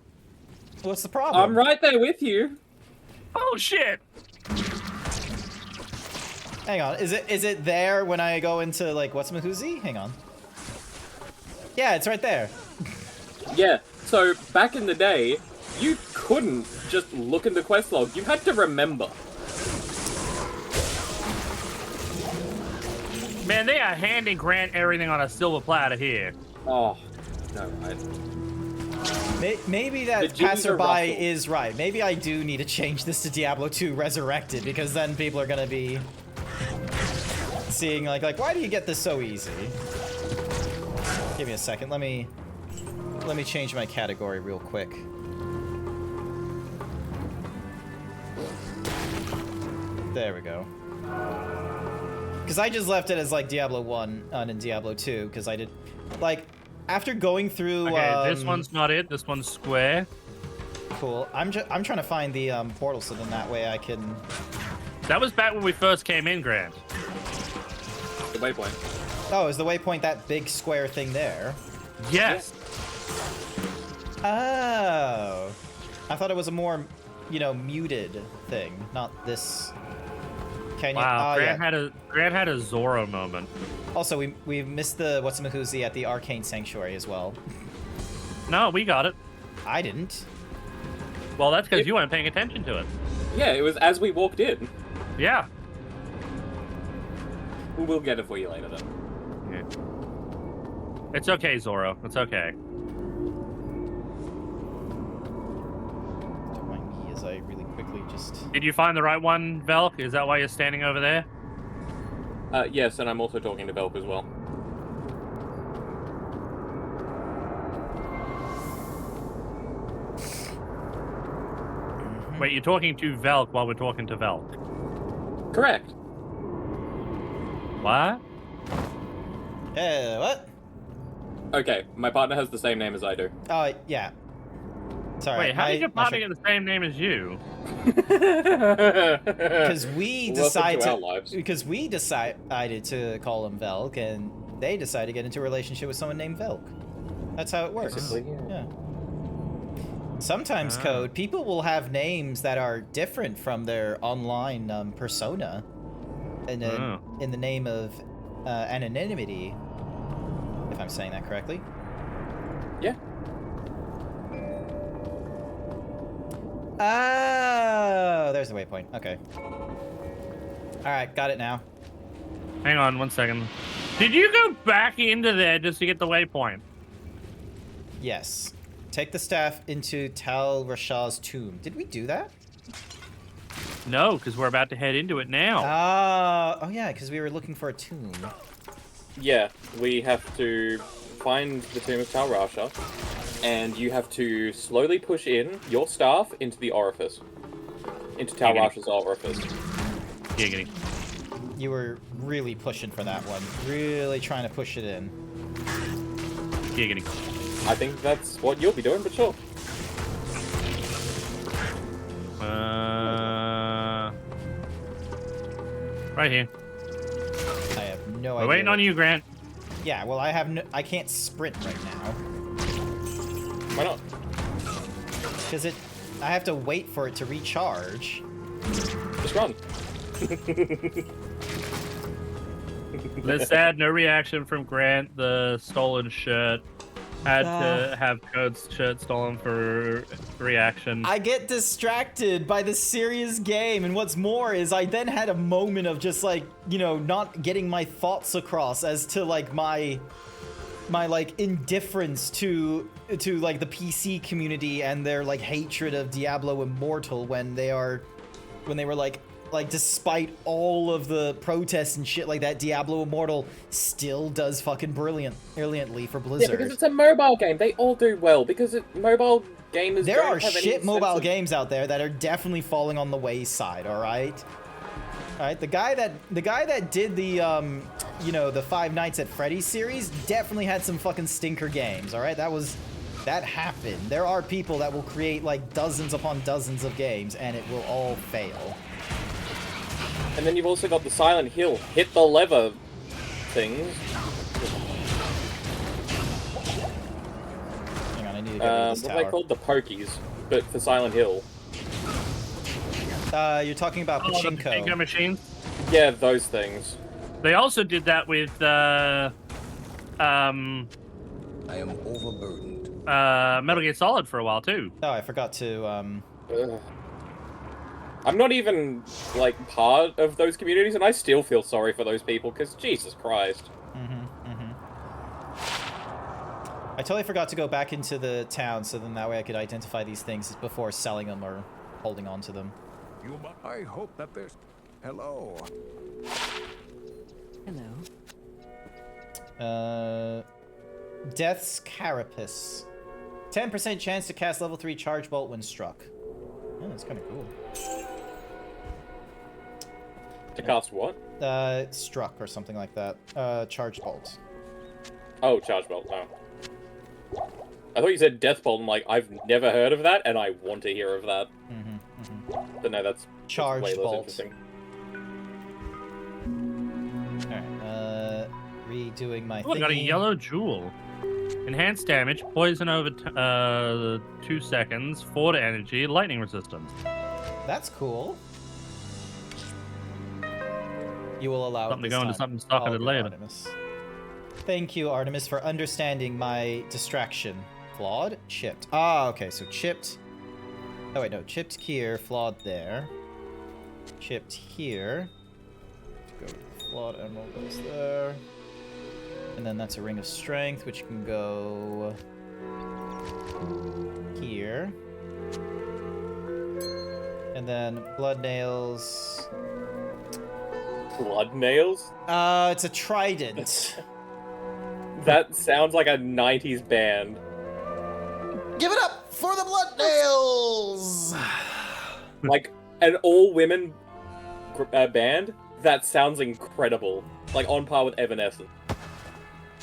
What's the problem? I'm right there with you. Oh shit. Hang on, is it there when I go into, like, what's Mahuzi? Hang on. Yeah, it's right there. Yeah, so back in the day, you couldn't just look in the quest log. You had to remember. Man, they are handing Grant everything on a silver platter here. Oh, no, Maybe The that G's are passerby ruffled. is right. Maybe I do need to change this to Diablo 2 Resurrected, because then people are gonna be seeing like why do you get this so easy? Give me a second. Let me change my category real quick. There we go. Because I just left it as like Diablo 1 and Diablo 2 because I did like after going through. Okay, this one's not it. This one's square. Cool. I'm trying to find the portal so then that way I can. That was back when we first came in, Grant. the waypoint. Oh, is the waypoint that big square thing there? Yes. Oh. I thought it was a more, muted thing, not this. Can you? Wow, Oh, Grant yeah. had a Zorro moment. Also, we missed the What's-a-Mahuzi at the Arcane Sanctuary as well. No, we got it. I didn't. Well, that's because you weren't paying attention to it. Yeah, it was as we walked in. Yeah. We'll get it for you later, then. Yeah. It's okay, Zorro. It's okay. Don't mind me as I really quickly just. Did you find the right one, Velk? Is that why you're standing over there? Yes, and I'm also talking to Velp as well. Wait, you're talking to Velk while we're talking to Velk. Correct. What? What? Okay, my partner has the same name as I do. Yeah. It's all right. Wait, how did your partner get the same name as you? Because we Welcome decided to our lives. decided to call him Velk, and they decided to get into a relationship with someone named Velk. That's how it works. Basically, yeah. Sometimes, Code, people will have names that are different from their online persona, in the name of anonymity, if I'm saying that correctly. Yeah. Oh, there's the waypoint. Okay. All right, got it now. Hang on 1 second. Did you go back into there just to get the waypoint? Yes. Take the staff into Tal Rashah's tomb. Did we do that? No, because we're about to head into it now. Oh yeah, because we were looking for a tomb. Yeah, we have to find the tomb of Tal Rasha, and you have to slowly push in your staff into the orifice. Into Tal Rasha's orifice. Giggity. You were really pushing for that one. Really trying to push it in. Giggity. I think that's what you'll be doing, but sure. Right here. I have no We're idea. waiting on you, Grant. Yeah, well, I can't sprint right now. Why not? Because I have to wait for it to recharge. Just run. That's sad. No reaction from Grant. The stolen shirt. Had to have Code's shirt stolen for reaction. I get distracted by this serious game, and what's more is I then had a moment of just like, you know, not getting my thoughts across as to like my like indifference to like the PC community and their like hatred of Diablo Immortal when they were like despite all of the protests and shit like that, Diablo Immortal still does fucking brilliantly for Blizzard. Yeah, because it's a mobile game. They all do well because mobile gamers. There don't are have any shit sense mobile of... games out there that are definitely falling on the wayside. All right. The guy that did the you know, the Five Nights at Freddy's series definitely had some fucking stinker games. All right, that happened. There are people that will create like dozens upon dozens of games and it will all fail. And then you've also got the Silent Hill hit the lever things. Hang on, I need to get rid of this what tower. are they called? The Pokies, but for Silent Hill. You're talking about Pachinko. The Pachinko machines? Yeah, those things. They also did that with I am overburdened. Metal Gear Solid for a while too. Oh, I forgot to Ugh. I'm not even, like, part of those communities, and I still feel sorry for those people, because Jesus Christ. I totally forgot to go back into the town, so then that way I could identify these things before selling them or holding on to them. I hope that there's... Hello. Hello. Death's Carapace. 10% chance to cast level 3 Charge Bolt when struck. Oh, that's kind of cool. To cast what? Struck or something like that. Charge Bolt. Oh, Charge Bolt, no. I thought you said Death Bolt, and like, I've never heard of that, and I want to hear of that. But no, that's Charge way less Bolt. interesting. Alright, redoing my Oh, I got a thingy. yellow jewel. Enhanced damage, poison over 2 seconds, 4 to energy, lightning resistance. That's cool. You will allow Something to it go this into time. something stocketed good, later. Artemis. Thank you, Artemis, for understanding my distraction. Flawed? Chipped. Ah, okay, so chipped. Oh, wait, no. Chipped here, flawed there. Chipped here. Go with flawed emerald goes there. And then that's a ring of strength, which can go here. And then blood nails. Blood nails? It's a trident. That sounds like a 90s band. Give it up for the blood nails! Like, an all-women band? That sounds incredible. Like, on par with Evanescence.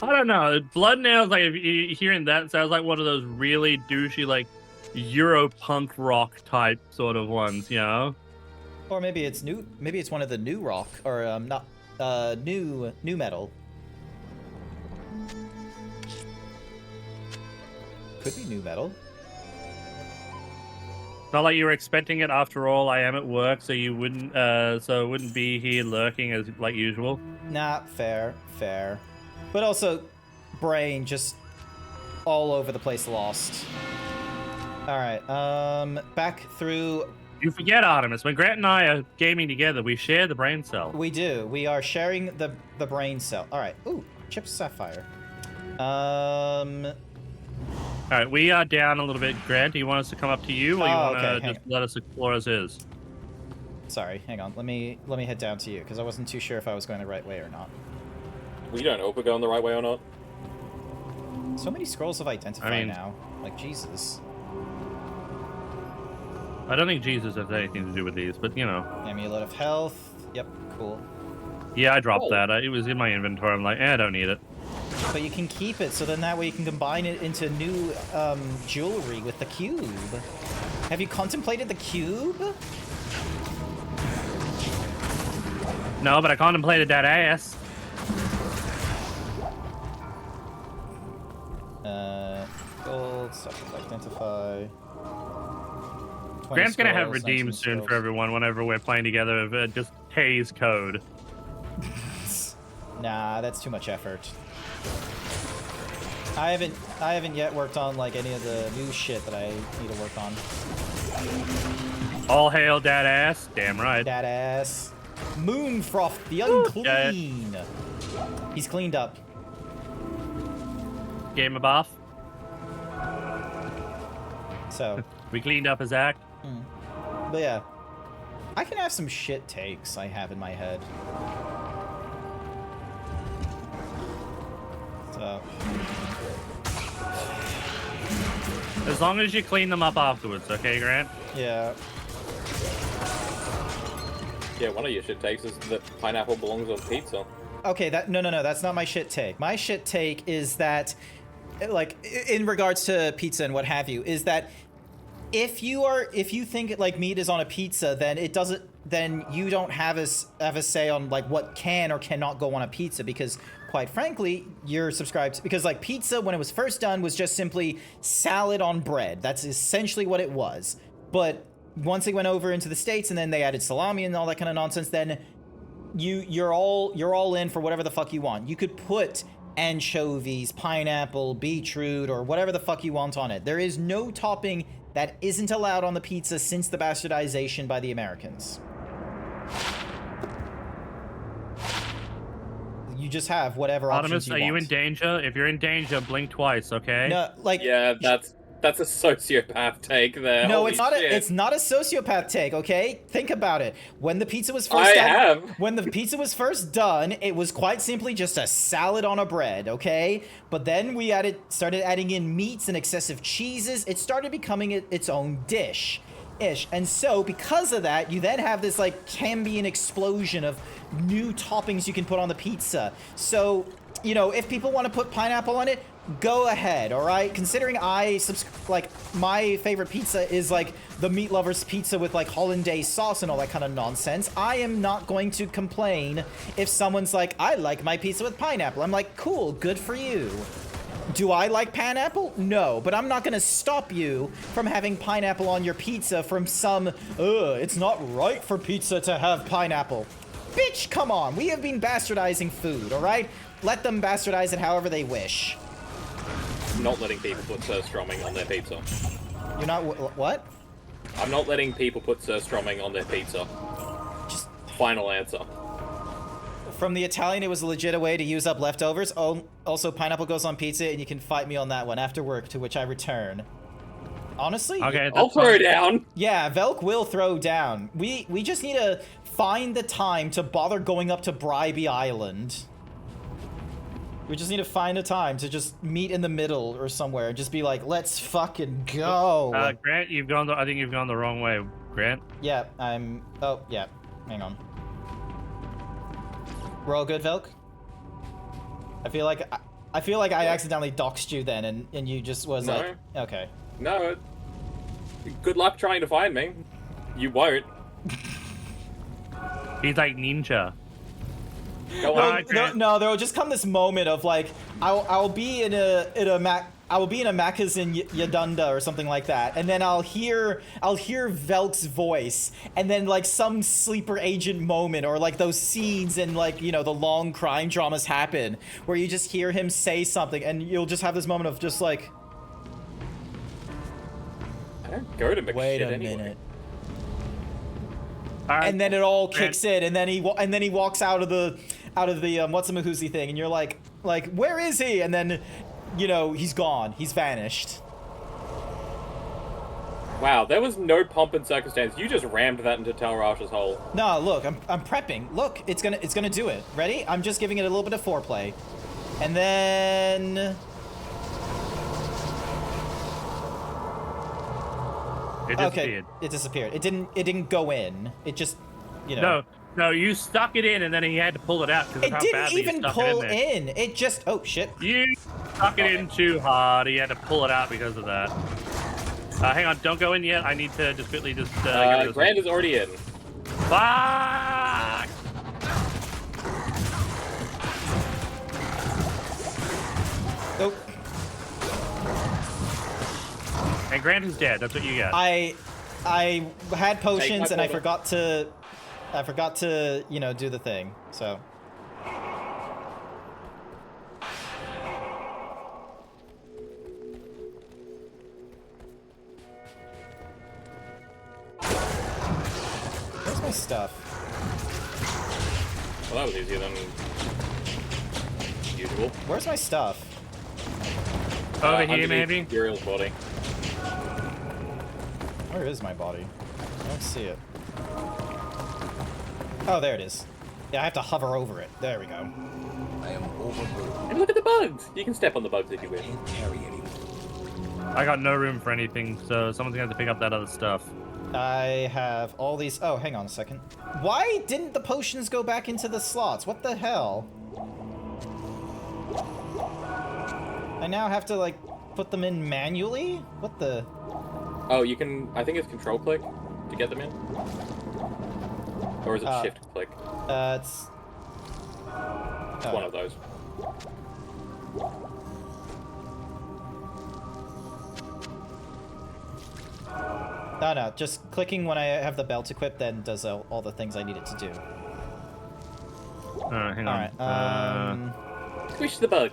I don't know. Blood nails, like, if you hearing that, sounds like one of those really douchey, like, Euro punk rock type sort of ones, you know? Or maybe it's new. Maybe it's one of the new rock or not new metal. Could be new metal. Not like you were expecting it. After all, I am at work, so you wouldn't. So it wouldn't be here lurking as like usual. Nah, fair. But also, brain just all over the place, lost. All right, back through. You forget, Artemis, when Grant and I are gaming together, we share the brain cell. We do. We are sharing the brain cell. All right. Ooh, Chip Sapphire. All right, we are down a little bit. Grant, do you want us to come up to you, or you want to just let us explore as is? Sorry, hang on. Let me head down to you because I wasn't too sure if I was going the right way or not. We don't know if we're going the right way or not. So many scrolls of identify now. Like Jesus. I don't think Jesus has anything to do with these, but you know. Amulet of health. Yep, cool. Yeah, I dropped that. It was in my inventory. I'm like, I don't need it. But you can keep it, so then that way you can combine it into new jewelry with the cube. Have you contemplated the cube? No, but I contemplated that ass. Gold, stuff like identify. Grant's gonna have redeems soon for everyone whenever we're playing together. Just K's code. Nah, that's too much effort. I haven't yet worked on like any of the new shit that I need to work on. All hail that ass. Damn right. That ass. Moonfroth the unclean. He's cleaned up. Game of off. So we cleaned up his act. But yeah, I can have some shit takes I have in my head. So as long as you clean them up afterwards, okay, Grant? Yeah. Yeah, one of your shit takes is that pineapple belongs on pizza. Okay, no, that's not my shit take. My shit take is that, like, in regards to pizza and what have you, is that if you think like meat is on a pizza, then you don't have a say on like what can or cannot go on a pizza, because quite frankly, you're subscribed to, because like pizza when it was first done was just simply salad on bread. That's essentially what it was. But once they went over into the States and then they added salami and all that kind of nonsense, then you're all in for whatever the fuck you want. You could put anchovies, pineapple, beetroot, or whatever the fuck you want on it. There is no topping that isn't allowed on the pizza since the bastardization by the Americans. You just have whatever options you want. Are you in danger? If you're in danger, blink twice, okay? No, like yeah, that's a sociopath take there. No, Holy it's not. shit. It's not a sociopath take. Okay, think about it. When the pizza was first done, when the pizza was first done, it was quite simply just a salad on a bread. Okay, but then we started adding in meats and excessive cheeses. It started becoming its own dish. And so because of that, you then have this like Cambian explosion of new toppings you can put on the pizza. So, you know, if people want to put pineapple on it, go ahead, all right? Considering like my favorite pizza is like the Meat Lover's pizza with like hollandaise sauce and all that kind of nonsense, I am not going to complain if someone's like, I like my pizza with pineapple. I'm like, cool, good for you. Do I like pineapple? No, but I'm not gonna stop you from having pineapple on your pizza from some, it's not right for pizza to have pineapple. Bitch, come on, we have been bastardizing food, all right? Let them bastardize it however they wish. I'm not letting people put surströmming on their pizza. You're not, what? I'm not letting people put surströmming on their pizza. Just final answer. From the Italian, it was a legit way to use up leftovers. Oh, also pineapple goes on pizza, and you can fight me on that one after work, to which I return. Honestly? Okay, I'll throw down. Yeah, Velk will throw down. We just need to find the time to bother going up to Bribey Island. We just need to find a time to just meet in the middle or somewhere and just be like, let's fucking go. Grant, I think you've gone the wrong way. Grant? Yeah, oh, yeah. Hang on. We're all good, Velk? I feel like I accidentally doxed you then, and you just was like, okay. No, Good luck trying to find me. You won't. He's like ninja. Go No, on. I can't. No, there will just come this moment of like I'll be in a Macca's Yadunda or something like that, and then I'll hear Velk's voice, and then like some sleeper agent moment, or like those scenes in like, you know, the long crime dramas happen where you just hear him say something, and you'll just have this moment of just like, I don't go to McShit wait a anyway. minute. Alright, And then it all Grant, kicks in, and then he walks out of the what's a mahoozy thing, and you're like where is he? And then, you know, he's gone. He's vanished. Wow, there was no pomp and circumstance. You just rammed that into Tal Rash's hole. No, look, I'm prepping. Look, it's gonna do it. Ready? I'm just giving it a little bit of foreplay, and then. It disappeared. Okay, it disappeared. It didn't go in. It just, you know. No, you stuck it in, and then he had to pull it out because of It how didn't badly you even stuck pull it in. in. It just, oh shit. You stuck it in too hard. He had to pull it out because of that. Hang on, don't go in yet. I need to just quickly get rid of this. Grant is already in. Fuck! Nope. And Grant is dead. That's what you get. I had potions and I portal. forgot to, you know, do the thing. So. Where's my stuff? Well, that was easier than usual. Where's my stuff? Over here, Underneath maybe? Uriel's body. Where is my body? I don't see it. Oh, there it is. Yeah, I have to hover over it. There we go. I am overburdened. And look at the bugs! You can step on the bugs if you wish. Can't carry anymore. I got no room for anything, so someone's gonna have to pick up that other stuff. I have all these. Oh, hang on a second. Why didn't the potions go back into the slots? What the hell? I now have to, like, put them in manually? What the? Oh, you can... I think it's control click to get them in. Or is it shift click? It's... It's one of those. No, just clicking when I have the belt equipped then does all the things I need it to do. Alright, hang on. Alright, Squish the bug.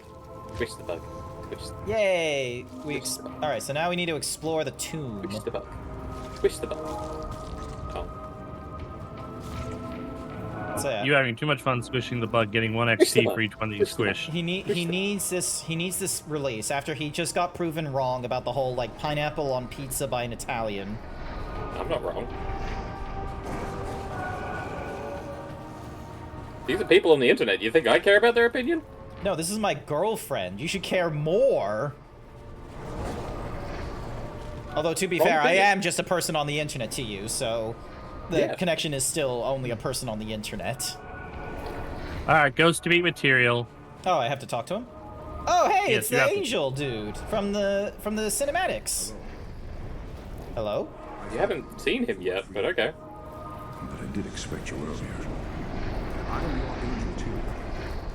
Squish the bug. Squish the bug. Yay! Alright, so now we need to explore the tomb. Squish the bug. Squish the bug. Oh. So, yeah. You having too much fun squishing the bug, getting 1 Squish the XP bug. for each one that you Squish squish. He needs this release after he just got proven wrong about the whole, like, pineapple on pizza by an Italian. I'm not wrong. These are people on the internet. You think I care about their opinion? No, this is my girlfriend. You should care more. Although, to be fair, I am just a person on the internet to you, so the connection is still only a person on the internet. Alright, ghost to beat material. Oh, I have to talk to him? Oh, hey, Yes, it's you the have to. angel dude from the cinematics. Hello? You haven't seen him yet, but okay. But I did expect you earlier. I am your angel too.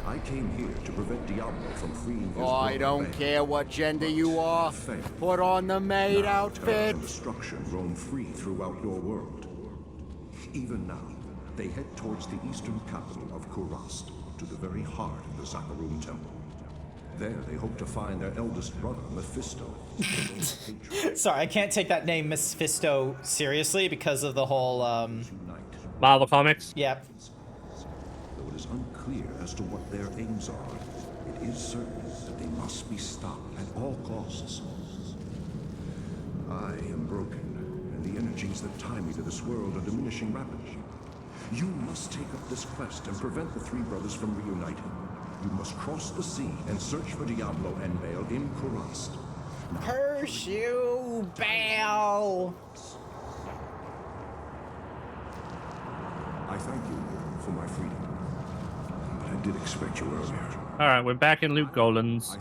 I came here to prevent Diablo from freeing his I don't care what gender you are. Put on the maid outfit. And destruction roam free throughout your world. Even now, they head towards the eastern capital of Kurast, to the very heart of the Zakarum Temple. There, they hope to find their eldest brother, Mephisto. Sorry, I can't take that name Mephisto seriously because of the whole, Marvel Comics? Yep. Though it is unclear as to what their aims are, it is certain that they must be stopped at all costs. I am broken, and the energies that tie me to this world are diminishing rapidly. You must take up this quest and prevent the three brothers from reuniting. You must cross the sea and search for Diablo and Baal in Kurast. Curse you, Baal! I thank you for my freedom. But I did expect you earlier. Alright, we're back in Luke Golan's.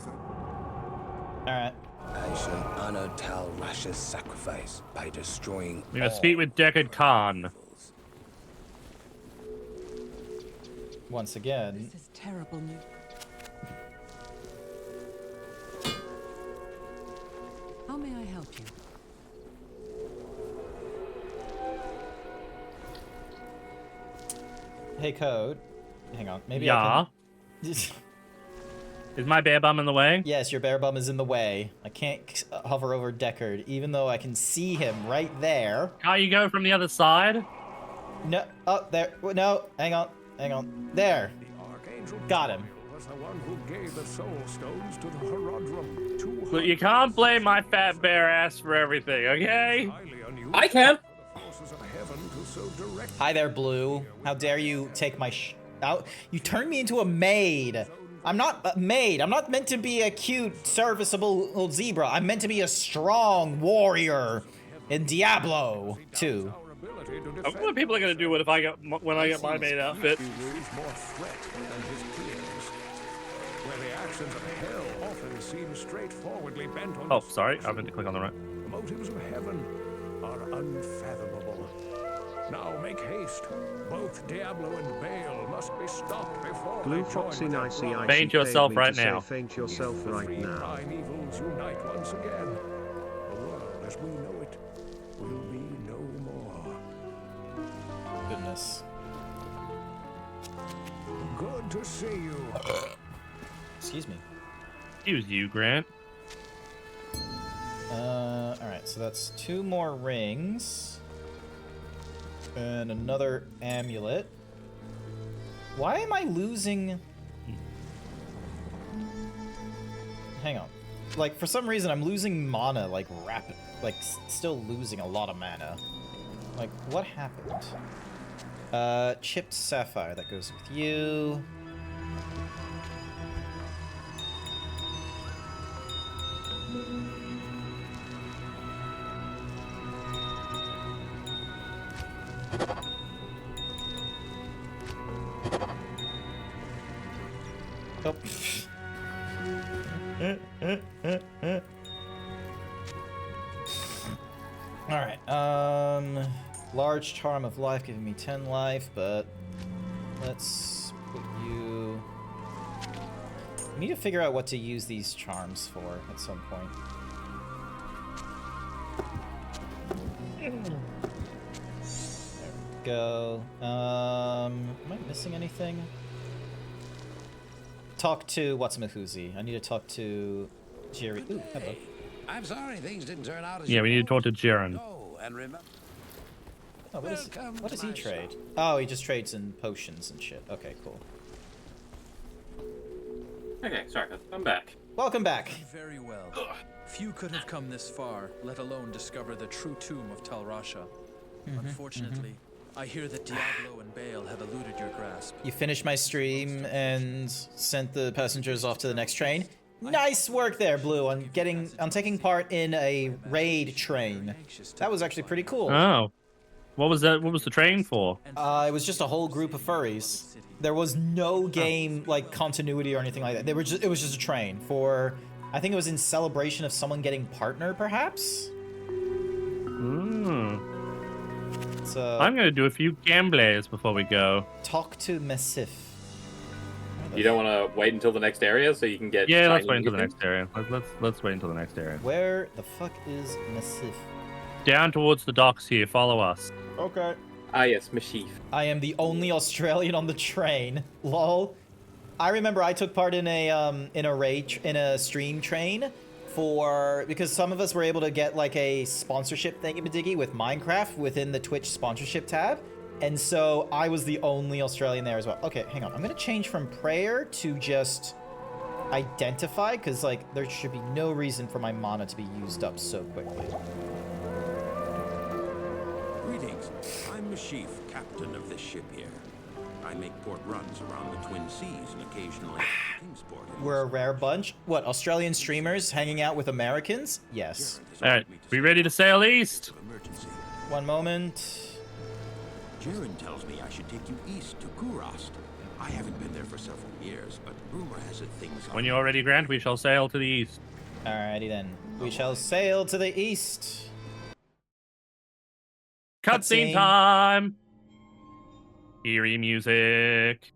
Alright. I nation honor Tal Rasha's sacrifice by destroying We must speak with Deckard Khan. Once again. This is terrible news. How may I help you? Hey, Code. Hang on. Maybe Yeah. I can... Is my bear bum in the way? Yes, your bear bum is in the way. I can't hover over Deckard, even though I can see him right there. Can't you go from the other side? No. Oh, there. No. Hang on. Hang on. There. Got him. Was the one who gave the soul stones to the Herodrum. Look, you can't blame my fat bear ass for everything, okay? I can. Hi there, Blue. How dare you take my out? You turned me into a maid. I'm not a maid. I'm not meant to be a cute, serviceable little zebra. I'm meant to be a strong warrior in Diablo 2. I wonder what people are gonna do when I get my maid outfit. Oh, sorry, I meant to click on the right. The motives of heaven are unfathomable. Now make haste. Both Diablo and Baal must be stopped before Blue they Foxy join Nicey their Icy Faint paid yourself me right to say now. faint yourself right three now. prime evils unite once again. The world as we know it will be no more. Goodness. Good to see you. Excuse me. Excuse you, Grant. Alright, so that's 2 more rings. And another amulet. Why am I losing... Hang on. Like, for some reason, I'm losing mana, like, rapid. Like, still losing a lot of mana. Like, what happened? Chipped sapphire, that goes with you. Oh. Alright, large charm of life giving me 10 life, but let's put you... I need to figure out what to use these charms for at some point. There we go. Am I missing anything? Talk to What's-a-Mahoozy. I need to talk to Jerry. Ooh, hello. I'm sorry things didn't turn out as Yeah, we need to talk to Jaren. Oh, and remember. Oh, what does he trade? Oh, he just trades in potions and shit. Okay, cool. Okay, sorry, I'm back. Welcome back. Very well. Few could have come this far, let alone discover the true tomb of Tal Rasha. Unfortunately, I hear that Diablo and Baal have eluded your grasp. You finished my stream and sent the passengers off to the next train. Nice work there, Blue. I'm taking part in a raid train. That was actually pretty cool. Oh. What was that? What was the train for? It was just a whole group of furries. There was no game like continuity or anything like that. It was just a train for, I think it was in celebration of someone getting partner, perhaps. So I'm gonna do a few gambles before we go. Talk to Massif. You don't want to wait until the next area so you can get. Yeah, let's shiny wait until the music? next area. Let's wait until the next area. Where the fuck is Massif? Down towards the docks here. Follow us. Okay. Ah, yes, Mashif. I am the only Australian on the train. Lol. I remember I took part in a stream train because some of us were able to get like a sponsorship thingy-majiggy with Minecraft within the Twitch sponsorship tab. And so I was the only Australian there as well. Okay, hang on. I'm gonna change from prayer to just identify, because like there should be no reason for my mana to be used up so quickly. Greetings. I'm Mashif, captain of this ship here. I make port runs around the Twin Seas and occasionally Kingsport. We're a rare bunch. What, Australian streamers hanging out with Americans? Yes. All right, we ready to sail east? One moment. Jaren tells me I should take you east to Kurast. I haven't been there for several years, but rumor has it things are... When you're ready, Grant, we shall sail to the east. Alrighty then. We shall sail to the east. Cutscene time. Eerie music.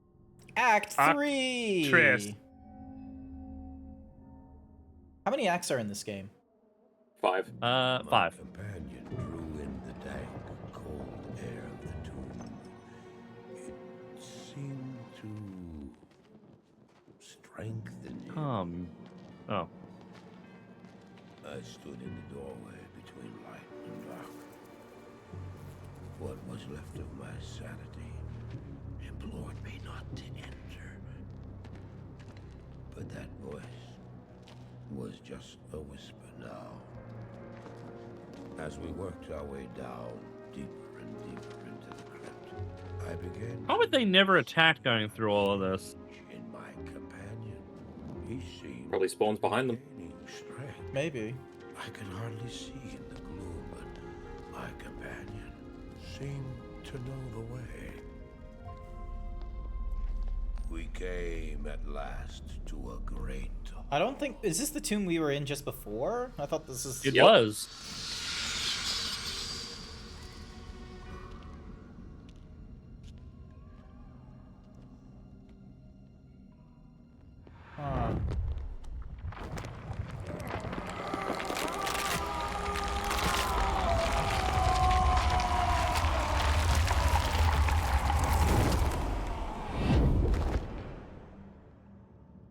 Act 3. Actress. How many acts are in this game? 5. 5. Companion drew in the dank, cold air of the tomb. It seemed to strengthen him. Oh. I stood in the doorway between light and dark. What was left of my sanity implored me not to enter. But that voice was just a whisper now. As we worked our way down, deeper and deeper into the crypt, I began... How would they never attack going through all of this? ...in my companion. He seemed... Probably spawns behind them. ...strength. Maybe. I could hardly see in the gloom, but my companion seemed to know the way. We came at last to a great... I don't think... Is this the tomb we were in just before? I thought this is... It was. Huh.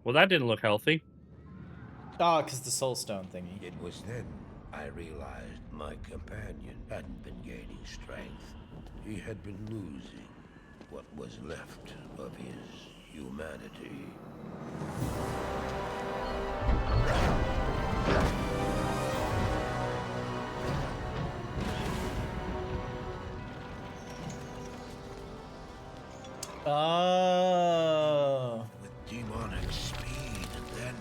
Well, that didn't look healthy. Oh, because the soul stone thingy. It was then I realized my companion hadn't been gaining strength. He had been losing what was left of his humanity. Oh. With demonic speed, and then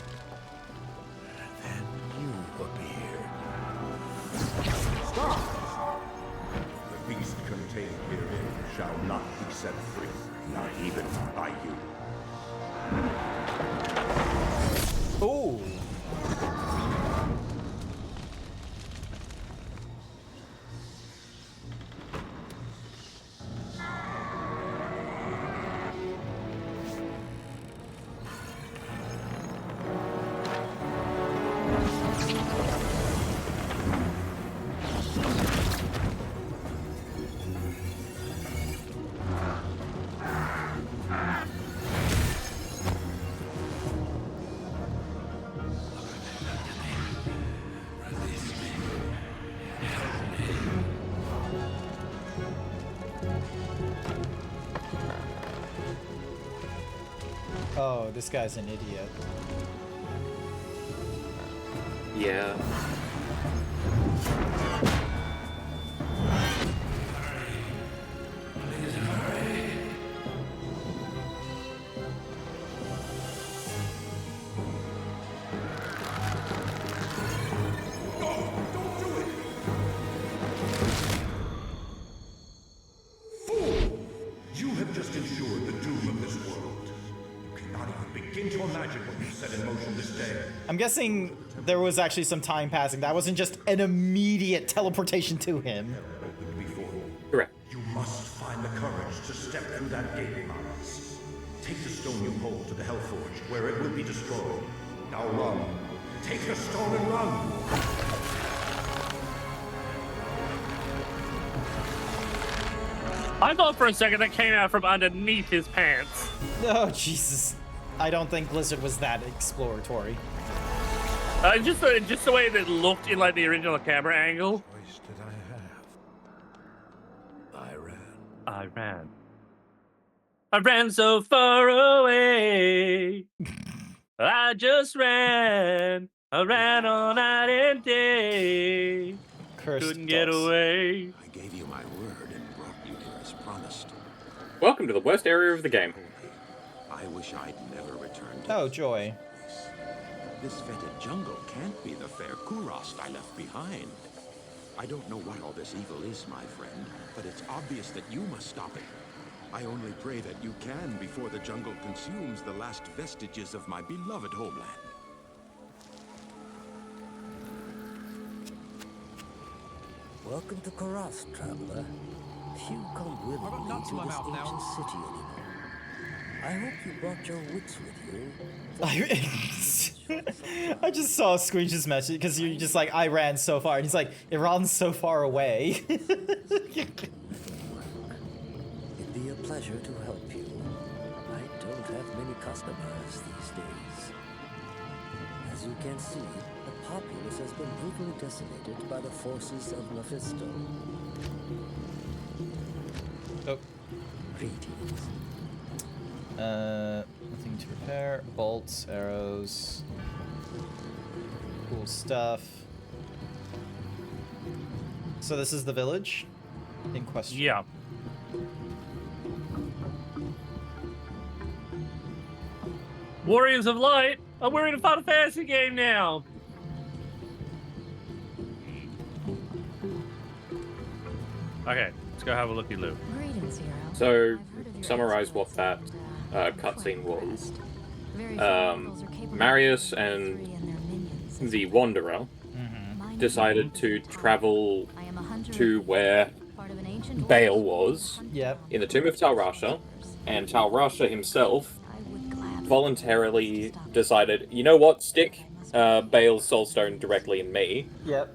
you appeared. Stop! The beast contained herein shall not be set free, not even by you. Ooh. Oh, this guy's an idiot. Yeah. You have just ensured the doom of this world. You cannot even begin to imagine what you've set in motion this day. I'm guessing there was actually some time passing. That wasn't just an immediate teleportation to him. Correct. You must find the courage to step through that gate, Miles. Take the stone you hold to the Hellforge, where it will be destroyed. Now run. Take the stone and run. I thought for a second that came out from underneath his pants. Oh, Jesus. I don't think Blizzard was that exploratory. Just the way that it looked in like the original camera angle. Choice did I have? I ran. I ran so far away. I just ran. I ran all night and day. Cursed Couldn't get dogs. away. I gave you my word and brought you here as promised. Welcome to the worst area of the game. I wish I'd never returned. Oh, joy. This fetid jungle can't be the fair Kurost I left behind. I don't know what all this evil is, my friend, but it's obvious that you must stop it. I only pray that you can before the jungle consumes the last vestiges of my beloved homeland. Welcome to Kurast, traveler. Few come willingly to this ancient city anymore. I hope you brought your wits with you. I just saw a Squeez's message because you're just like, I ran so far, and he's like, Iran's so far away. It'd be a pleasure to help you. I don't have many customers these days. As you can see, the populace has been brutally decimated by the forces of Mephisto. Oh. Greetings. Nothing to repair. Bolts, arrows. Cool stuff. So this is the village in question. Yeah. Warriors of Light! We're in a Final Fantasy game now! Okay, let's go have a looky-loo. So, summarize what that cutscene was. Marius and the Wanderer decided to travel to where Bale was in the Tomb of Tal Rasha, and Tal Rasha himself voluntarily decided, you know what, stick Bale's Soulstone directly in me.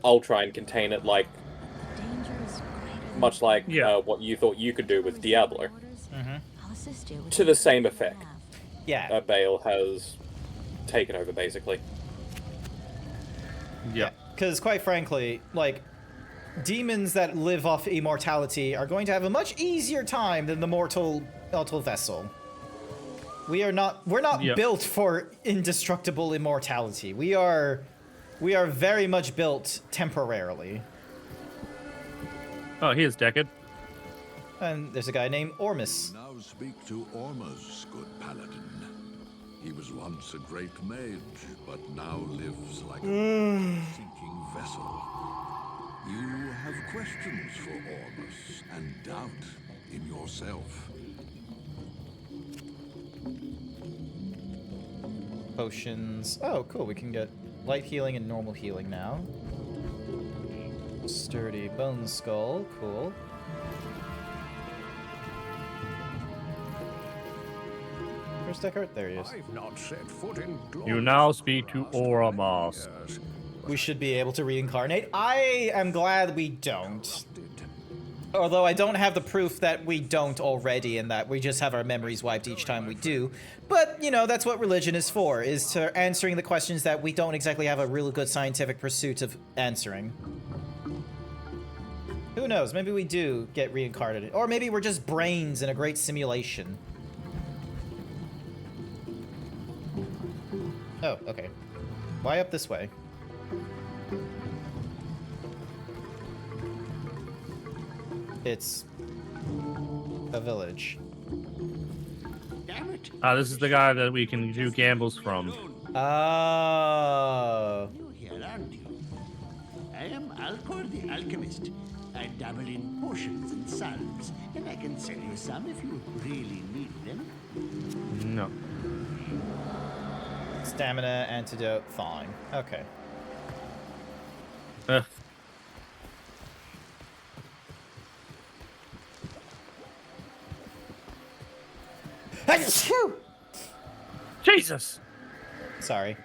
I'll try and contain it much like what you thought you could do with Diablo. To the same effect. Yeah. Bale has taken over, basically. Yeah. Because quite frankly, like, demons that live off immortality are going to have a much easier time than the mortal vessel. We're not built for indestructible immortality. We are very much built temporarily. Oh, here's Deckard. And there's a guy named Ormus. Now speak to Ormus, good paladin. He was once a great mage, but now lives like a sinking vessel. You have questions for Ormus and doubt in yourself. Potions. Oh, cool. We can get light healing and normal healing now. Sturdy bone skull. Cool. Where's Deckard? There he is. I've not set foot in You now speak to Oramos. We should be able to reincarnate. I am glad we don't. Although I don't have the proof that we don't already and that we just have our memories wiped each time we do. But, you know, that's what religion is for, is to answering the questions that we don't exactly have a really good scientific pursuit of answering. Who knows? Maybe we do get reincarnated. Or maybe we're just brains in a great simulation. Oh, okay. Why up this way? It's a village. Damn it. This is the guy that we can do gambles from. Oh. Here, aren't you? I am Alcor the Alchemist. I dabble in potions and salves, and I can sell you some if you really need them. No. Stamina, antidote, thawing. Okay. Jesus! Sorry.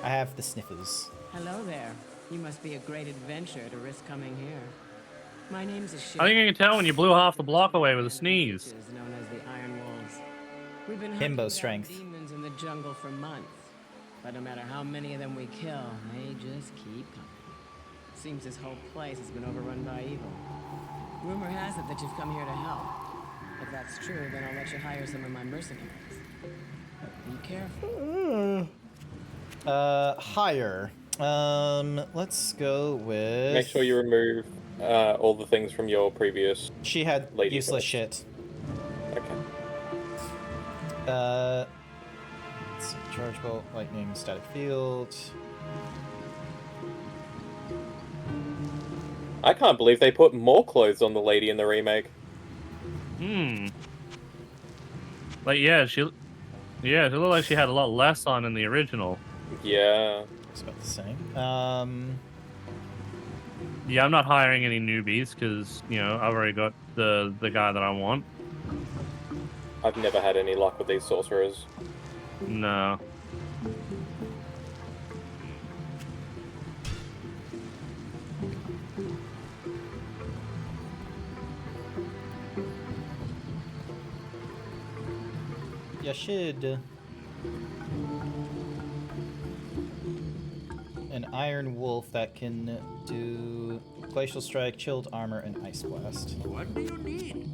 I have the sniffles. Hello there. You must be a great adventure to risk coming here. My name's I think I can tell when you blew half the block away with a sneeze. Known as the Iron Wolves. We've been Himbo hunting down strength. demons in the jungle for months. But no matter how many of them we kill, they just keep coming. Seems this whole place has been overrun by evil. Rumor has it that you've come here to help. If that's true, then I'll let you hire some of my mercenaries. Be careful. Hire. Let's go with... Make sure you remove all the things from your previous... She had lady useless first. shit. Okay. Let's see. Charge bolt, lightning, static field. I can't believe they put more clothes on the lady in the remake. Like, she looked like she had a lot less on in the original. Yeah. It's about the same. Yeah, I'm not hiring any newbies because, you know, I've already got the guy that I want. I've never had any luck with these sorcerers. No. You should. An Iron Wolf that can do Glacial Strike, Chilled Armor, and Ice Blast. What do you need?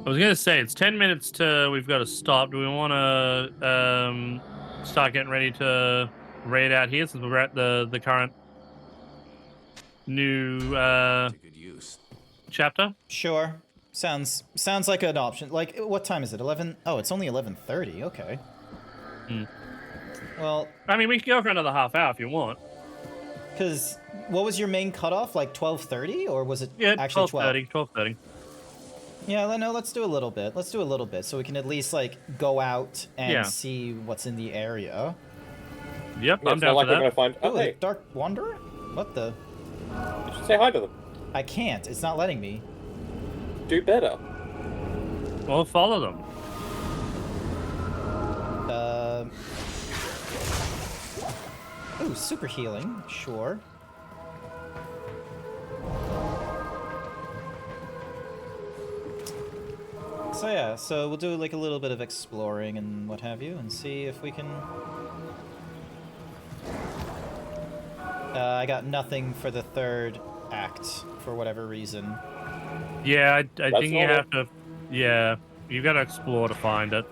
I was gonna say it's 10 minutes to we've got to stop. Do we want to start getting ready to raid out here since we're at the current new chapter? Sure. Sounds like an option. Like, what time is it? 11? Oh, it's only 11:30. Okay. Well, I mean, we can go for another half hour if you want. Because what was your main cutoff? Like 12:30, or was it actually 12:30? 12:30. Yeah, no, let's do a little bit. Let's do a little bit so we can at least like go out and Yeah. see what's in the area. Yep, Yeah, I'm it's down not like for we're that. gonna find. Oh, Oh, hey, Dark Wanderer? What the? you should say hi to them. I can't. It's not letting me. Do better. Well, follow them. Ooh, super healing. Sure. So yeah, so we'll do like a little bit of exploring and what have you, and see if we can. I got nothing for the third act for whatever reason. Yeah, I think you normal. have to. Yeah, you got to explore to find it.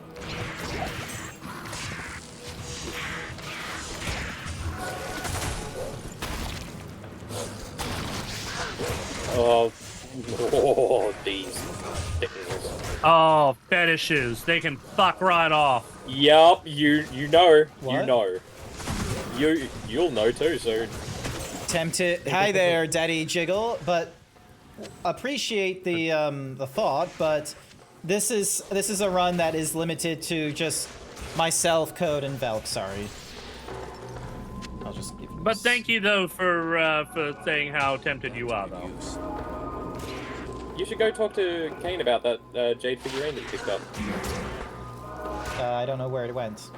Oh, these things. Oh, fetishes. They can fuck right off. Yup, you know, What? you know. You'll know too soon. Tempted. Hi there, Daddy Jiggle. But appreciate the thought. But this is a run that is limited to just myself, Code, and Velk. Sorry. I'll just give. But thank you though for saying how tempted you are though. You should go talk to Kane about that jade figurine that you picked up. I don't know where it went.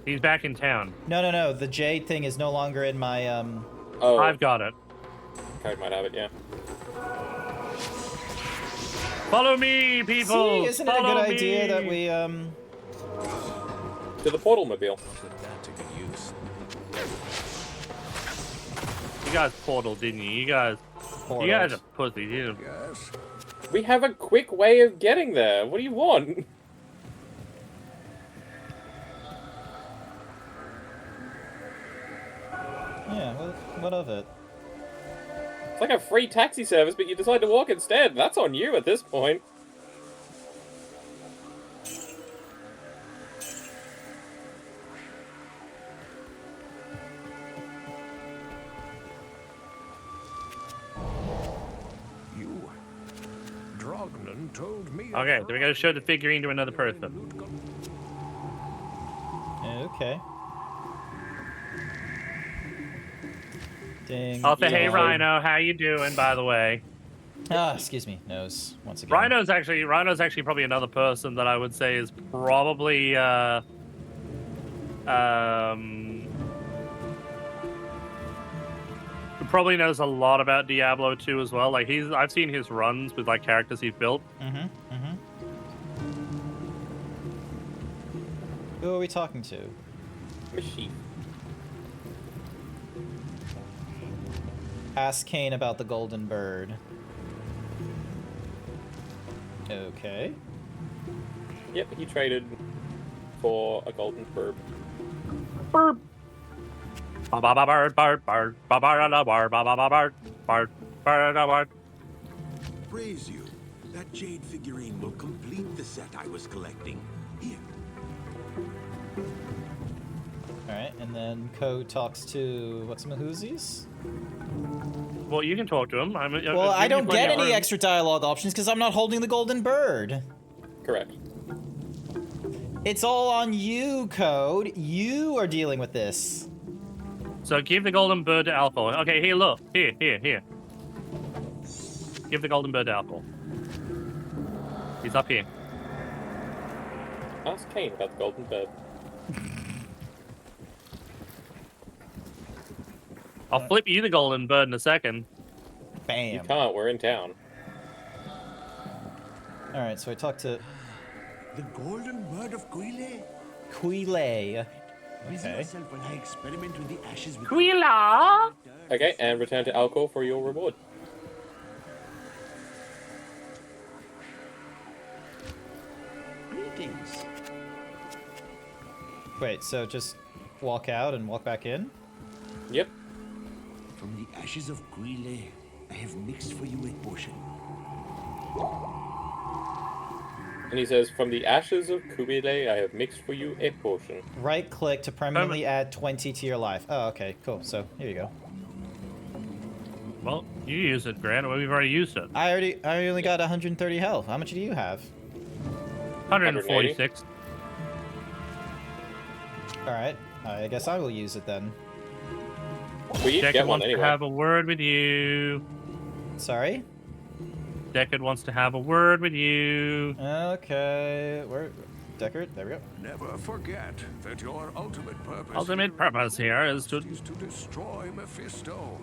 He's back in town. No. The jade thing is no longer in my Oh, I've got it. Code might have it, yeah. Follow me, people. See, isn't it a Follow good me. idea that we To the portal mobile. Put that to good use. You guys portal, didn't you? You guys are pussies. You. Yes. We have a quick way of getting there. What do you want? Yeah, what of it? It's like a free taxi service, but you decide to walk instead. That's on you at this point. You, Drognan told me. Okay, then we gotta show the figurine to another person. Okay. Ding. Also, hey Rhino, how you doing? By the way, Excuse me, nose once again. Rhino's actually probably another person that I would say is probably probably knows a lot about Diablo 2 as well. Like I've seen his runs with like characters he's built. Who are we talking to? Machine. Ask Kane about the golden bird. Okay. Yep, he traded for a golden bird. Bird. Praise you. That jade figurine will complete the set I was collecting. Here. Alright, and then Code talks to what's Mahoozies? Well, you can talk to him. Well, I don't get any extra dialogue options because I'm not holding the golden bird. Correct. It's all on you, Code. You are dealing with this. So give the golden bird to Alcohol. Okay, here, look. Here. Give the golden bird to Alcohol. He's up here. Ask Kane about the golden bird. I'll flip you the golden bird in a second. Bam. You can't, we're in town. Alright, so I talked to... The golden bird of Quile? Quile. Busy Okay. yourself while I experiment with the ashes with Quila! Okay, and return to Alcor for your reward. Greetings. Wait, so just walk out and walk back in? Yep. From the ashes of Quile, I have mixed for you a potion. And he says, from the ashes of Kubile, I have mixed for you a potion. Right click to permanently add 20 to your life. Oh, okay, cool. So here you go. Well, you use it, Grant. We've already used it. I only got 130 health. How much do you have? 146. Alright, I guess I will use it then. We each Deckard get one wants anyway. to have a word with you. Sorry? Deckard wants to have a word with you. Okay, where... Deckard, there we go. Never forget that your ultimate purpose here is to destroy Mephisto.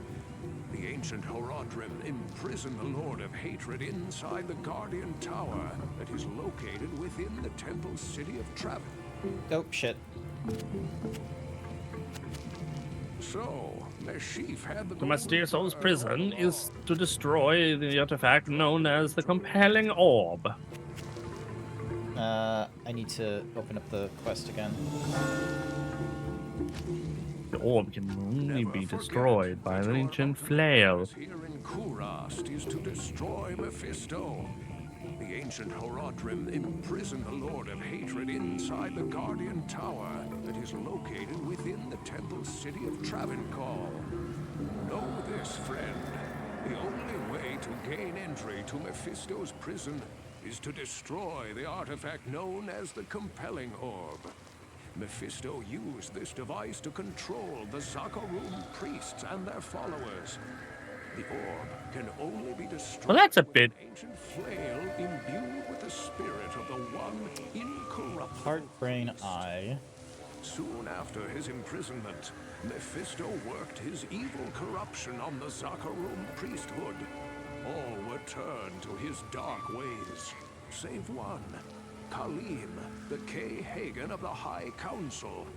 The ancient Horadrim imprisoned the Lord of Hatred inside the Guardian Tower that is located within the temple city of Travis. Oh, shit. So, Meshif had the The Mysterious Soul's prison is to destroy the artifact known as the Compelling Orb. I need to open up the quest again. The orb can only be destroyed by an ancient flail. Here in Kurast is to destroy Mephisto. The ancient Horadrim imprisoned the Lord of Hatred inside the Guardian Tower that is located within the temple city of Travancore. Know this, friend. The only way to gain entry to Mephisto's prison is to destroy the artifact known as the Compelling Orb. Mephisto used this device to control the Zakarum priests and their followers. The orb can only be destroyed Well, that's a bit... with an ancient flail imbued with the spirit of the one incorruptible. Heart, brain, eye. Soon after his imprisonment, Mephisto worked his evil corruption on the Zakarum priesthood. All were turned to his dark ways, save one, Kalim, the K-Hagen of the High Council.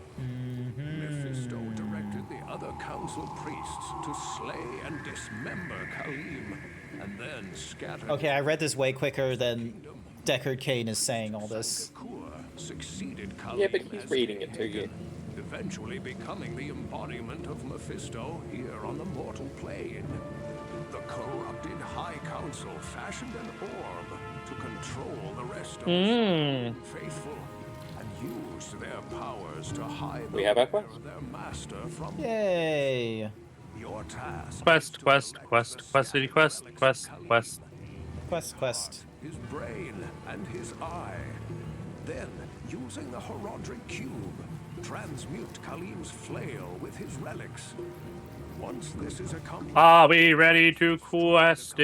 Mephisto directed the other council priests to slay and dismember Kalim, and then scatter... Okay, I read this way quicker than Deckard Cain is saying all this. Succeeded Kalim. Yeah, but he's reading it to you. Eventually becoming the embodiment of Mephisto here on the mortal plane. The corrupted High Council fashioned an orb to control the rest of the faithful and used their powers to hide We have our quest. their master from Yay! your task. Quest. Quest. His brain and his eye. Then, using the Horadric cube, transmute Kalim's flail with his relics. Once this is accomplished, Are we ready to questing?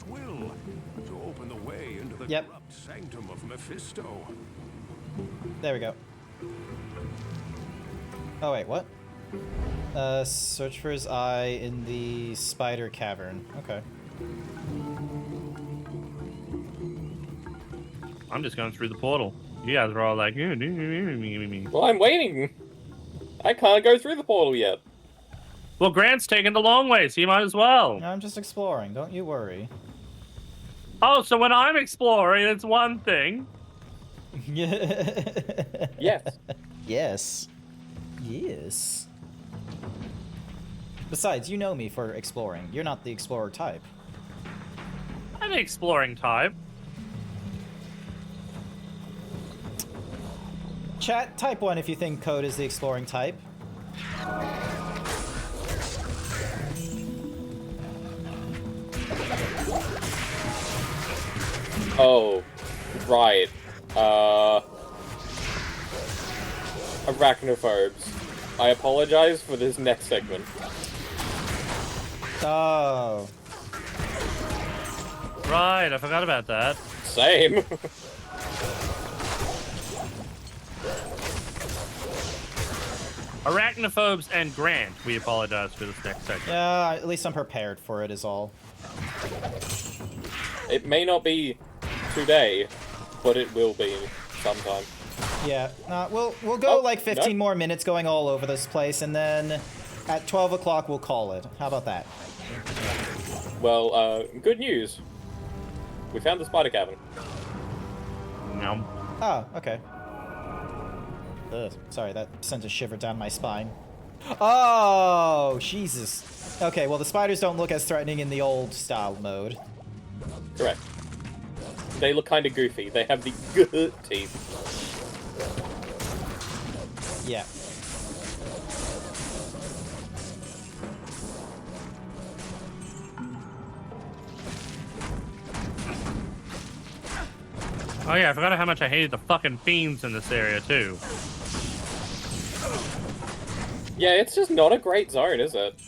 will to open the way into the corrupt sanctum of Mephisto. There we go. Oh wait, what? Search for his eye in the spider cavern. Okay. I'm just going through the portal. You guys are all like, Well, I'm waiting. I can't go through the portal yet. well, Grant's taking the long way, so you might as well. I'm just exploring. Don't you worry. Oh, so when I'm exploring, it's one thing. Yes. Yes. Yes. Besides, you know me for exploring. You're not the explorer type. I'm the exploring type. Chat, type 1 if you think code is the exploring type. Oh, right. Arachnophobes. I apologize for this next segment. Oh. Right, I forgot about that. Same. Arachnophobes and Grant, we apologize for this next segment. Yeah, at least I'm prepared for it is all. It may not be today, but it will be sometime. Yeah, we'll go like 15 more minutes going all over this place, and then at 12 o'clock we'll call it. How about that? Well, good news. We found the spider cabin. No. Oh, okay. Ugh, sorry, that sent a shiver down my spine. Oh, Jesus. Okay, well the spiders don't look as threatening in the old style mode. Correct. They look kind of goofy. They have the good teeth. Yeah. Oh yeah, I forgot how much I hated the fucking fiends in this area too. Yeah, it's just not a great zone, is it?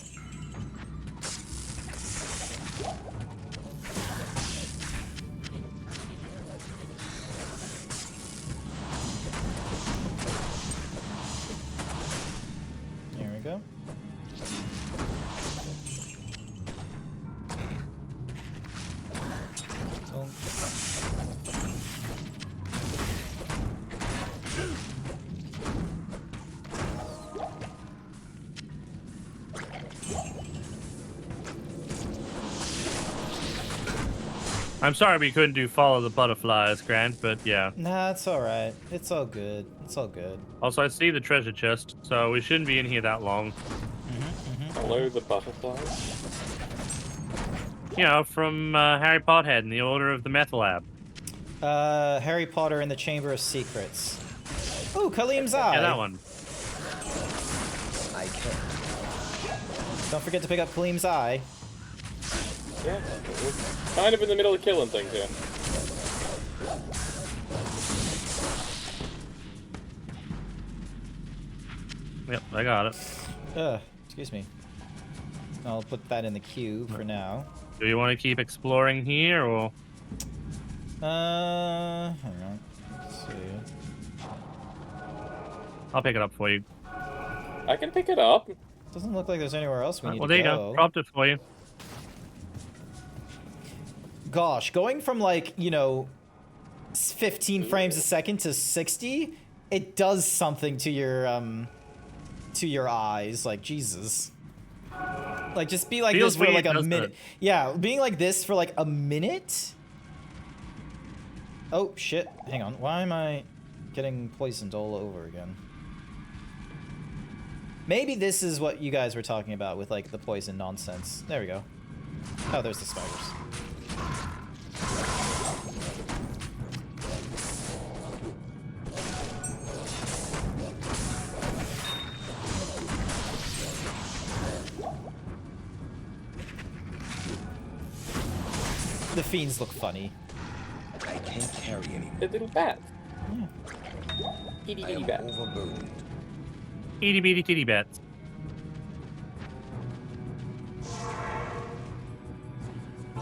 Here we go. I'm sorry we couldn't do follow the butterflies, Grant, but yeah. Nah, it's alright. It's all good. It's all good. Also, I see the treasure chest, so we shouldn't be in here that long. Follow the butterflies? You know, from Harry Potter in the Order of the Meth Lab. Harry Potter in the Chamber of Secrets. Ooh, Kaleem's Eye. Yeah, that one. Don't forget to pick up Kaleem's Eye. Yeah, we're kind of in the middle of killing things here. Yep, I got it. Excuse me. I'll put that in the queue for now. Do you want to keep exploring here, or? Hang on. Let's see. I'll pick it up for you. I can pick it up. Doesn't look like there's anywhere else we need Well, to there you go. go. Dropped it for you. Gosh, going from like, you know, 15 frames a second to 60, it does something to your eyes. Like, Jesus. Like, just be like Feels this for like weird, a doesn't minute. it? Yeah, being like this for like a minute? Oh, shit. Hang on. Why am I getting poisoned all over again? Maybe this is what you guys were talking about with like the poison nonsense. There we go. Oh, there's the spiders. The fiends look funny. I can't carry anymore. The little bats. Yeah. Itty bitty bats. Overburdened. Itty bitty titty bats.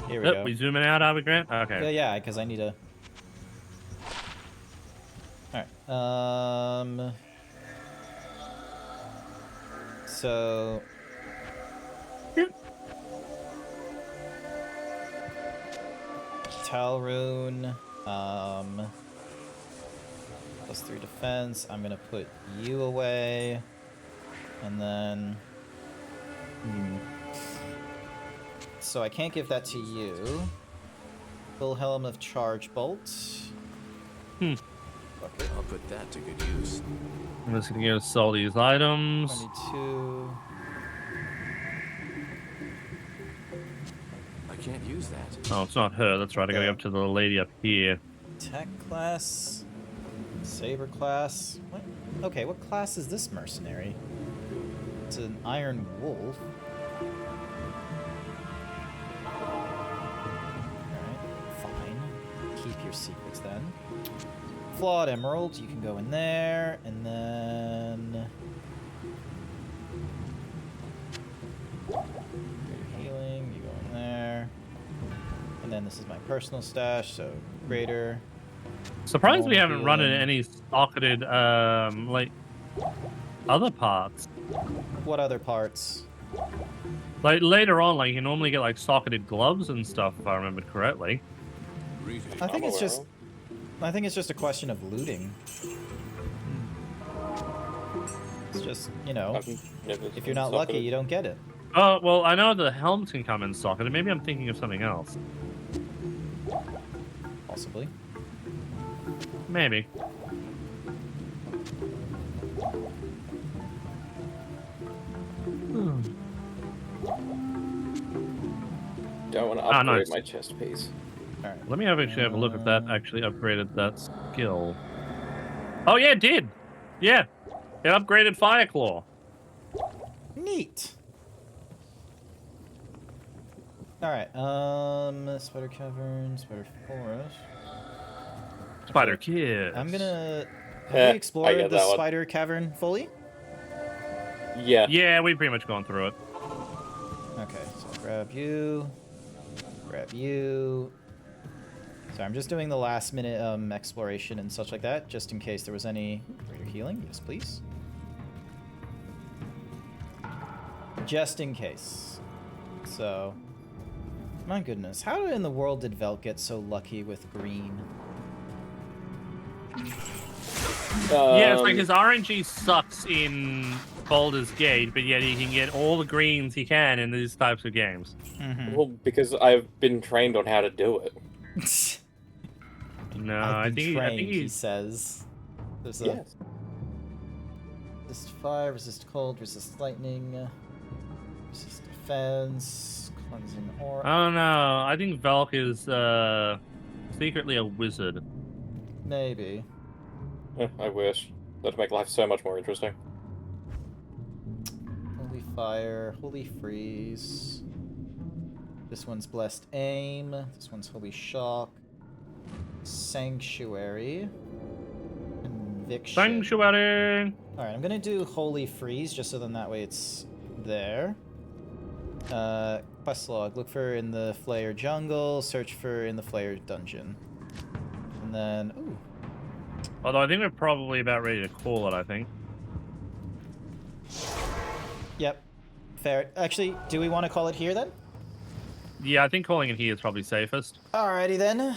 Here we go. We zooming out, are we, Grant? Okay. Yeah, because I need a... Alright, so... Talrune, +3 defense. I'm gonna put you away, and then... So I can't give that to you. Wilhelm of Charge Bolt. I'll put that to good use. I'm just gonna go sell these items. 22. I can't use that. Oh, it's not her. That's right. I gotta go up to the lady up here. Tech class. Saber class. What? Okay, what class is this mercenary? It's an Iron Wolf. Alright, fine. Keep your secrets then. Flawed Emerald, you can go in there, and then... Healing, you go in there. And then this is my personal stash, so greater. Surprised we haven't run into any socketed, like, other parts. What other parts? Like, later on, like, you normally get, like, socketed gloves and stuff, if I remember correctly. I think it's just... I think it's just a question of looting. It's just, you know, if you're not lucky, you don't get it. Oh, well, I know the helms can come in socketed. Maybe I'm thinking of something else. Possibly. Maybe. Don't want to upgrade nice. my chest piece. Alright. Let me actually have a look if that actually upgraded that skill. Oh, yeah, it did. Yeah. It upgraded Fireclaw. Neat. Alright, Spider Cavern, Spider Forest. Spider Kid. I'm gonna... Have we explored the Spider Cavern fully? Yeah. Yeah, we've pretty much gone through it. Okay, so I'll grab you. Grab you. So I'm just doing the last minute exploration and such like that, just in case there was any greater healing. Yes, please. Just in case. So, my goodness, how in the world did Velt get so lucky with green? Yeah, it's like his RNG sucks in Baldur's Gate, but yet he can get all the greens he can in these types of games. Well, because I've been trained on how to do it. No, I've been I trained, think he says. There's a Yes. resist fire, resist cold, resist lightning, resist defense, cleansing aura. I don't know. I think Velk is secretly a wizard. Maybe. I wish. That'd make life so much more interesting. Holy fire, holy freeze. This one's blessed aim. This one's holy shock. Sanctuary. Conviction. Sanctuary. All right, I'm gonna do holy freeze just so then that way it's there. Quest log. Look for in the Flayer jungle. Search for in the Flayer dungeon. And then, ooh. Although I think we're probably about ready to call it, I think. Yep. Fair. Actually, do we want to call it here then? Yeah, I think calling it here is probably safest. Alrighty then.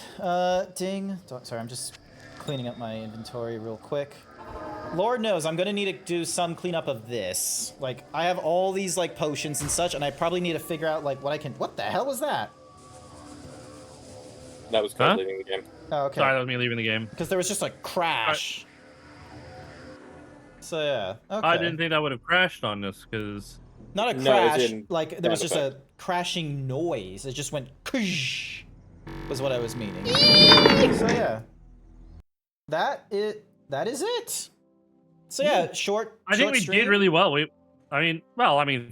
Ding. Sorry, I'm just cleaning up my inventory real quick. Lord knows, I'm gonna need to do some cleanup of this. Like, I have all these, like, potions and such, and I probably need to figure out, like, what I can... What the hell was that? That was called leaving the game. Oh, okay. Sorry, that was me leaving the game. Because there was just a crash. So, yeah. Okay. I didn't think that would have crashed on this, because... Not a crash, like, there was just a crashing noise. It just went... Ksh, was what I was meaning. So, yeah. That is it. So, yeah, short I think we stream. did really well. I mean,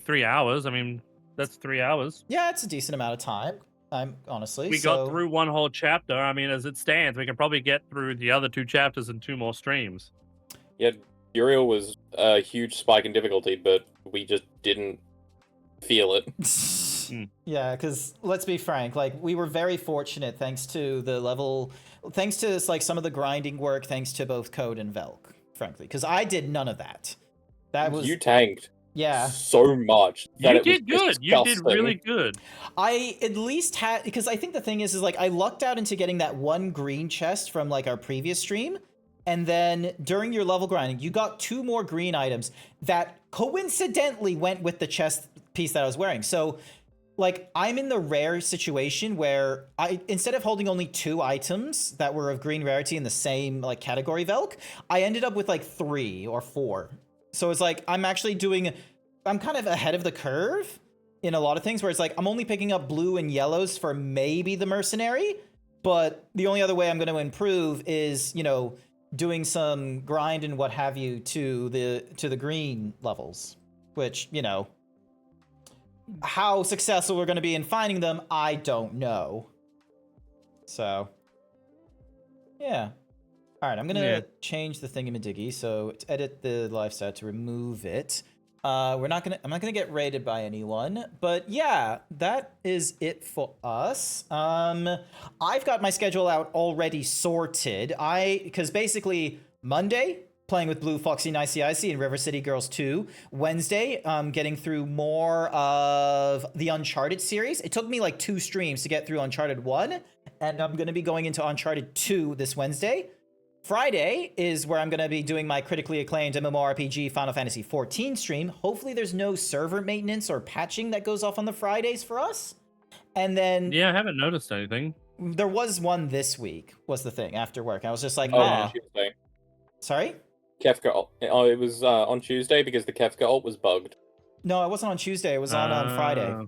3 hours. I mean, that's 3 hours. Yeah, it's a decent amount of time. I'm honestly. We got through one whole chapter. I mean, as it stands, we can probably get through the other 2 chapters in 2 more streams. Yeah, Uriel was a huge spike in difficulty, but we just didn't feel it. Yeah, because let's be frank, like, we were very fortunate thanks to the level, thanks to like some of the grinding work, thanks to both Code and Velk, frankly, because I did none of that. That was You tanked. Yeah. So much. You did good. You did really good. I at least had, because I think the thing is like I lucked out into getting that one green chest from like our previous stream. And then during your level grinding, you got 2 more green items that coincidentally went with the chest piece that I was wearing. So like I'm in the rare situation where instead of holding only 2 items that were of green rarity in the same like category Velk, I ended up with like 3 or 4. So it's like, I'm kind of ahead of the curve in a lot of things where it's like, I'm only picking up blue and yellows for maybe the mercenary, but the only other way I'm going to improve is, you know, doing some grind and what have you to the green levels, which, you know, how successful we're going to be in finding them, I don't know. So, yeah. All right, I'm going to change the thingy-majiggy. So, to edit the live set, to remove it. I'm not gonna get raided by anyone, but yeah, that is it for us. I've got my schedule out already sorted. Because basically Monday, playing with Blue Foxy Nicey Icy and River City Girls 2. Wednesday, getting through more of the Uncharted series. It took me like 2 streams to get through Uncharted 1, and I'm gonna be going into Uncharted 2 this Wednesday. Friday is where I'm going to be doing my critically acclaimed MMORPG Final Fantasy XIV stream. Hopefully there's no server maintenance or patching that goes off on the Fridays for us. And then... Yeah, I haven't noticed anything. There was one this week, was the thing, after work. I was just like, Tuesday. Sorry? Kefka. Oh, it was on Tuesday because the Kefka ult was bugged. No, it wasn't on Tuesday. It was on Friday.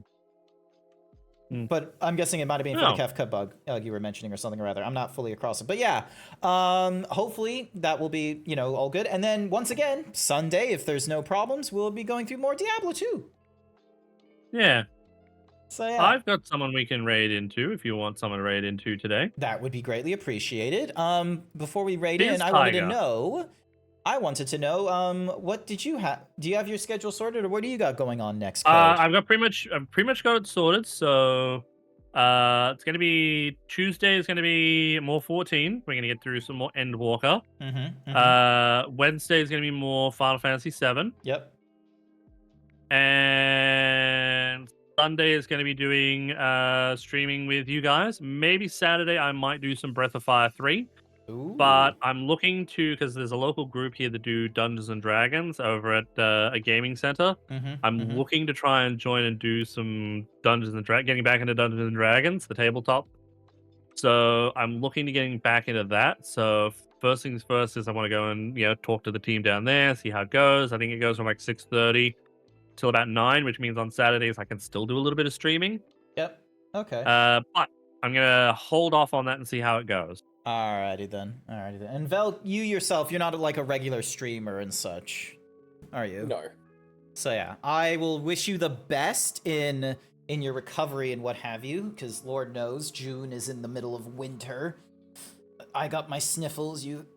But I'm guessing it might have been for the Kefka bug you were mentioning or something or other. I'm not fully across it. But yeah, hopefully that will be, you know, all good. And then once again, Sunday, if there's no problems, we'll be going through more Diablo 2. Yeah. So yeah. I've got someone we can raid into if you want someone to raid into today. That would be greatly appreciated. Before we raid in, I wanted to know, what did you have? Do you have your schedule sorted, or what do you got going on next? I've pretty much got it sorted. So, it's gonna be Tuesday. Is gonna be more 14. We're gonna get through some more Endwalker. Wednesday is gonna be more Final Fantasy 7. Yep. And Sunday is gonna be doing streaming with you guys. Maybe Saturday I might do some Breath of Fire 3. Ooh. But I'm looking to, because there's a local group here that do Dungeons and Dragons over at a gaming center. I'm looking to try and join and do some Dungeons and Dragons, getting back into Dungeons and Dragons, the tabletop. So I'm looking to getting back into that. So first things first is I want to go and talk to the team down there, see how it goes. I think it goes from like 6:30 till about 9, which means on Saturdays I can still do a little bit of streaming. Yep. Okay. But I'm gonna hold off on that and see how it goes. Alrighty then. And Vel, you yourself, you're not like a regular streamer and such, are you? No. So yeah, I will wish you the best in your recovery and what have you, because Lord knows June is in the middle of winter. I got my sniffles, you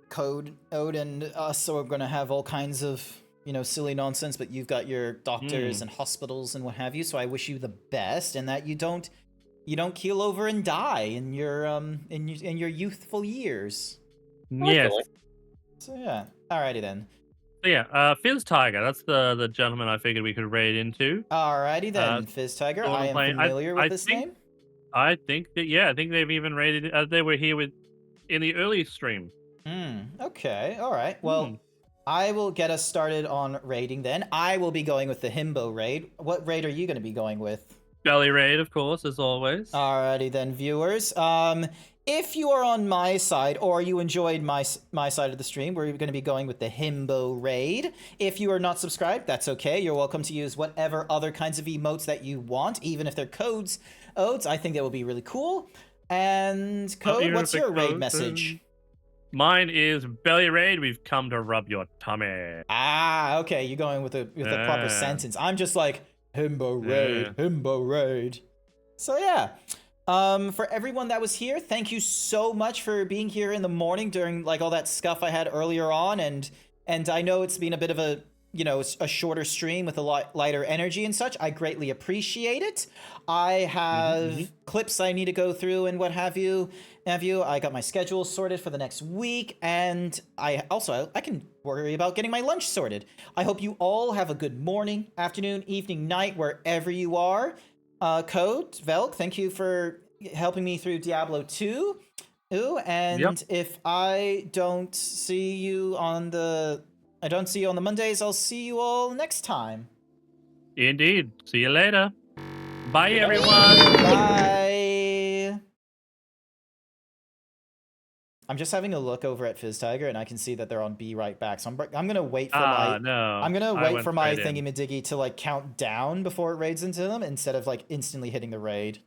Code, Ode, and us are gonna have all kinds of, silly nonsense, but you've got your doctors and hospitals and what have you, so I wish you the best, and that you don't keel over and die in your youthful years. Yes. So yeah. Alrighty then. So yeah, Fizz Tiger. That's the gentleman I figured we could raid into. Alrighty then, Fizz Tiger. I am familiar with this name. I think they've even raided. They were here in the early stream. Okay. All right. Well, I will get us started on raiding then. I will be going with the Himbo raid. What raid are you going to be going with? Belly raid, of course, as always. Alrighty then, viewers. If you are on my side or you enjoyed my side of the stream, we're going to be going with the Himbo raid. If you are not subscribed, that's okay. You're welcome to use whatever other kinds of emotes that you want, even if they're codes. I think that will be really cool. And Code, what's your raid message? Mine is Belly raid. We've come to rub your tummy. Ah, okay. You're going with a proper sentence. I'm just like, Himbo raid, Himbo raid. So yeah, for everyone that was here, thank you so much for being here in the morning during like all that scuff I had earlier on, and I know it's been a bit of a a shorter stream with a lot lighter energy and such. I greatly appreciate it. I have clips I need to go through and what have you. I got my schedule sorted for the next week, and I can worry about getting my lunch sorted. I hope you all have a good morning, afternoon, evening, night, wherever you are. Code, Velk, thank you for helping me through Diablo 2. If I don't see you on the Mondays, I'll see you all next time. Indeed. See you later. Bye, everyone. Bye. I'm just having a look over at Fizz Tiger, and I can see that they're on B right back. So I'm gonna wait for my thingy-majiggy to like count down before it raids into them, instead of like instantly hitting the raid.